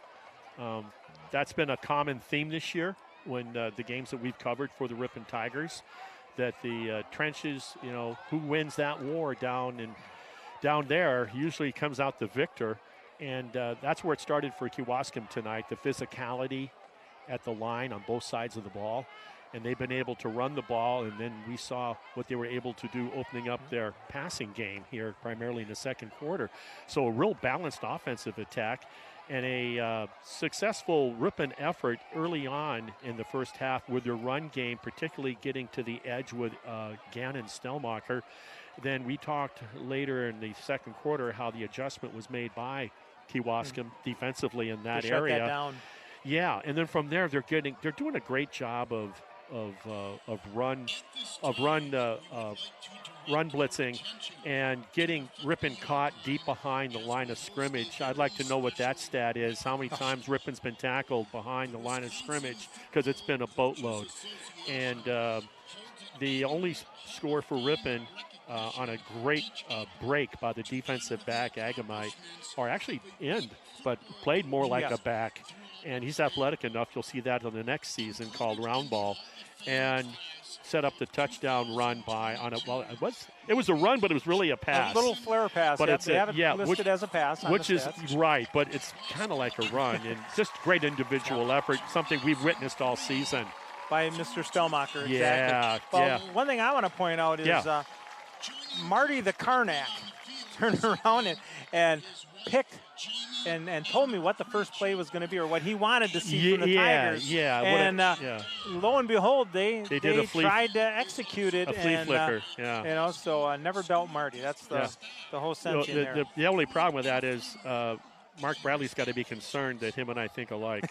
That's been a common theme this year when the games that we've covered for the Ripon Tigers, that the trenches, who wins that war down there usually comes out the victor. And that's where it started for Kewaskum tonight, the physicality at the line on both sides of the ball. And they've been able to run the ball, and then we saw what they were able to do opening up their passing game here, primarily in the second quarter. So a real balanced offensive attack and a successful Ripon effort early on in the first half with their run game, particularly getting to the edge with Gannon Stelmacher. Then we talked later in the second quarter how the adjustment was made by Kewaskum defensively in that area. Shut that down. Yeah, and then from there they're doing a great job of run blitzing and getting Ripon caught deep behind the line of scrimmage. I'd like to know what that stat is, how many times Ripon's been tackled behind the line of scrimmage, because it's been a boatload. And the only score for Ripon on a great break by the defensive back, Agamite, or actually but played more like a back. And he's athletic enough, you'll see that on the next season, called round ball, and set up the touchdown run it was a run, but it was really a pass. A little flare pass. But they have it listed as a pass. Which is right, but it's kind of like a run, and just great individual effort, something we've witnessed all season. By Mr. Stelmacher, exactly. Yeah, well, one thing I want to point out is Marty the Karnak turned around and picked and told me what the first play was going to be, or what he wanted to see from the Tigers. Yeah, and lo and behold, they tried to execute it. A flea flicker, so never doubt Marty. That's the whole sense there. The only problem with that is Mark Bradley's got to be concerned that him and I think alike.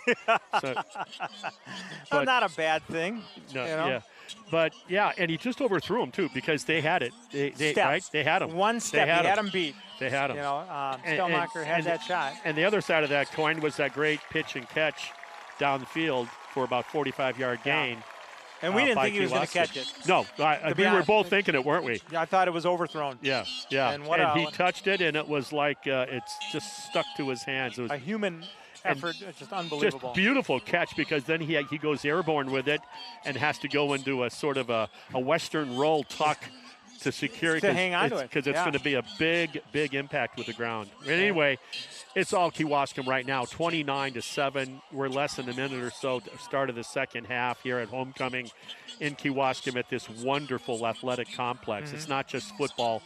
But not a bad thing. No, yeah. But, and he just overthrew him, too, because they had it. They had him. One step. He had him beat. They had him. Stelmacher had that shot. And the other side of that coin was that great pitch and catch down the field for about 45-yard gain. And we didn't think he was going to catch it. No, we were both thinking it, weren't we? I thought it was overthrown. Yeah. And he touched it, and it was like it's just stuck to his hands. It was a human effort, just unbelievable. Just beautiful catch, because then he goes airborne with it and has to go into a sort of a Western roll tuck to secure it. To hang on to it. Because it's going to be a big, big impact with the ground. Anyway, it's all Kewaskum right now, 29-7. We're less than a minute or so to start of the second half here at homecoming in Kewaskum at this wonderful athletic complex. It's not just football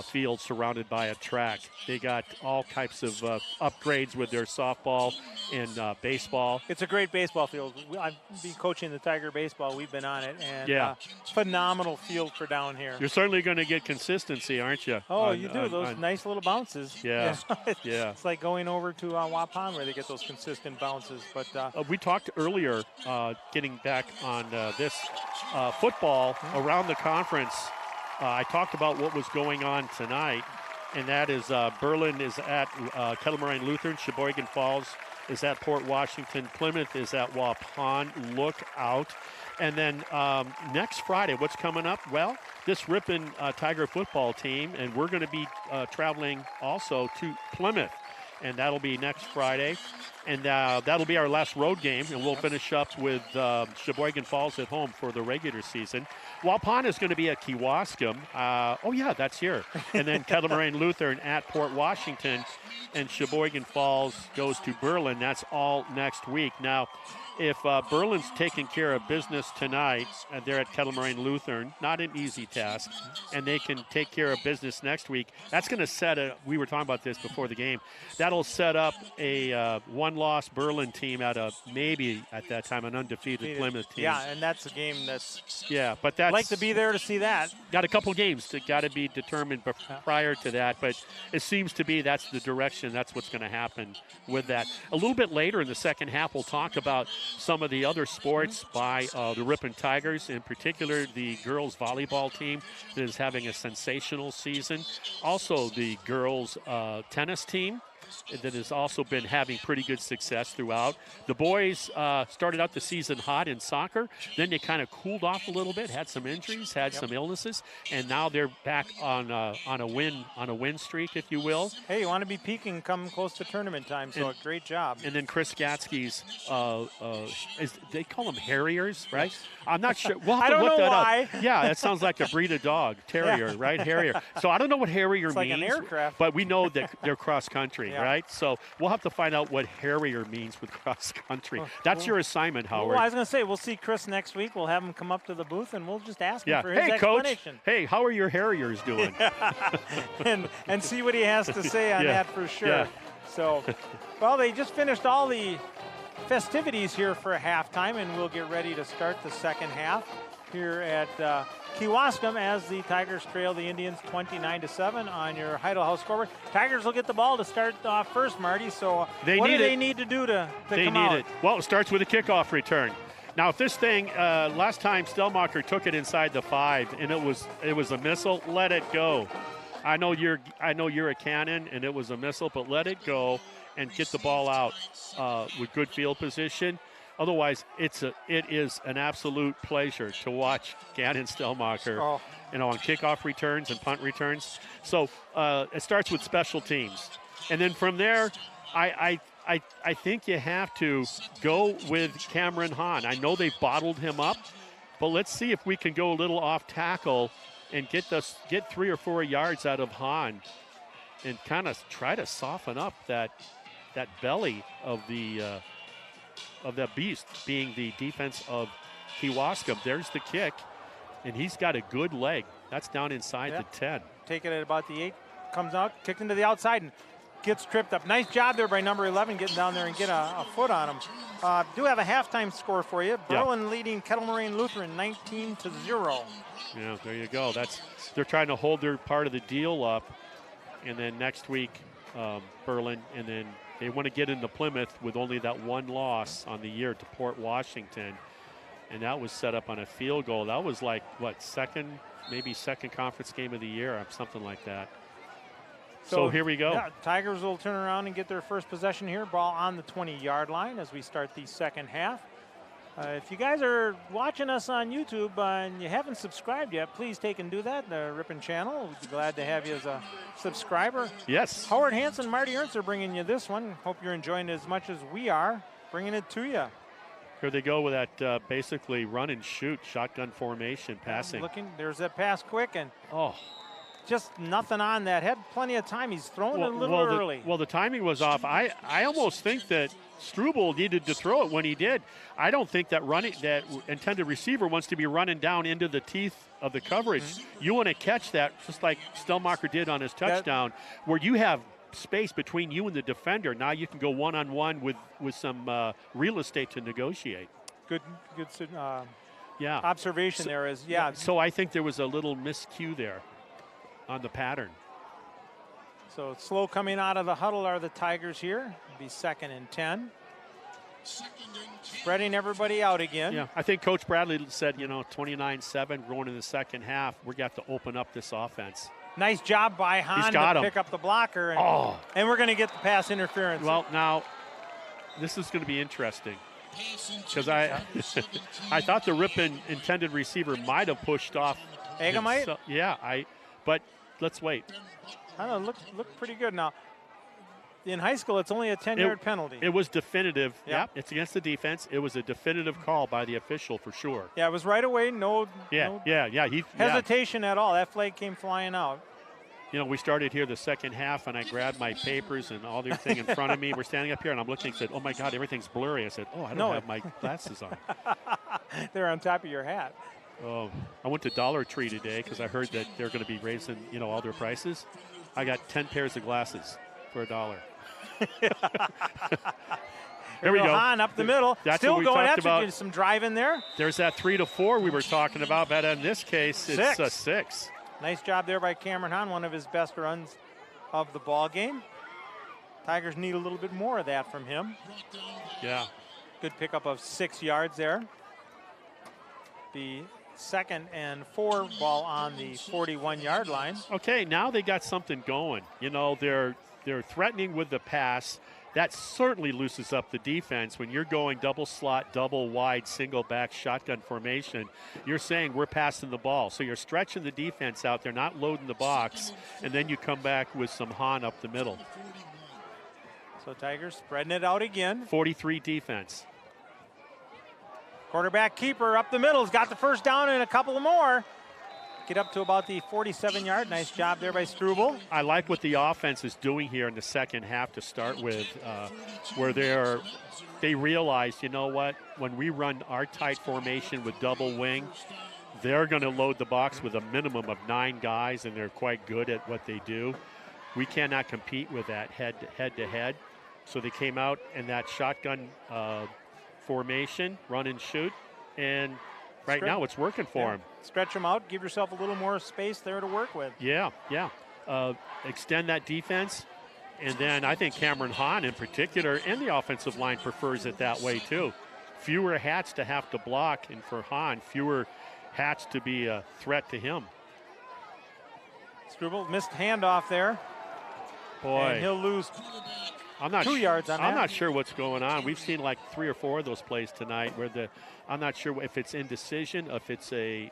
field surrounded by a track. They got all types of upgrades with their softball and baseball. It's a great baseball field. I've been coaching the Tiger baseball. We've been on it, and phenomenal field for down here. You're certainly going to get consistency, aren't you? Oh, you do. Those nice little bounces. Yeah. It's like going over to Ripon where they get those consistent bounces. But we talked earlier, getting back on this football around the conference. I talked about what was going on tonight, and that is Berlin is at Kettle Moraine Lutheran, Sheboygan Falls is at Port Washington, Plymouth is at Waupun. Look out. And then next Friday, what's coming up? Well, this Ripon Tiger football team, and we're going to be traveling also to Plymouth, and that'll be next Friday. And that'll be our last road game, and we'll finish up with Sheboygan Falls at home for the regular season. Waupun is going to be at Kewaskum. That's here. And then Kettle Moraine Lutheran at Port Washington, and Sheboygan Falls goes to Berlin. That's all next week. Now, if Berlin's taking care of business tonight, they're at Kettle Moraine Lutheran, not an easy task, and they can take care of business next week, that's going to set we were talking about this before the game, that'll set up a one-loss Berlin team maybe at that time an undefeated Plymouth team. Yeah, and that's a game that's but that's like to be there to see that. Got a couple games that got to be determined prior to that, but it seems to be that's the direction. That's what's going to happen with that. A little bit later in the second half, we'll talk about some of the other sports by the Ripon Tigers, in particular the girls volleyball team that is having a sensational season. Also the girls tennis team that has also been having pretty good success throughout. The boys started out the season hot in soccer. Then they kind of cooled off a little bit, had some injuries, had some illnesses, and now they're back on a win streak, if you will. Hey, you want to be peaking come close to tournament time, so a great job. And then Chris Gatsky's, they call them Harriers, right? I'm not sure. We'll have to look that why. up. Yeah, that sounds like a breed of dog, terrier, right? Harrier. So I don't know what Harrier it's means, like an aircraft. but we know that they're cross country, Yeah. right? So we'll have to find out what Harrier means with cross country. That's your assignment, Howard. Well, I was going to say, we'll see Chris next week. We'll have him come up to the booth, and we'll just ask him for his Hey, Coach. explanation. Hey, how are your Harriers doing? and see what he has to say on that for sure. Yeah. So, well, they just finished all the festivities here for halftime, and we'll get ready to start the second half here at Kewaskum as the Tigers trail the Indians 29-7 on your Heidel House scoreboard. Tigers will get the ball to start off first, Marty. So what do they need to do to come out? They need it. Well, it starts with a kickoff return. Now, if this thing last time Stelmacher took it inside the 5 and it was a missile, let it go. I know you're a cannon and it was a missile, but let it go and get the ball out with good field position. Otherwise, it is an absolute pleasure to watch Gannon Stelmacher, on kickoff returns and punt returns. So it starts with special teams, and then from there, I think you have to go with Cameron Hahn. I know they've bottled him up, but let's see if we can go a little off tackle and get 3 or 4 yards out of Hahn, and kind of try to soften up that belly of that beast, being the defense of Kewaskum. There's the kick, and he's got a good leg. That's down inside the 10. Take it at about the 8, comes out, kicked into the outside, and gets tripped up. Nice job there by number 11 getting down there and get a foot on him. Do have a halftime score for you. Berlin leading Kettle Moraine Lutheran 19-0. Yeah, there you go. They're trying to hold their part of the deal up, and then next week Berlin, and then they want to get into Plymouth with only that one loss on the year to Port Washington, and that was set up on a field goal. That was like, second conference game of the year, or something like that. So here we go. Yeah, Tigers will turn around and get their first possession here. Ball on the 20-yard line as we start the second half. If you guys are watching us on YouTube and you haven't subscribed yet, please take and do that. The Ripon channel. We'd be glad to have you as a subscriber. Yes. Howard Hansen, Marty Ernst are bringing you this one. Hope you're enjoying it as much as we are, bringing it to you. Here they go with that basically run and shoot, shotgun formation, passing. There's that pass quick, and just nothing on that. Had plenty of time. He's thrown a little early. The timing was off. I almost think that Struble needed to throw it when he did. I don't think that intended receiver wants to be running down into the teeth of the coverage. Mm-hmm. You want to catch that just like Stelmacher did on his touchdown, where you have space between you and the defender. Now you can go one-on-one with some real estate to negotiate. Good observation there is. Yeah. So I think there was a little miscue there on the pattern. So slow coming out of the huddle are the Tigers here. It'll be 2nd and 10. Spreading everybody out again. Yeah, I think Coach Bradley said, 29-7 going in the second half. We're got to open up this offense. Nice job by Hahn to pick up the blocker. And we're going to get the pass interference. Well, now, this is going to be interesting. Because I thought the Ripon intended receiver might have pushed off. Egamite? But let's wait. I don't know, look pretty good now. In high school, it's only a 10-yard penalty. It was definitive. Yeah, it's against the defense. It was a definitive call by the official for sure. Yeah, it was right away. No hesitation at all. That flag came flying out. You know, we started here the second half, and I grabbed my papers and all the thing in front of me. We're standing up here, and I'm looking and said, oh, my God, everything's blurry. I said, oh, I don't have my glasses on. They're on top of your hat. Oh, I went to Dollar Tree today because I heard that they're going to be raising, you know, all their prices. I got 10 pairs of glasses for $1. There we go. Hahn up the middle. That's Still what we going talked after about. some drive in there. There's that 3 to 4 we were talking about, but in this case, it's a 6. Nice job there by Cameron Hahn, one of his best runs of the ball game. Tigers need a little bit more of that from him. Yeah. Good pickup of 6 yards there. The 2nd and 4 ball on the 41-yard line. Okay, now they got something going. You know, they're threatening with the pass. That certainly loosens up the defense. When you're going double slot, double wide, single back, shotgun formation, you're saying we're passing the ball. So you're stretching the defense out. They're not loading the box. And then you come back with some Hahn up the middle. So Tigers spreading it out again. 43 defense. Quarterback keeper up the middle has got the first down and a couple more. Get up to about the 47-yard. Nice job there by Struble. I like what the offense is doing here in the second half to start with, where they realize, you know what, when we run our tight formation with double wing, they're going to load the box with a minimum of 9 guys, and they're quite good at what they do. We cannot compete with that head to head. So they came out in that shotgun formation, run and shoot, and right now it's working for them. Stretch them out, give yourself a little more space there to work with. Yeah. Extend that defense, and then I think Cameron Hahn in particular and the offensive line prefers it that way too. Fewer hats to have to block, and for Hahn, fewer hats to be a threat to him. Struble missed handoff there. Boy. And he'll lose 2 yards on that. I'm not sure what's going on. We've seen like 3 or 4 of those plays tonight where I'm not sure if it's indecision, if it's a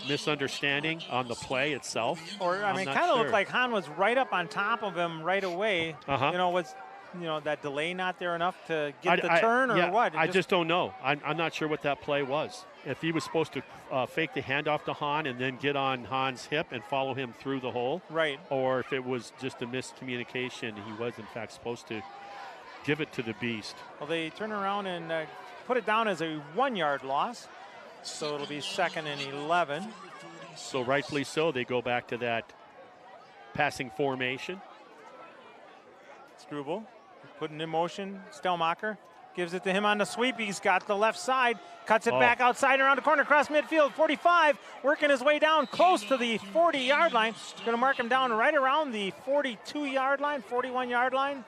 misunderstanding on the play itself. Or, I mean, it kind of looked like Hahn was right up on top of him right away. You know, that delay not there enough to get the turn or what? I just don't know. I'm not sure what that play was. If he was supposed to fake the handoff to Hahn and then get on Hahn's hip and follow him through the hole. Right. Or if it was just a miscommunication, he was, in fact, supposed to give it to the beast. Well, they turn around and put it down as a 1-yard loss. So it'll be 2nd and 11. So rightfully so, they go back to that passing formation. Struble putting in motion. Stellmacher gives it to him on the sweep. He's got the left side, cuts it back outside around the corner, across midfield. 45, working his way down close to the 40-yard line. Going to mark him down right around the 42-yard line, 41-yard line.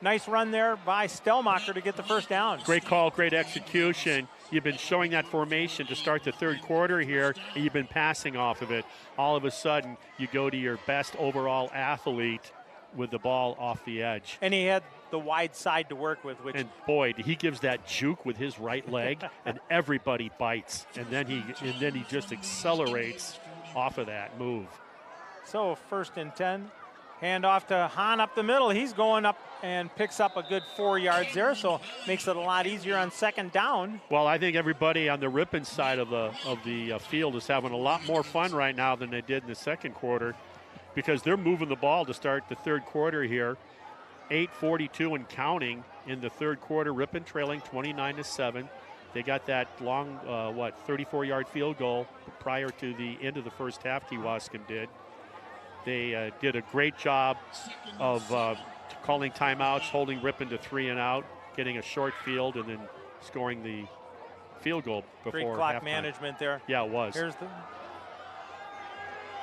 Nice run there by Stellmacher to get the first down. Great call, great execution. You've been showing that formation to start the third quarter here, and you've been passing off of it. All of a sudden, you go to your best overall athlete with the ball off the edge. And he had the wide side to work with. And boy, he gives that juke with his right leg, and everybody bites. And then he just accelerates off of that move. So 1st and 10. Hand off to Hahn up the middle. He's going up and picks up a good 4 yards there, so makes it a lot easier on 2nd down. Well, I think everybody on the Ripon side of the field is having a lot more fun right now than they did in the second quarter, because they're moving the ball to start the third quarter here. 8:42 and counting in the third quarter. Ripon trailing 29-7. They got that long, 34-yard field goal prior to the end of the first half. Kewaskum did. They did a great job of calling timeouts, holding Ripon to 3 and out, getting a short field, and then scoring the field goal before Great clock halftime. management there. Yeah, it was. Here's the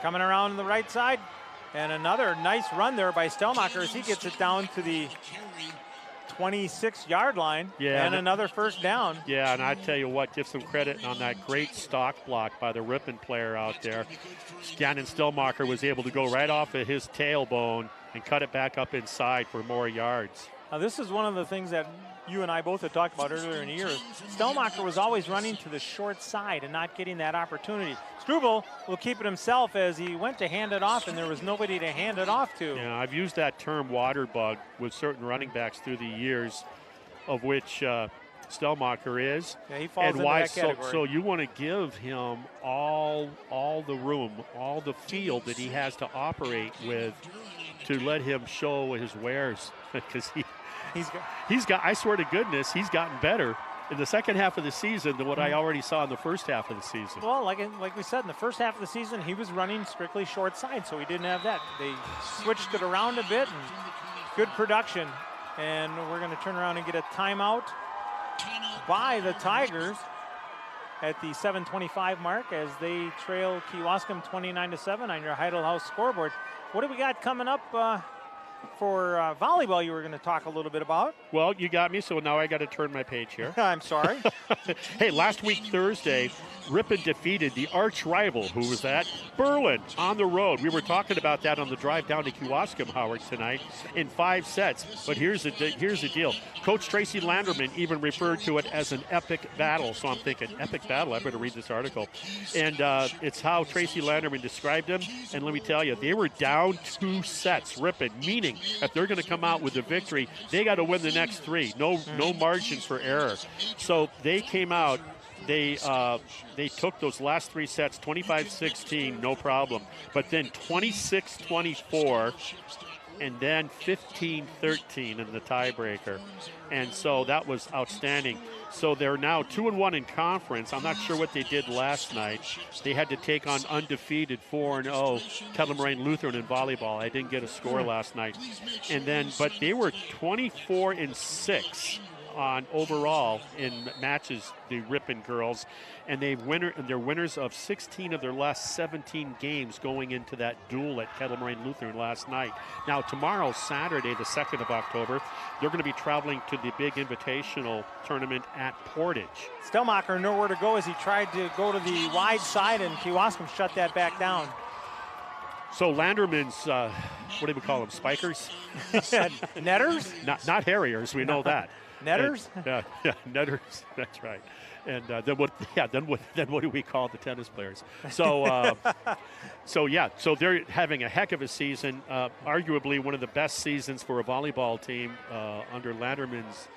coming around the right side, and another nice run there by Stellmacher as he gets it down to the 26-yard line. Yeah, and another first down. Yeah, and I tell you what, give some credit on that great stock block by the Ripon player out there. Gannon Stellmacher was able to go right off of his tailbone and cut it back up inside for more yards. Now, this is one of the things that you and I both had talked about earlier in the year. Stellmacher was always running to the short side and not getting that opportunity. Struble will keep it himself as he went to hand it off, and there was nobody to hand it off to. Yeah, I've used that term water bug with certain running backs through the years, of which Stellmacher is. Yeah, he falls and into why that category. so you want to give him all the room, all the field that he has to operate with to let him show his wares, because he's got, I swear to goodness, he's gotten better in the second half of the season than what I already saw in the first half of the season. Well, like we said, in the first half of the season, he was running strictly short side, so he didn't have that. They switched it around a bit, and good production. And we're going to turn around and get a timeout by the Tigers at the 7:25 mark as they trail Kewaskum 29-7 on your Heidel House scoreboard. What do we got coming up for volleyball you were going to talk a little bit about? Well, you got me, so now I got to turn my page here. I'm sorry. Hey, last week Thursday, Ripon defeated the arch rival, who was that? Berlin, on the road. We were talking about that on the drive down to Kewaskum, Howard, tonight in 5 sets. But here's the deal. Coach Tracy Landerman even referred to it as an epic battle. So I'm thinking, epic battle? I better read this article. And it's how Tracy Landerman described him. And let me tell you, they were down 2 sets, Ripon, meaning if they're going to come out with a victory, they got to win the next 3. No margin for error. So they came out. They took those last 3 sets, 25-16, no problem. But then 26-24, and then 15-13 in the tiebreaker. And so that was outstanding. So they're now 2-1 in conference. I'm not sure what they did last night. They had to take on undefeated 4-0 Kettle Moraine Lutheran in volleyball. I didn't get a score last night. And then, but they were 24-6 on overall in matches, the Ripon girls, and they're winners of 16 of their last 17 games going into that duel at Kettle Moraine Lutheran last night. Now tomorrow, Saturday, the 2nd of October, they're going to be traveling to the big invitational tournament at Portage. Stellmacher nowhere to go as he tried to go to the wide side, and Kewaskum shut that back down. So Landerman's, what do we call them, spikers? Netters? Not harriers, we know that. Netters? Yeah, netters. That's right. And then what do we call the tennis players? So, so they're having a heck of a season. Arguably one of the best seasons for a volleyball team under Landerman's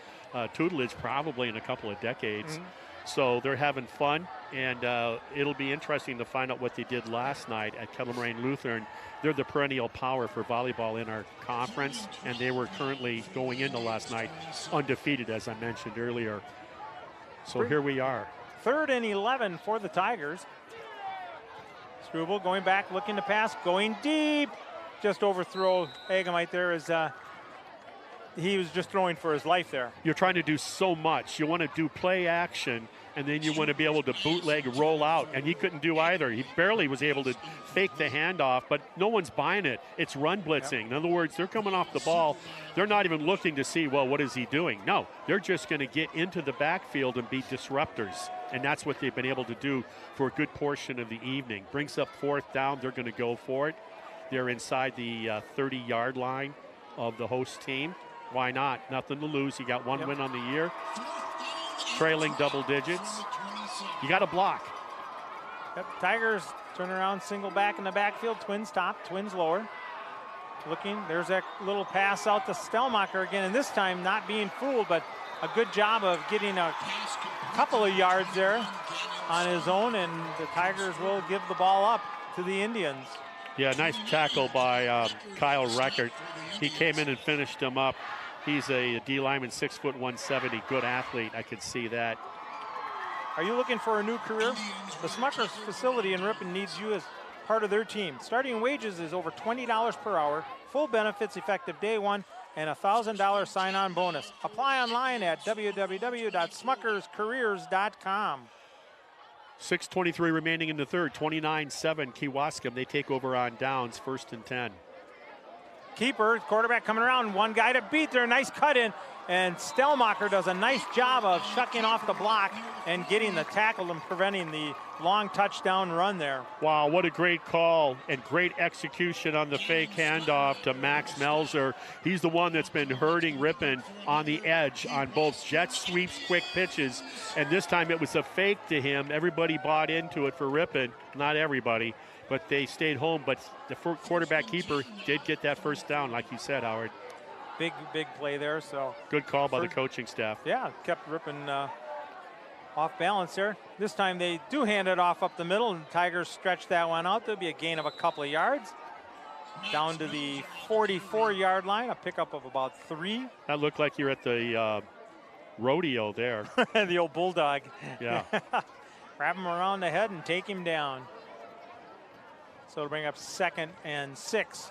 tutelage, probably in a couple of decades. Mm-hmm. So they're having fun, and it'll be interesting to find out what they did last night at Kettle Moraine Lutheran. They're the perennial power for volleyball in our conference, and they were currently going into last night undefeated, as I mentioned earlier. So here we are. 3rd and 11 for the Tigers. Struble going back, looking to pass, going deep. Just overthrow Agamite there as he was just throwing for his life there. You're trying to do so much. You want to do play action, and then you want to be able to bootleg, roll out, and he couldn't do either. He barely was able to fake the handoff, but no one's buying it. It's run blitzing. In other words, they're coming off the ball. They're not even looking to see, well, what is he doing? No, they're just going to get into the backfield and be disruptors, and that's what they've been able to do for a good portion of the evening. Brings up 4th down. They're going to go for it. They're inside the 30-yard line of the host team. Why not? Nothing to lose. You got 1 win on the year. Trailing double digits. You got to block. Yep. Tigers turn around, single back in the backfield. Twins top, Twins lower. Looking, there's that little pass out to Stellmacher again, and this time not being fooled, but a good job of getting a couple of yards there on his own, and the Tigers will give the ball up to the Indians. Yeah, nice tackle by Kyle Reckert. He came in and finished him up. He's a D lineman, 6 foot 170, good athlete. I could see that. Are you looking for a new career? The Smuckers facility in Ripon needs you as part of their team. Starting wages is over $20 per hour, full benefits effective day 1, and a $1,000 sign-on bonus. Apply online at www.smuckerscareers.com. 6:23 remaining in the third, 29-7 Kewaskum. They take over on downs, 1st and 10. Keeper, quarterback coming around, one guy to beat there, nice cut in, and Stellmacher does a nice job of shucking off the block and getting the tackle and preventing the long touchdown run there. Wow, what a great call and great execution on the fake handoff to Max Melzer. He's the one that's been hurting Ripon on the edge on both jet sweeps, quick pitches, and this time it was a fake to him. Everybody bought into it for Ripon, not everybody, but they stayed home. But the quarterback keeper did get that 1st down, like you said, Howard. Big play there. So good call by the coaching staff. Yeah, kept Ripon off balance there. This time they do hand it off up the middle, and Tigers stretch that one out. There'll be a gain of a couple of yards. Down to the 44-yard line, a pickup of about 3. That looked like you're at the rodeo there. The old bulldog. Yeah. Wrap him around the head and take him down. So it'll bring up 2nd and 6.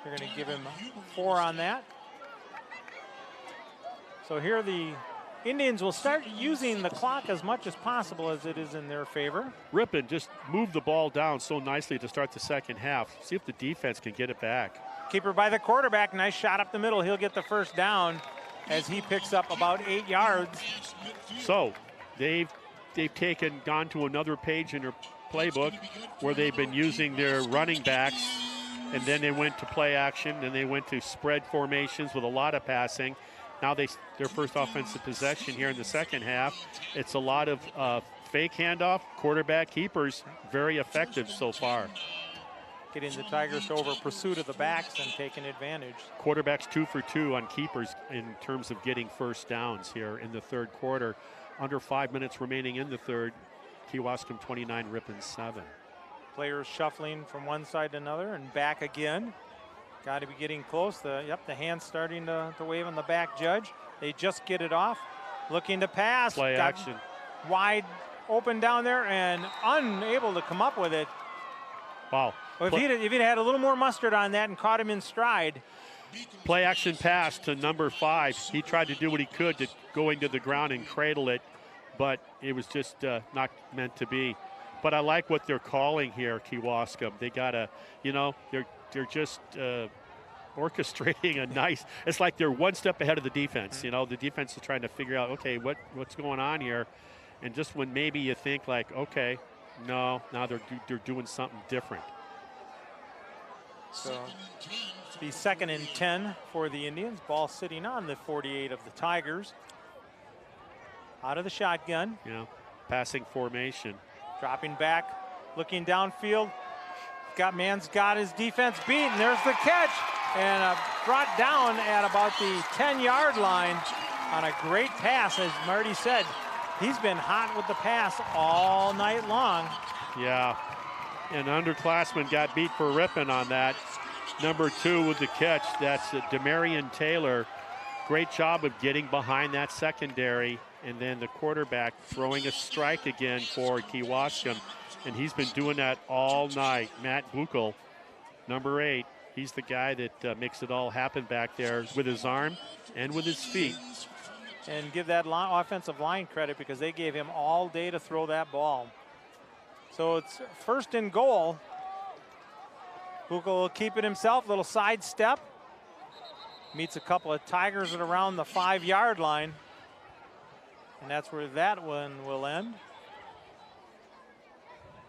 They're going to give him 4 on that. So here the Indians will start using the clock as much as possible as it is in their favor. Ripon just moved the ball down so nicely to start the second half. See if the defense can get it back. Keeper by the quarterback. Nice shot up the middle. He'll get the first down as he picks up about 8 yards. So they've gone to another page in their playbook where they've been using their running backs, and then they went to play action, and they went to spread formations with a lot of passing. Now their first offensive possession here in the second half. It's a lot of fake handoff, quarterback keepers, very effective so far. Getting the Tigers over pursuit of the backs and taking advantage. Quarterbacks 2 for 2 on keepers in terms of getting first downs here in the third quarter. Under 5 minutes remaining in the third. Kewaskum 29, Ripon 7. Players shuffling from one side to another and back again. Got to be getting close. The hand's starting to wave on the back judge. They just get it off. Looking to pass. Play action. Wide open down there and unable to come up with it. Wow. Well, if he'd had a little more mustard on that and caught him in stride. Play action pass to number 5. He tried to do what he could to go into the ground and cradle it, but it was just not meant to be. But I like what they're calling here, Kewaskum. They got they're just orchestrating a nice, it's like they're one step ahead of the defense. You know, the defense is trying to figure out, okay, what's going on here? And just when maybe you think like, okay, no, now they're doing something different. So it's the 2nd and 10 for the Indians. Ball sitting on the 48 of the Tigers. Out of the shotgun. Yeah, passing formation. Dropping back, looking downfield. Man's got his defense beat, and there's the catch. And brought down at about the 10-yard line on a great pass. As Marty said, he's been hot with the pass all night long. Yeah, an underclassman got beat for Ripon on that. Number 2 with the catch, that's Demarion Taylor. Great job of getting behind that secondary. And then the quarterback throwing a strike again for Kewaskum. And he's been doing that all night. Matt Buchel, number 8. He's the guy that makes it all happen back there with his arm and with his feet. And give that offensive line credit because they gave him all day to throw that ball. So it's 1st and goal. Buchel will keep it himself. Little side step. Meets a couple of Tigers at around the 5-yard line. And that's where that one will end.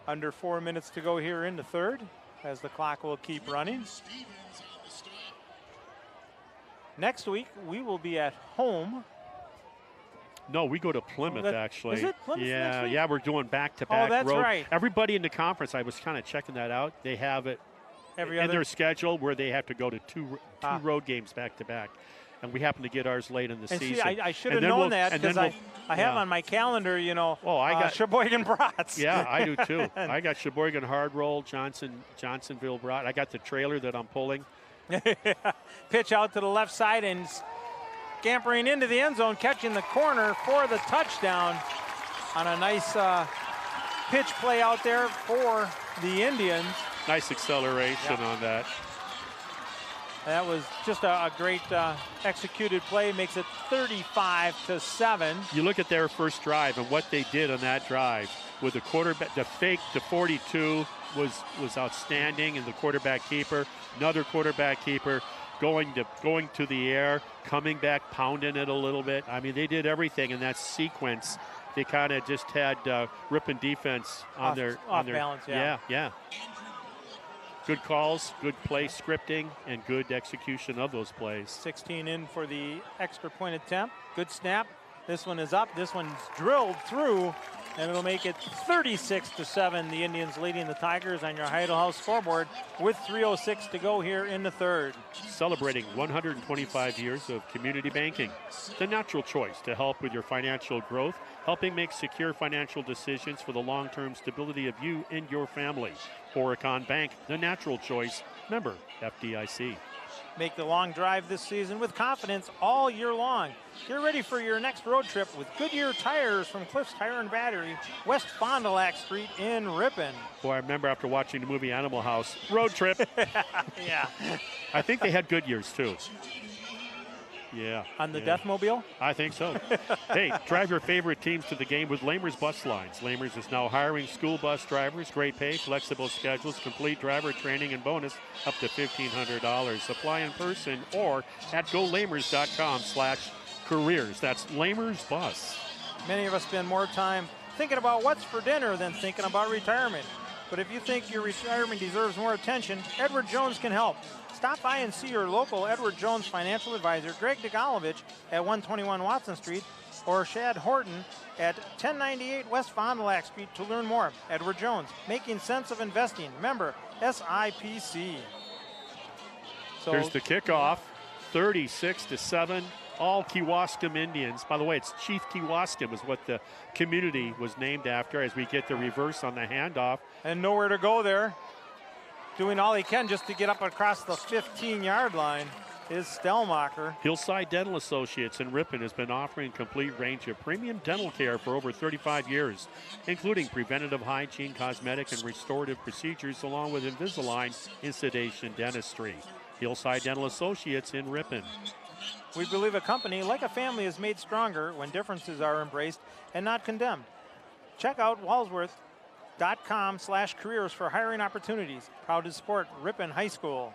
Under 4 minutes to go here in the third as the clock will keep running. Next week, we will be at home. No, we go to Plymouth, actually. Is it Plymouth next week? Yeah, we're doing back-to-back Oh, that's road. right. Everybody in the conference, I was kind of checking that out. They have it in their schedule where they have to go to two road games back-to-back. And we happen to get ours late in the season. See, I should have known that because I have on my calendar, I got Sheboygan Brats. Yeah, I do too. I got Sheboygan Hard Roll, Johnsonville Brat. I got the trailer that I'm pulling. Pitch out to the left side and scampering into the end zone, catching the corner for the touchdown on a nice pitch play out there for the Indians. Nice acceleration on that. That was just a great executed play. Makes it 35-7. You look at their first drive and what they did on that drive with the quarterback, the fake to 42 was outstanding, and the quarterback keeper, another quarterback keeper going to the air, coming back, pounding it a little bit. I mean, they did everything in that sequence. They kind of just had Ripon defense on their balance. Yeah. Good calls, good play scripting, and good execution of those plays. 16 in for the extra point attempt. Good snap. This one is up. This one's drilled through And it'll make it 36-7. The Indians leading the Tigers on your Heidel House scoreboard with 3:06 to go here in the third. Celebrating 125 years of community banking. The natural choice to help with your financial growth, helping make secure financial decisions for the long-term stability of you and your family. Horicon Bank, the natural choice. Member FDIC. Make the long drive this season with confidence all year long. Get ready for your next road trip with Goodyear tires from Cliffs Tire and Battery, West Fond du Lac Street in Ripon. Boy, I remember after watching the movie Animal House, road trip. Yeah. I think they had Goodyears too. Yeah. On the Deathmobile? I think so. Hey, drive your favorite teams to the game with Lamers Bus Lines. Lamers is now hiring school bus drivers. Great pay, flexible schedules, complete driver training and bonus up to $1,500. Apply in person or at golamers.com/careers. That's Lamers Bus. Many of us spend more time thinking about what's for dinner than thinking about retirement. But if you think your retirement deserves more attention, Edward Jones can help. Stop by and see your local Edward Jones financial advisor, Greg DeGalovich, at 121 Watson Street, or Shad Horton at 1098 West Fond du Lac Street to learn more. Edward Jones, making sense of investing. Member SIPC. So here's the kickoff, 36-7. All Kewaskum Indians. By the way, it's Chief Kewaskum is what the community was named after as we get the reverse on the handoff. And nowhere to go there. Doing all he can just to get up across the 15-yard line is Stellmacher. Hillside Dental Associates in Ripon has been offering complete range of premium dental care for over 35 years, including preventative hygiene, cosmetic, and restorative procedures, along with Invisalign and sedation dentistry. Hillside Dental Associates in Ripon. We believe a company, like a family, is made stronger when differences are embraced and not condemned. Check out Walsworth.com/careers for hiring opportunities. Proud to support Ripon High School.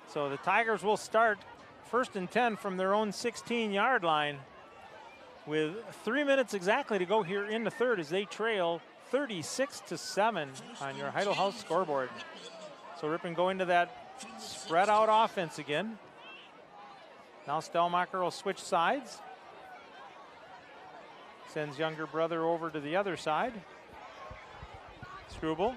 So the Tigers will start 1st and 10 from their own 16-yard line with 3 minutes exactly to go here in the third as they trail 36-7 on your Heidel House scoreboard. So Ripon going to that spread out offense again. Now Stellmacher will switch sides. Sends younger brother over to the other side. Struble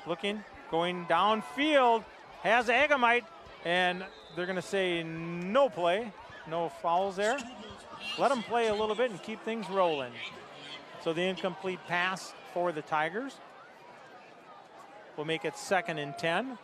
looking, going downfield, has Agamite, and they're going to say no play, no fouls there. Let them play a little bit and keep things rolling. So the incomplete pass for the Tigers will make it 2nd and 10.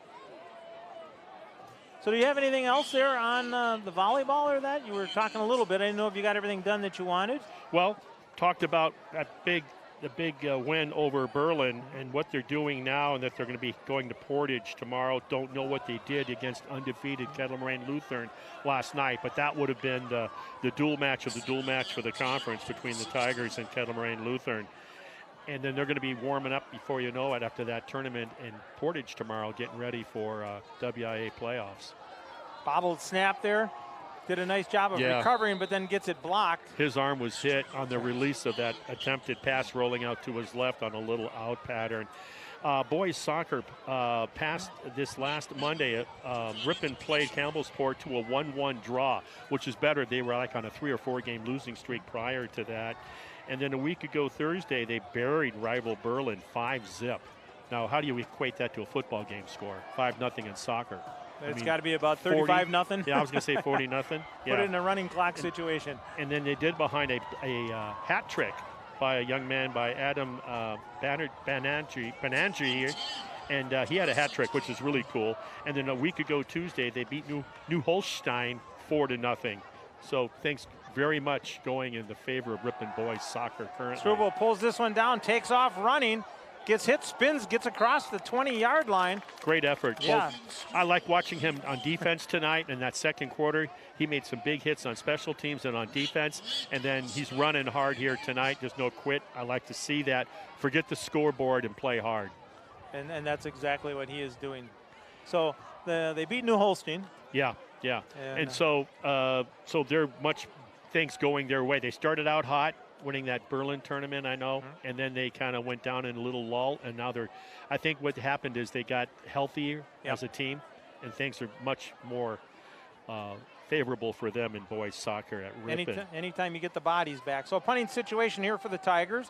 So do you have anything else there on the volleyball or that? You were talking a little bit. I didn't know if you got everything done that you wanted. Well, talked about the big win over Berlin and what they're doing now, and that they're going to be going to Portage tomorrow. Don't know what they did against undefeated Kettle Moraine Lutheran last night, but that would have been the dual match of the dual match for the conference between the Tigers and Kettle Moraine Lutheran. And then they're going to be warming up before you know it after that tournament in Portage tomorrow, getting ready for WIA playoffs. Bobbled snap there. Did a nice job of recovering, but then gets it blocked. His arm was hit on the release of that attempted pass rolling out to his left on a little out pattern. Boys soccer passed this last Monday. Ripon played Campbellsport to a 1-1 draw, which is better. They were like on a 3 or 4 game losing streak prior to that. And then a week ago Thursday, they buried rival Berlin 5-0. Now, how do you equate that to a football game score? 5-0 in soccer. It's got to be about 35-0. Yeah, I was going to say 40-0. Yeah. Put it in a running clock situation. And then they did behind a hat trick by a young man by Adam Bananji, and he had a hat trick, which is really cool. And then a week ago Tuesday, they beat New Holstein 4-0. So thanks very much going in the favor of Ripon boys soccer currently. Struble pulls this one down, takes off running, gets hit, spins, gets across the 20-yard line. Great effort. Yeah. I like watching him on defense tonight. In that second quarter, he made some big hits on special teams and on defense. And then he's running hard here tonight. There's no quit. I like to see that. Forget the scoreboard and play hard. And that's exactly what he is doing. So they beat New Holstein. Yeah. And so they're much things going their way. They started out hot, winning that Berlin tournament, I know, and then they kind of went down in a little lull, and now I think what happened is they got healthier as a team, and things are much more favorable for them in boys soccer at Ripon. Anytime you get the bodies back. So a punting situation here for the Tigers.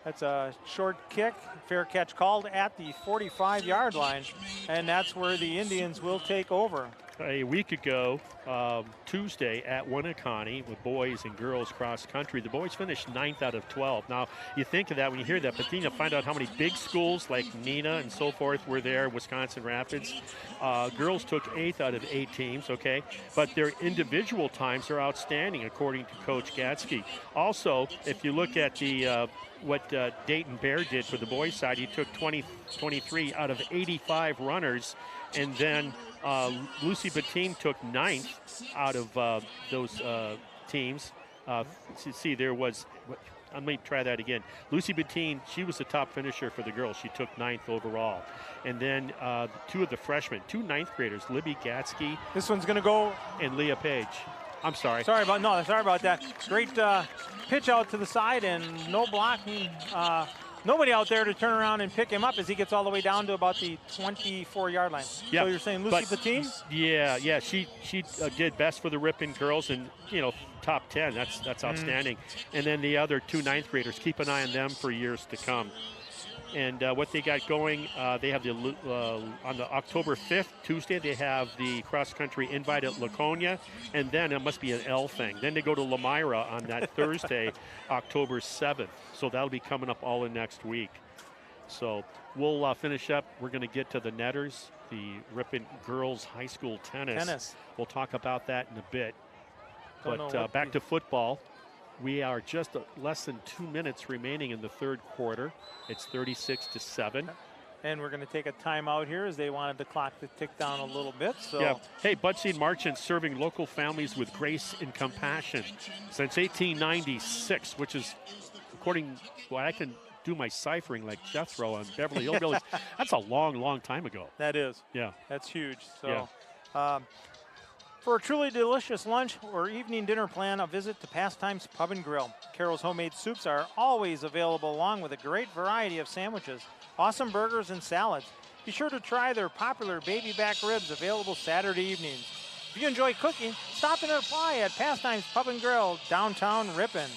That's a short kick, fair catch called at the 45-yard line, and that's where the Indians will take over. A week ago, Tuesday at Winneconne with boys and girls cross country, the boys finished 9th out of 12. Now, you think of that when you hear that, but then you find out how many big schools like Neenah and so forth were there, Wisconsin Rapids. Girls took 8th out of 8 teams, okay? But their individual times are outstanding, according to Coach Gatsky. Also, if you look at the what Dayton Bear did for the boys' side, he took 23 out of 85 runners, and then Lucy Bettine took 9th out of those teams. See, there was, let me try that again. Lucy Bettine, she was the top finisher for the girls. She took 9th overall. And then 2 of the freshmen, 2 9th graders, Libby Gatsky. This one's going to go. And Leah Page. I'm sorry. Sorry about that. Great pitch out to the side and no blocking. Nobody out there to turn around and pick him up as he gets all the way down to about the 24-yard line. Yeah, so you're saying Lucy Bettine? Yeah. She did best for the Ripon girls, and top 10. That's outstanding. And then the other 2 9th graders, keep an eye on them for years to come. And what they got going, they have on the October 5th, Tuesday, they have the cross-country invite at Laconia, and then it must be an L thing. Then they go to Lamira on that Thursday, October 7th. So that'll be coming up all in next week. So we'll finish up. We're going to get to the Netters, the Ripon Girls High School tennis. We'll talk about that in a bit. But back to football. We are just less than 2 minutes remaining in the third quarter. It's 36-7. And we're going to take a timeout here as they wanted the clock to tick down a little bit. So. Yeah. Hey, Bud Seed Marchant serving local families with grace and compassion since 1896, which is, according to what I can do my ciphering like Jethro on Beverly Hillbillies, that's a long, long time ago. That is. Yeah. That's huge. So. Yeah. For a truly delicious lunch or evening dinner plan, a visit to Pastimes Pub and Grill. Carol's homemade soups are always available along with a great variety of sandwiches, awesome burgers, and salads. Be sure to try their popular baby back ribs available Saturday evenings. If you enjoy cooking, stop and apply at Pastimes Pub and Grill, downtown Ripon.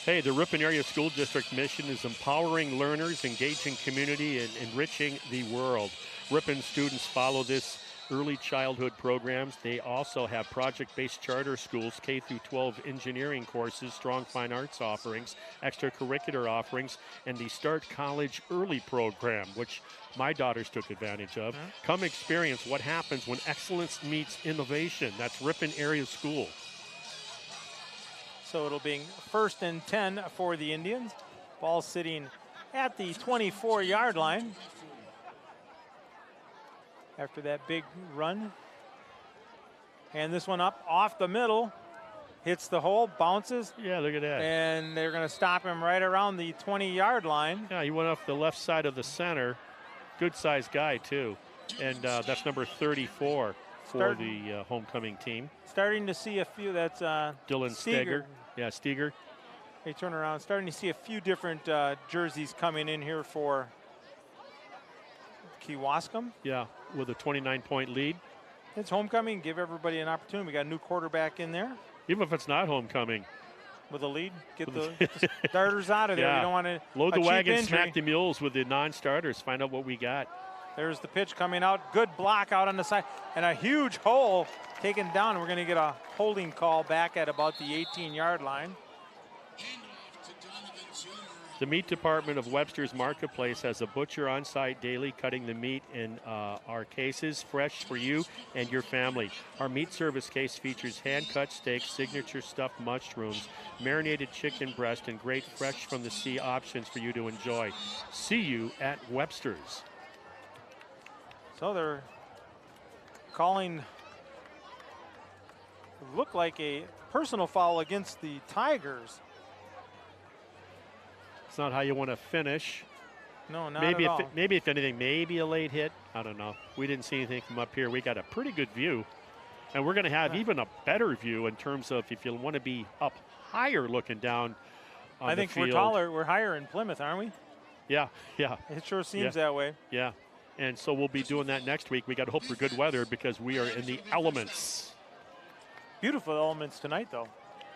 Hey, the Ripon Area School District mission is empowering learners, engaging community, and enriching the world. Ripon students follow this early childhood programs. They also have project-based charter schools, K through 12 engineering courses, strong fine arts offerings, extracurricular offerings, and the Start College Early program, which my daughters took advantage of. Come experience what happens when excellence meets innovation. That's Ripon Area School. So it'll be 1st and 10 for the Indians. Ball sitting at the 24-yard line. After that big run. And this one up off the middle. Hits the hole, bounces. Yeah, look at that. And they're going to stop him right around the 20-yard line. Yeah, he went off the left side of the center. Good-sized guy, too. And that's number 34 for the homecoming team. Starting to see a few. That's Dylan Steger. Yeah, Steger. They turn around. Starting to see a few different jerseys coming in here for Kewaskum. Yeah, with a 29-point lead. It's homecoming. Give everybody an opportunity. We got a new quarterback in there. Even if it's not homecoming. With a lead, get the starters out of there. Yeah. You don't want to load the wagon, smack the mules with the non-starters. Find out what we got. There's the pitch coming out. Good block out on the side. And a huge hole taken down. We're going to get a holding call back at about the 18-yard line. The meat department of Webster's Marketplace has a butcher on site daily cutting the meat in our cases, fresh for you and your family. Our meat service case features hand-cut steaks, signature stuffed mushrooms, marinated chicken breast, and great fresh from the sea options for you to enjoy. See you at Webster's. So they're calling, looked like a personal foul against the Tigers. It's not how you want to finish. No, not maybe at all. Maybe if anything, maybe a late hit. I don't know. We didn't see anything from up here. We got a pretty good view. And we're going to have even a better view in terms of if you want to be up higher looking down on I think the field. we're taller. We're higher in Plymouth, aren't we? Yeah, yeah. It sure seems that way. Yeah. And so we'll be doing that next week. We got to hope for good weather because we are in the elements. Beautiful elements tonight, though.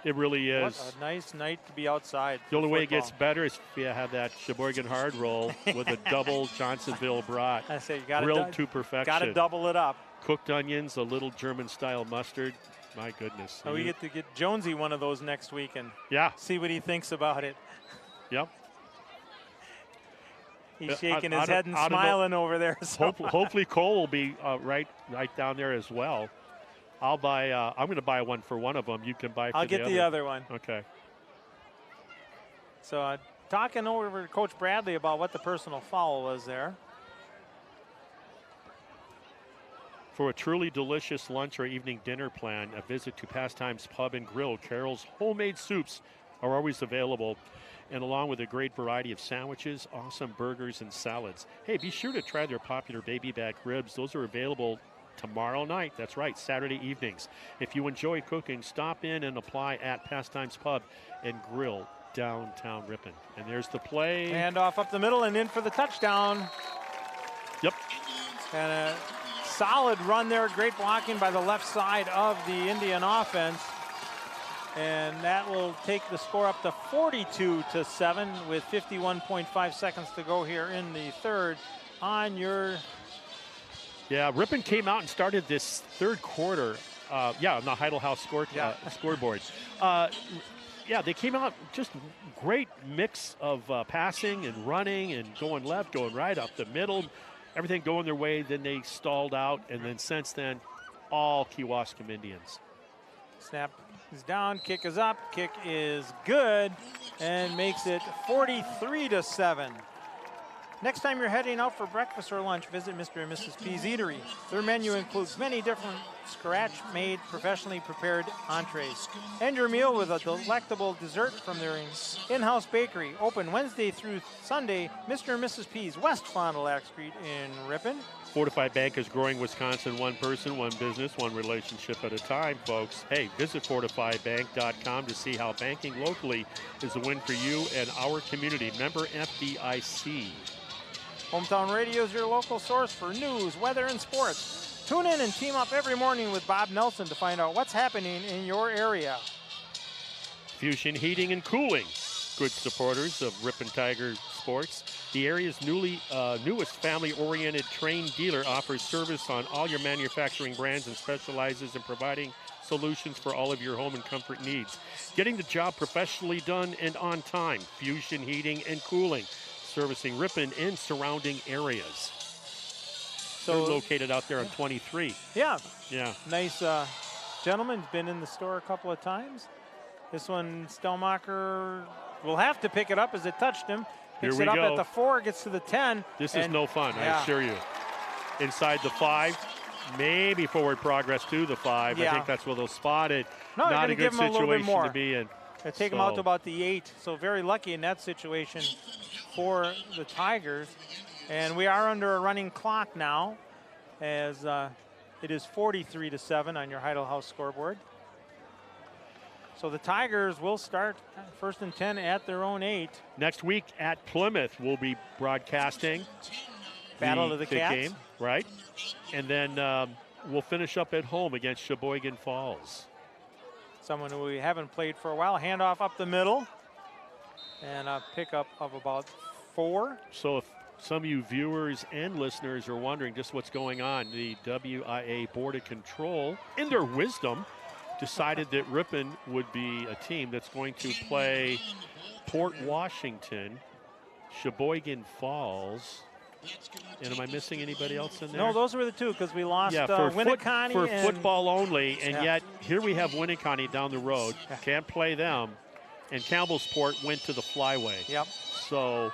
It really is. What a nice night to be outside. The only way it football. gets better is if you have that Sheboygan hard roll with a double Johnsonville brat. I say you got grilled to perfection. Got to double it up. Cooked onions, a little German-style mustard. My goodness. So we get to get Jonesy one of those next week and Yeah. see what he thinks about it. Yep. He's shaking out his of- head and out of the- smiling over there. So. Hopefully Cole will be right down there as well. I'll buy. I'm going to buy one for one of them. You can buy for I'll get the other one. Okay. So talking over to Coach Bradley about what the personal foul was there. For a truly delicious lunch or evening dinner plan, a visit to Pastimes Pub and Grill. Carol's homemade soups are always available, and along with a great variety of sandwiches, awesome burgers, and salads. Hey, be sure to try their popular baby back ribs. Those are available tomorrow night. That's right, Saturday evenings. If you enjoy cooking, stop in and apply at Pastimes Pub and Grill, downtown Ripon. And there's the play. Hand off up the middle and in for the touchdown. Yep. And a solid run there. Great blocking by the left side of the Indian offense. And that will take the score up to 42-7 with 51.5 seconds to go here in the third. On your Yeah, Ripon came out and started this third quarter. On the Heidel House scoreboard. They came out just great mix of passing and running and going left, going right, up the middle, everything going their way. Then they stalled out, and then since then, all Kewaskum Indians. snap is down, kick is up, kick is good, and makes it 43-7. Next time you're heading out for breakfast or lunch, visit Mr. and Mrs. P's Eatery. Their menu includes many different scratch-made, professionally prepared entrees. End your meal with a delectable dessert from their in-house bakery. Open Wednesday through Sunday, Mr. and Mrs. P's, West Fond du Lac Street in Ripon. Fortified Bank is growing Wisconsin one person, one business, one relationship at a time, folks. Hey, visit fortifiedbank.com to see how banking locally is a win for you and our community. Member FDIC. Hometown Radio is your local source for news, weather, and sports. Tune in and team up every morning with Bob Nelson to find out what's happening in your area. Fusion Heating and Cooling, good supporters of Ripon Tiger Sports. The area's newest family-oriented Train dealer offers service on all your manufacturing brands and specializes in providing solutions for all of your home and comfort needs. Getting the job professionally done and on time. Fusion Heating and Cooling, servicing Ripon and surrounding areas. So they're located out there on 23. Yeah. Yeah. Nice gentleman. Been in the store a couple of times. This one, Stelmacher will have to pick it up as it touched him. Picks it up at the 4, gets to the 10. This is no fun, I assure you. Inside the 5, maybe forward progress to the 5. Yeah. I think that's where they'll spot it. No, not a good give him a little bit situation more to be in. They take him out to about the 8. So very lucky in that situation for the Tigers. And we are under a running clock now as it is 43-7 on your Heidel House scoreboard. So the Tigers will start first and 10 at their own 8. Next week at Plymouth, we'll be broadcasting Battle of the Cats. game, right? And then we'll finish up at home against Sheboygan Falls. Someone who we haven't played for a while. Handoff up the middle. And a pickup of about 4. So if some of you viewers and listeners are wondering just what's going on, the WIA Board of Control, in their wisdom, decided that Ripon would be a team that's going to play Port Washington, Sheboygan Falls, and am I missing anybody else in there? No, those were the two because we lost for Winnicott for and football only, and yet here we have Winnicott down the road. Yeah. Can't play them, and Campbellsport went to the Flyway. Yep. So,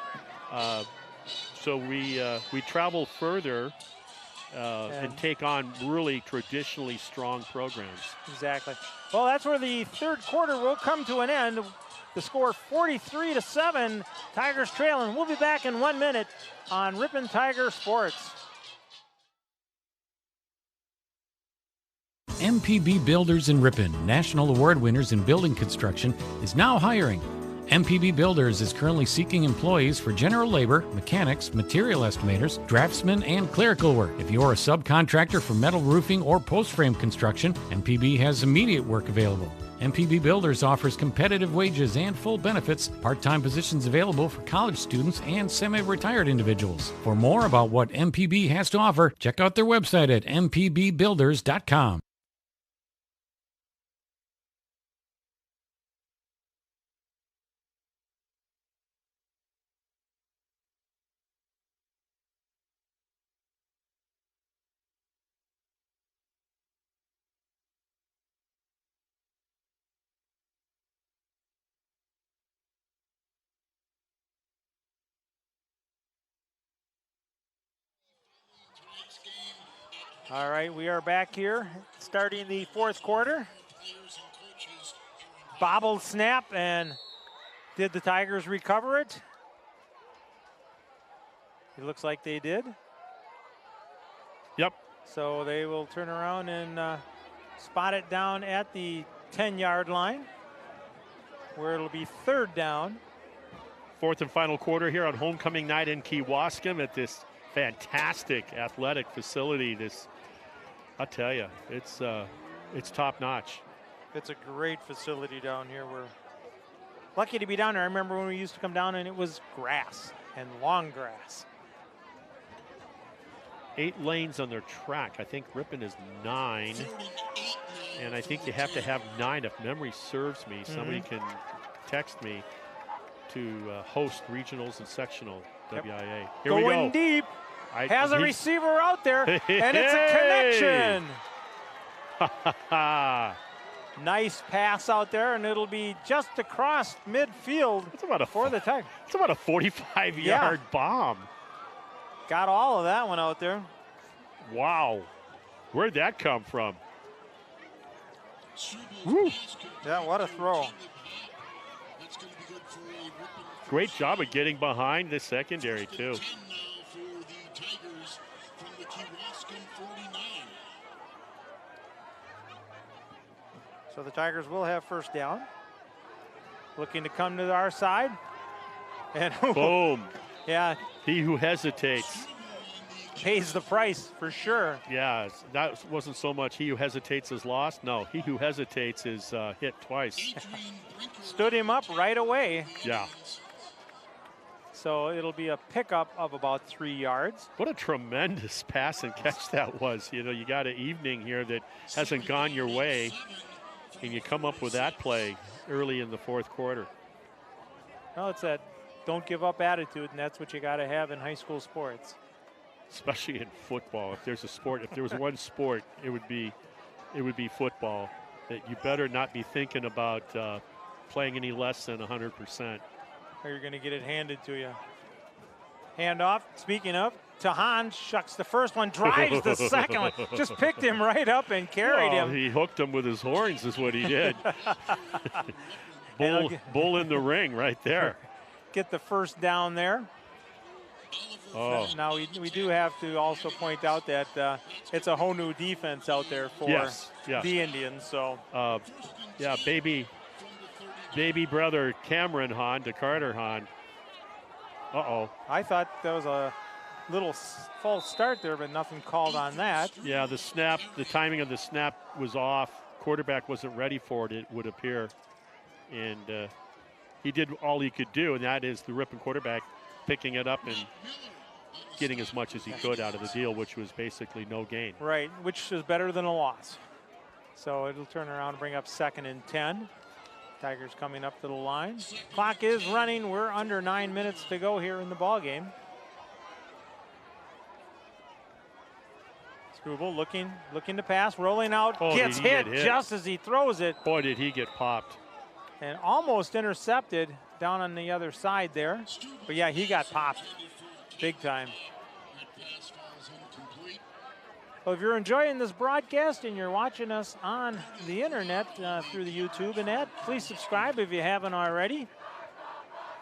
we travel further and take on really traditionally strong programs. Exactly. Well, that's where the third quarter will come to an end. The score 43-7. Tigers trailing. We'll be back in 1 minute on Ripon Tiger Sports. MPB Builders in Ripon, national award winners in building construction, is now hiring. MPB Builders is currently seeking employees for general labor, mechanics, material estimators, draftsmen, and clerical work. If you're a subcontractor for metal roofing or post-frame construction, MPB has immediate work available. MPB Builders offers competitive wages and full benefits, part-time positions available for college students and semi-retired individuals. For more about what MPB has to offer, check out their website at mpbbuilders.com. All right, we are back here starting the fourth quarter. Bobbled snap, and did the Tigers recover it? It looks like they did. Yep. So they will turn around and spot it down at the 10-yard line, where it'll be third down. Fourth and final quarter here on homecoming night in Kewaskum at this fantastic athletic facility. I'll tell you, it's top notch. It's a great facility down here. We're lucky to be down there. I remember when we used to come down and it was grass and long grass. 8 lanes on their track. I think Ripon is 9. And I think you have to have 9 if memory serves me. Somebody can text me to host regionals and sectional WIA. Here we go. Going deep. Has a receiver out there, and it's a connection. Nice pass out there, and it'll be just across midfield for the Tigers. It's about a 45-yard bomb. Got all of that one out there. Wow. Where'd that come from? Woo. Yeah, what a throw. Great job of getting behind the secondary, too. So the Tigers will have first down. Looking to come to our side. And boom. Yeah. He who hesitates pays the price for sure. Yeah, that wasn't so much he who hesitates is lost. No, he who hesitates is hit twice. Stood him up right away. Yeah. So it'll be a pickup of about 3 yards. What a tremendous pass and catch that was. You know, you got an evening here that hasn't gone your way, and you come up with that play early in the fourth quarter. Well, it's that don't give up attitude, and that's what you got to have in high school sports. Especially in football. If there's a sport, if there was one sport, it would be football. That you better not be thinking about playing any less than 100%. Or you're going to get it handed to you. Handoff, speaking of, Tahan shucks the first one, drives the second one. Just picked him right up and carried him. He hooked him with his horns is what he did. bull in the ring right there. Get the first down there. Oh. Now we do have to also point out that it's a whole new defense out there for the Indians. So yeah, baby brother Cameron Hahn to Carter Hahn. Uh-oh. I thought that was a little false start there, but nothing called on that. Yeah, the timing of the snap was off. Quarterback wasn't ready for it, it would appear. And he did all he could do, and that is the Ripon quarterback picking it up and getting as much as he could out of the deal, which was basically no gain. Right, which is better than a loss. So it'll turn around and bring up 2nd and 10. Tigers coming up to the line. Clock is running. We're under 9 minutes to go here in the ball game. Struble looking to pass, rolling out, gets hit just as he throws it. Boy, did he get popped. And almost intercepted down on the other side there. But yeah, he got popped big time. Well, if you're enjoying this broadcast and you're watching us on the internet through the YouTube and that, please subscribe if you haven't already.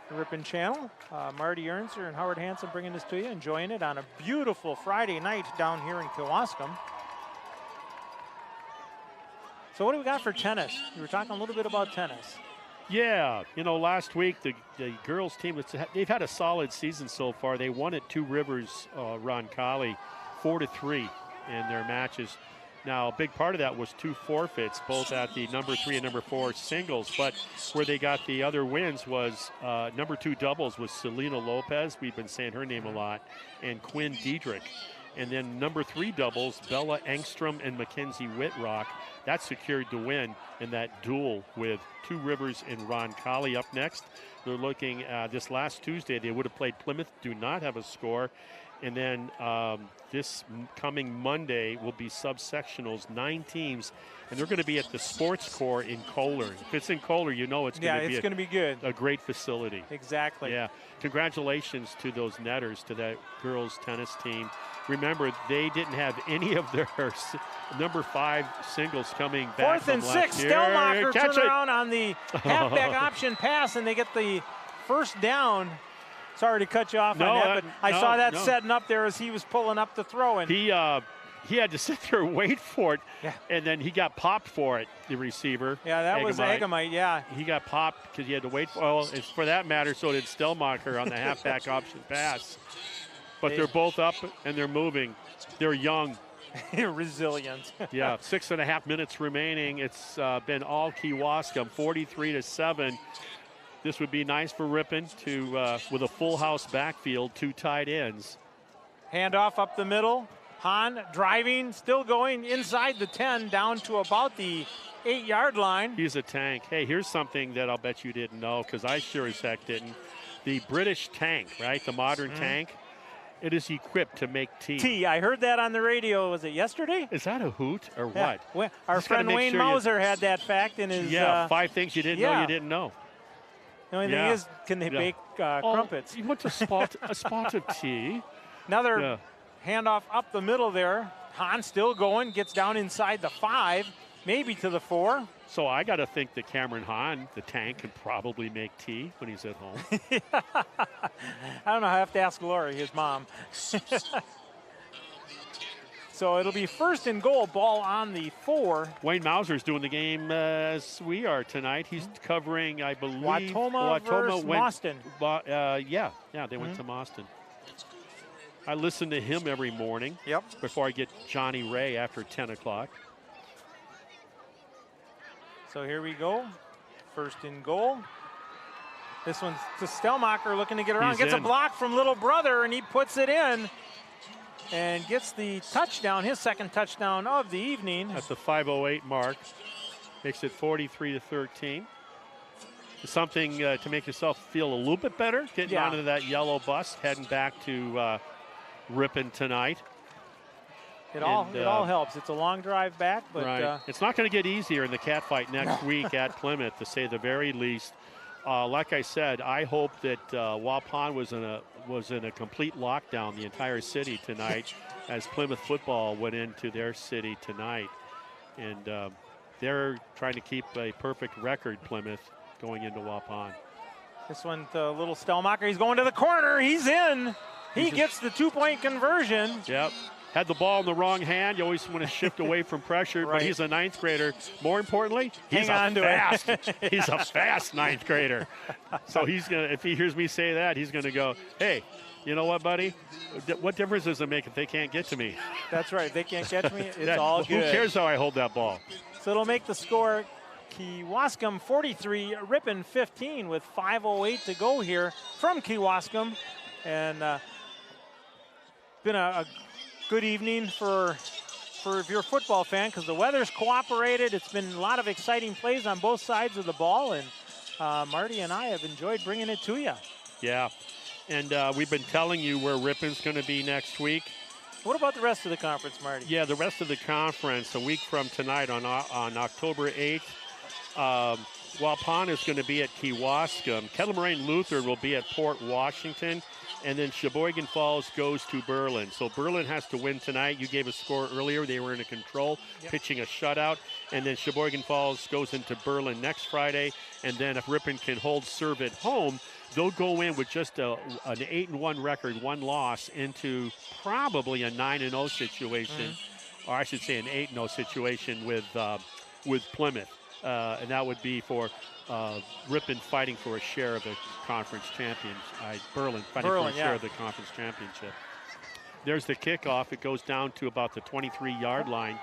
The Ripon channel. Marty Ernster and Howard Hansen bringing this to you, enjoying it on a beautiful Friday night down here in Kewaskum. So what do we got for tennis? We were talking a little bit about tennis. Yeah, last week the girls team, they've had a solid season so far. They won at Two Rivers Roncalli 4-3 in their matches. Now, a big part of that was 2 forfeits, both at the number 3 and number 4 singles. But where they got the other wins was number 2 doubles with Selena Lopez. We've been saying her name a lot, and Quinn Diedrich. And then number 3 doubles, Bella Engstrom and Mackenzie Whitrock. That secured the win in that duel with Two Rivers and Roncalli up next. They're looking this last Tuesday. They would have played Plymouth, do not have a score. And then this coming Monday will be subsectionals, 9 teams, and they're going to be at the Sports Corps in Kohler. If it's in Kohler, it's going to be good. A great facility. Exactly. Yeah. Congratulations to those netters, to that girls tennis team. Remember, they didn't have any of their number 5 singles coming back. 4th and 6. Stellmacher turn around on the halfback option pass, and they get the first down. Sorry to cut you off on that, but I saw that setting up there as he was pulling up the throw. And he had to sit there and wait for it, and then he got popped for it, the receiver. Yeah, that was Agamite, yeah. He got popped because he had to wait for it. For that matter, so did Stellmacher on the halfback option pass. But they're both up and they're moving. They're young. Resilient. Yeah, 6.5 minutes remaining. It's been all Kewaskum, 43-7. This would be nice for Ripon to, with a full house backfield, 2 tight ends. Handoff up the middle. Hahn driving, still going inside the 10, down to about the 8-yard line. He's a tank. Hey, here's something that I'll bet you didn't know, because I sure as heck didn't. The British tank, right, the modern tank, it is equipped to make tea. I heard that on the radio. Was it yesterday? Is that a hoot or what? Well, our friend Wayne Mauser had that fact in his... 5 things you didn't know you didn't know. The only thing is, can they bake crumpets? You want a spot of tea. Another handoff up the middle there. Hahn still going, gets down inside the 5, maybe to the 4. So I got to think that Cameron Hahn, the tank, can probably make tea when he's at home. I don't know. I have to ask Lori, his mom. So it'll be 1st and goal, ball on the 4. Wayne Mauser's doing the game as we are tonight. He's covering, I believe, Watoma versus Mauston. They went to Mauston. I listen to him every morning before I get Johnny Ray after 10 o'clock. So here we go. 1st and goal. This one's to Stellmacher looking to get around. Gets a block from little brother, and he puts it in. And gets the touchdown, his 2nd touchdown of the evening. At the 5:08 mark. Makes it 43-13. Something to make yourself feel a little bit better, getting onto that yellow bus, heading back to Ripon tonight. It all helps. It's a long drive back, but it's not going to get easier in the catfight next week at Plymouth, to say the very least. Like I said, I hope that Waupun was in a complete lockdown, the entire city tonight, as Plymouth football went into their city tonight. And they're trying to keep a perfect record, Plymouth, going into Waupun. This one to little Stellmacher. He's going to the corner. He's in. He gets the 2-point conversion. Yep. Had the ball in the wrong hand. You always want to shift away from pressure, but he's a 9th grader. More importantly, he's a fast 9th grader. So he's gonna, if he hears me say that, he's gonna go, hey, you know what, buddy? What difference does it make if they can't get to me? That's right. If they can't catch me, it's all good. Who cares how I hold that ball? So it'll make the score Kewaskum 43, Ripon 15 with 5:08 to go here from Kewaskum. And been a good evening for if you're a football fan, because the weather's cooperated. It's been a lot of exciting plays on both sides of the ball, and Marty and I have enjoyed bringing it to you. Yeah, and we've been telling you where Ripon's going to be next week. What about the rest of the conference, Marty? Yeah, the rest of the conference, a week from tonight on October 8th, Waupun is going to be at Kewaskum. Kettle Moraine Lutheran will be at Port Washington. And then Sheboygan Falls goes to Berlin. So Berlin has to win tonight. You gave a score earlier. They were in a control, pitching a shutout. And then Sheboygan Falls goes into Berlin next Friday. And then if Ripon can hold serve at home, they'll go in with just an 8-1 record, 1 loss, into probably a 9-0 situation. Or I should say an 8-0 situation with Plymouth. and that would be for Ripon fighting for a share of the conference Berlin fighting for a share of the conference championship. There's the kickoff. It goes down to about the 23-yard line.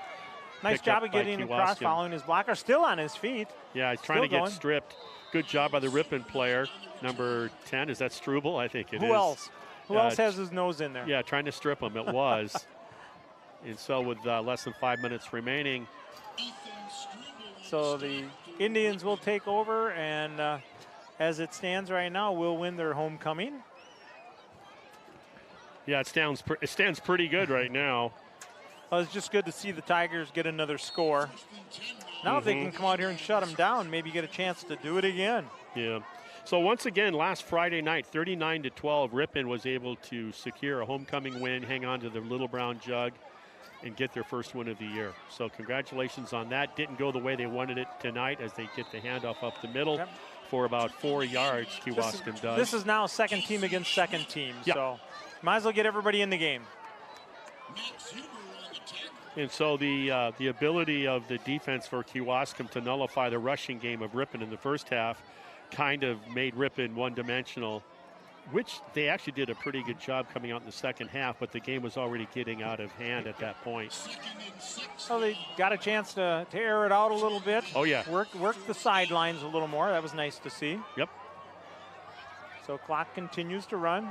Nice job of getting across, following his blocker. Still on his feet. Yeah, he's trying to get stripped. Good job by the Ripon player. Number 10, is that Struble? I think it is. Who else? Who else has his nose in there? Yeah, trying to strip him. It was. And so with less than 5 minutes remaining. So the Indians will take over, and as it stands right now, will win their homecoming. Yeah, it stands pretty good right now. Well, it's just good to see the Tigers get another score. Now if they can come out here and shut them down, maybe get a chance to do it again. Yeah. So once again, last Friday night, 39-12, Ripon was able to secure a homecoming win, hang on to their little brown jug, and get their first win of the year. So congratulations on that. Didn't go the way they wanted it tonight as they get the handoff up the middle for about 4 yards, Kewaskum does. This is now second team against second team, so might as well get everybody in the game. And so the ability of the defense for Kewaskum to nullify the rushing game of Ripon in the first half kind of made Ripon one-dimensional, which they actually did a pretty good job coming out in the second half, but the game was already getting out of hand at that point. So they got a chance to air it out a little bit. Oh, yeah. Work the sidelines a little more. That was nice to see. Yep. So clock continues to run.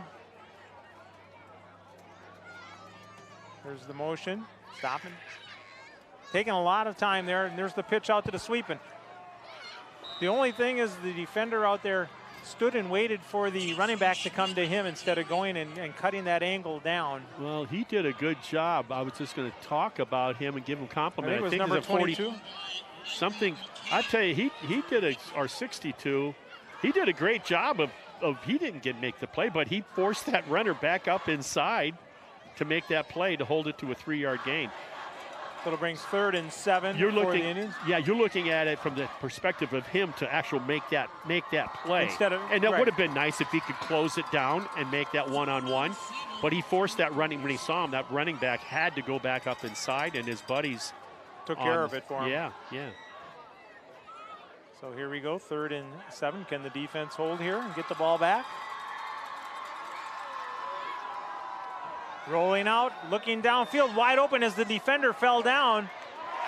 There's the motion. Stopping. Taking a lot of time there, and there's the pitch out to the sweeping. The only thing is the defender out there stood and waited for the running back to come to him instead of going and cutting that angle down. Well, he did a good job. I was just going to talk about him and give him compliment. I think it was number 22. Something, I tell you, he did or 62. He did a great job of he didn't make the play, but he forced that runner back up inside to make that play to hold it to a 3-yard gain. So it brings 3rd and 7 for the Indians. Yeah, you're looking at it from the perspective of him to actually make that play. And that would have been nice if he could close it down and make that one-on-one. But he forced that running, when he saw him, that running back had to go back up inside, and his buddies took care of it for him. Yeah. So here we go, 3rd and 7. Can the defense hold here and get the ball back? Rolling out, looking downfield, wide open as the defender fell down.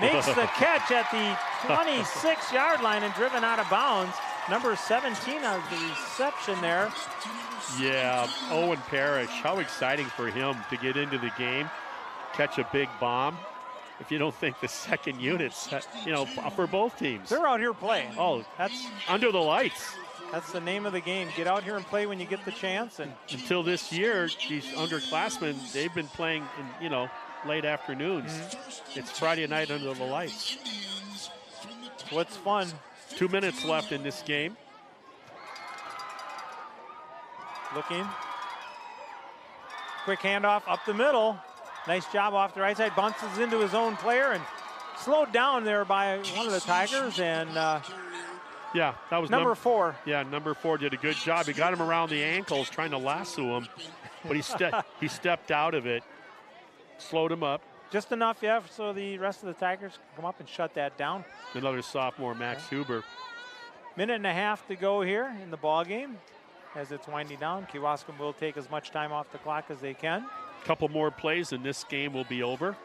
Makes the catch at the 26-yard line and driven out of bounds. Number 17 on the reception there. Yeah, Owen Parrish, how exciting for him to get into the game, catch a big bomb. If you don't think the second unit's, for both teams. They're out here playing. Oh, that's under the lights. That's the name of the game. Get out here and play when you get the chance. And until this year, these underclassmen, they've been playing in, late afternoons. It's Friday night under the lights. What's fun? 2 minutes left in this game. Looking. Quick handoff up the middle. Nice job off the right side. Bounces into his own player and slowed down there by one of the Tigers. And yeah, that was number 4. Yeah, number 4 did a good job. He got him around the ankles trying to lasso him, but he stepped out of it, slowed him up. Just enough, so the rest of the Tigers can come up and shut that down. Another sophomore, Max Huber. Minute and a half to go here in the ball game as it's winding down. Kewaskum will take as much time off the clock as they can. Couple more plays and this game will be over.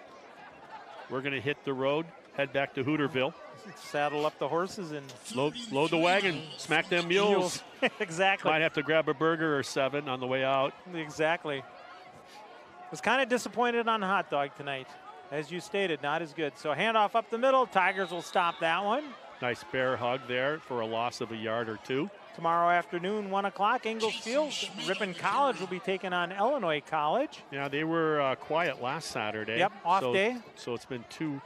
We're going to hit the road, head back to Hooterville. Saddle up the horses and load the wagon, smack them mules. Exactly. Might have to grab a burger or 7 on the way out. Exactly. Was kind of disappointed on hot dog tonight. As you stated, not as good. So handoff up the middle. Tigers will stop that one. Nice bear hug there for a loss of a yard or 2. Tomorrow afternoon, 1 o'clock, Ingalls Field. Ripon College will be taking on Illinois College. Yeah, they were quiet last Saturday. Yep, off day. So it's been two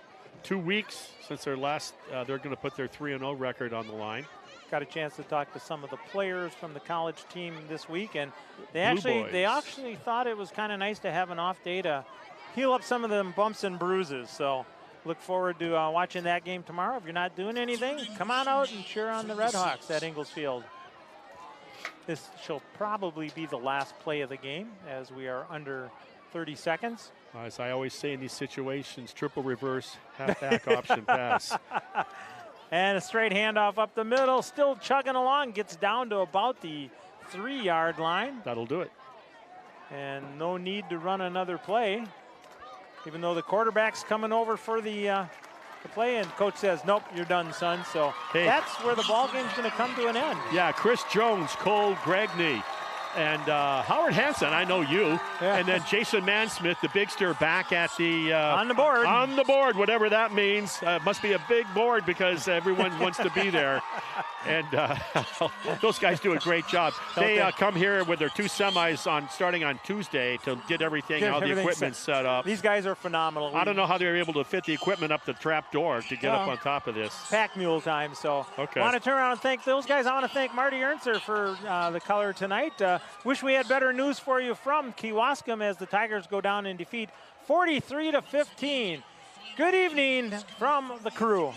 weeks since their last. They're going to put their 3-0 record on the line. Got a chance to talk to some of the players from the college team this week, and they actually thought it was kind of nice to have an off day to heal up some of them bumps and bruises. So look forward to watching that game tomorrow. If you're not doing anything, come on out and cheer on the Redhawks at Ingalls Field. This shall probably be the last play of the game as we are under 30 seconds. As I always say in these situations, triple reverse, halfback option pass. And a straight handoff up the middle, still chugging along, gets down to about the 3-yard line. That'll do it. And no need to run another play, even though the quarterback's coming over for the play, and coach says, nope, you're done, son. So that's where the ball game's going to come to an end. Yeah, Chris Jones, Cole Gregney, and Howard Hansen, I know you, and then Jason Mansmith, the bigster, back at the on the board. On the board, whatever that means. Must be a big board because everyone wants to be there. And those guys do a great job. They come here with their 2 semis starting on Tuesday to get everything, all the equipment set up. These guys are phenomenal. I don't know how they were able to fit the equipment up the trap door to get up on top of this. Pack mule time. So I want to turn around and thank those guys. I want to thank Marty Ernster for the color tonight. Wish we had better news for you from Kewaskum as the Tigers go down in defeat 43-15. Good evening from the crew.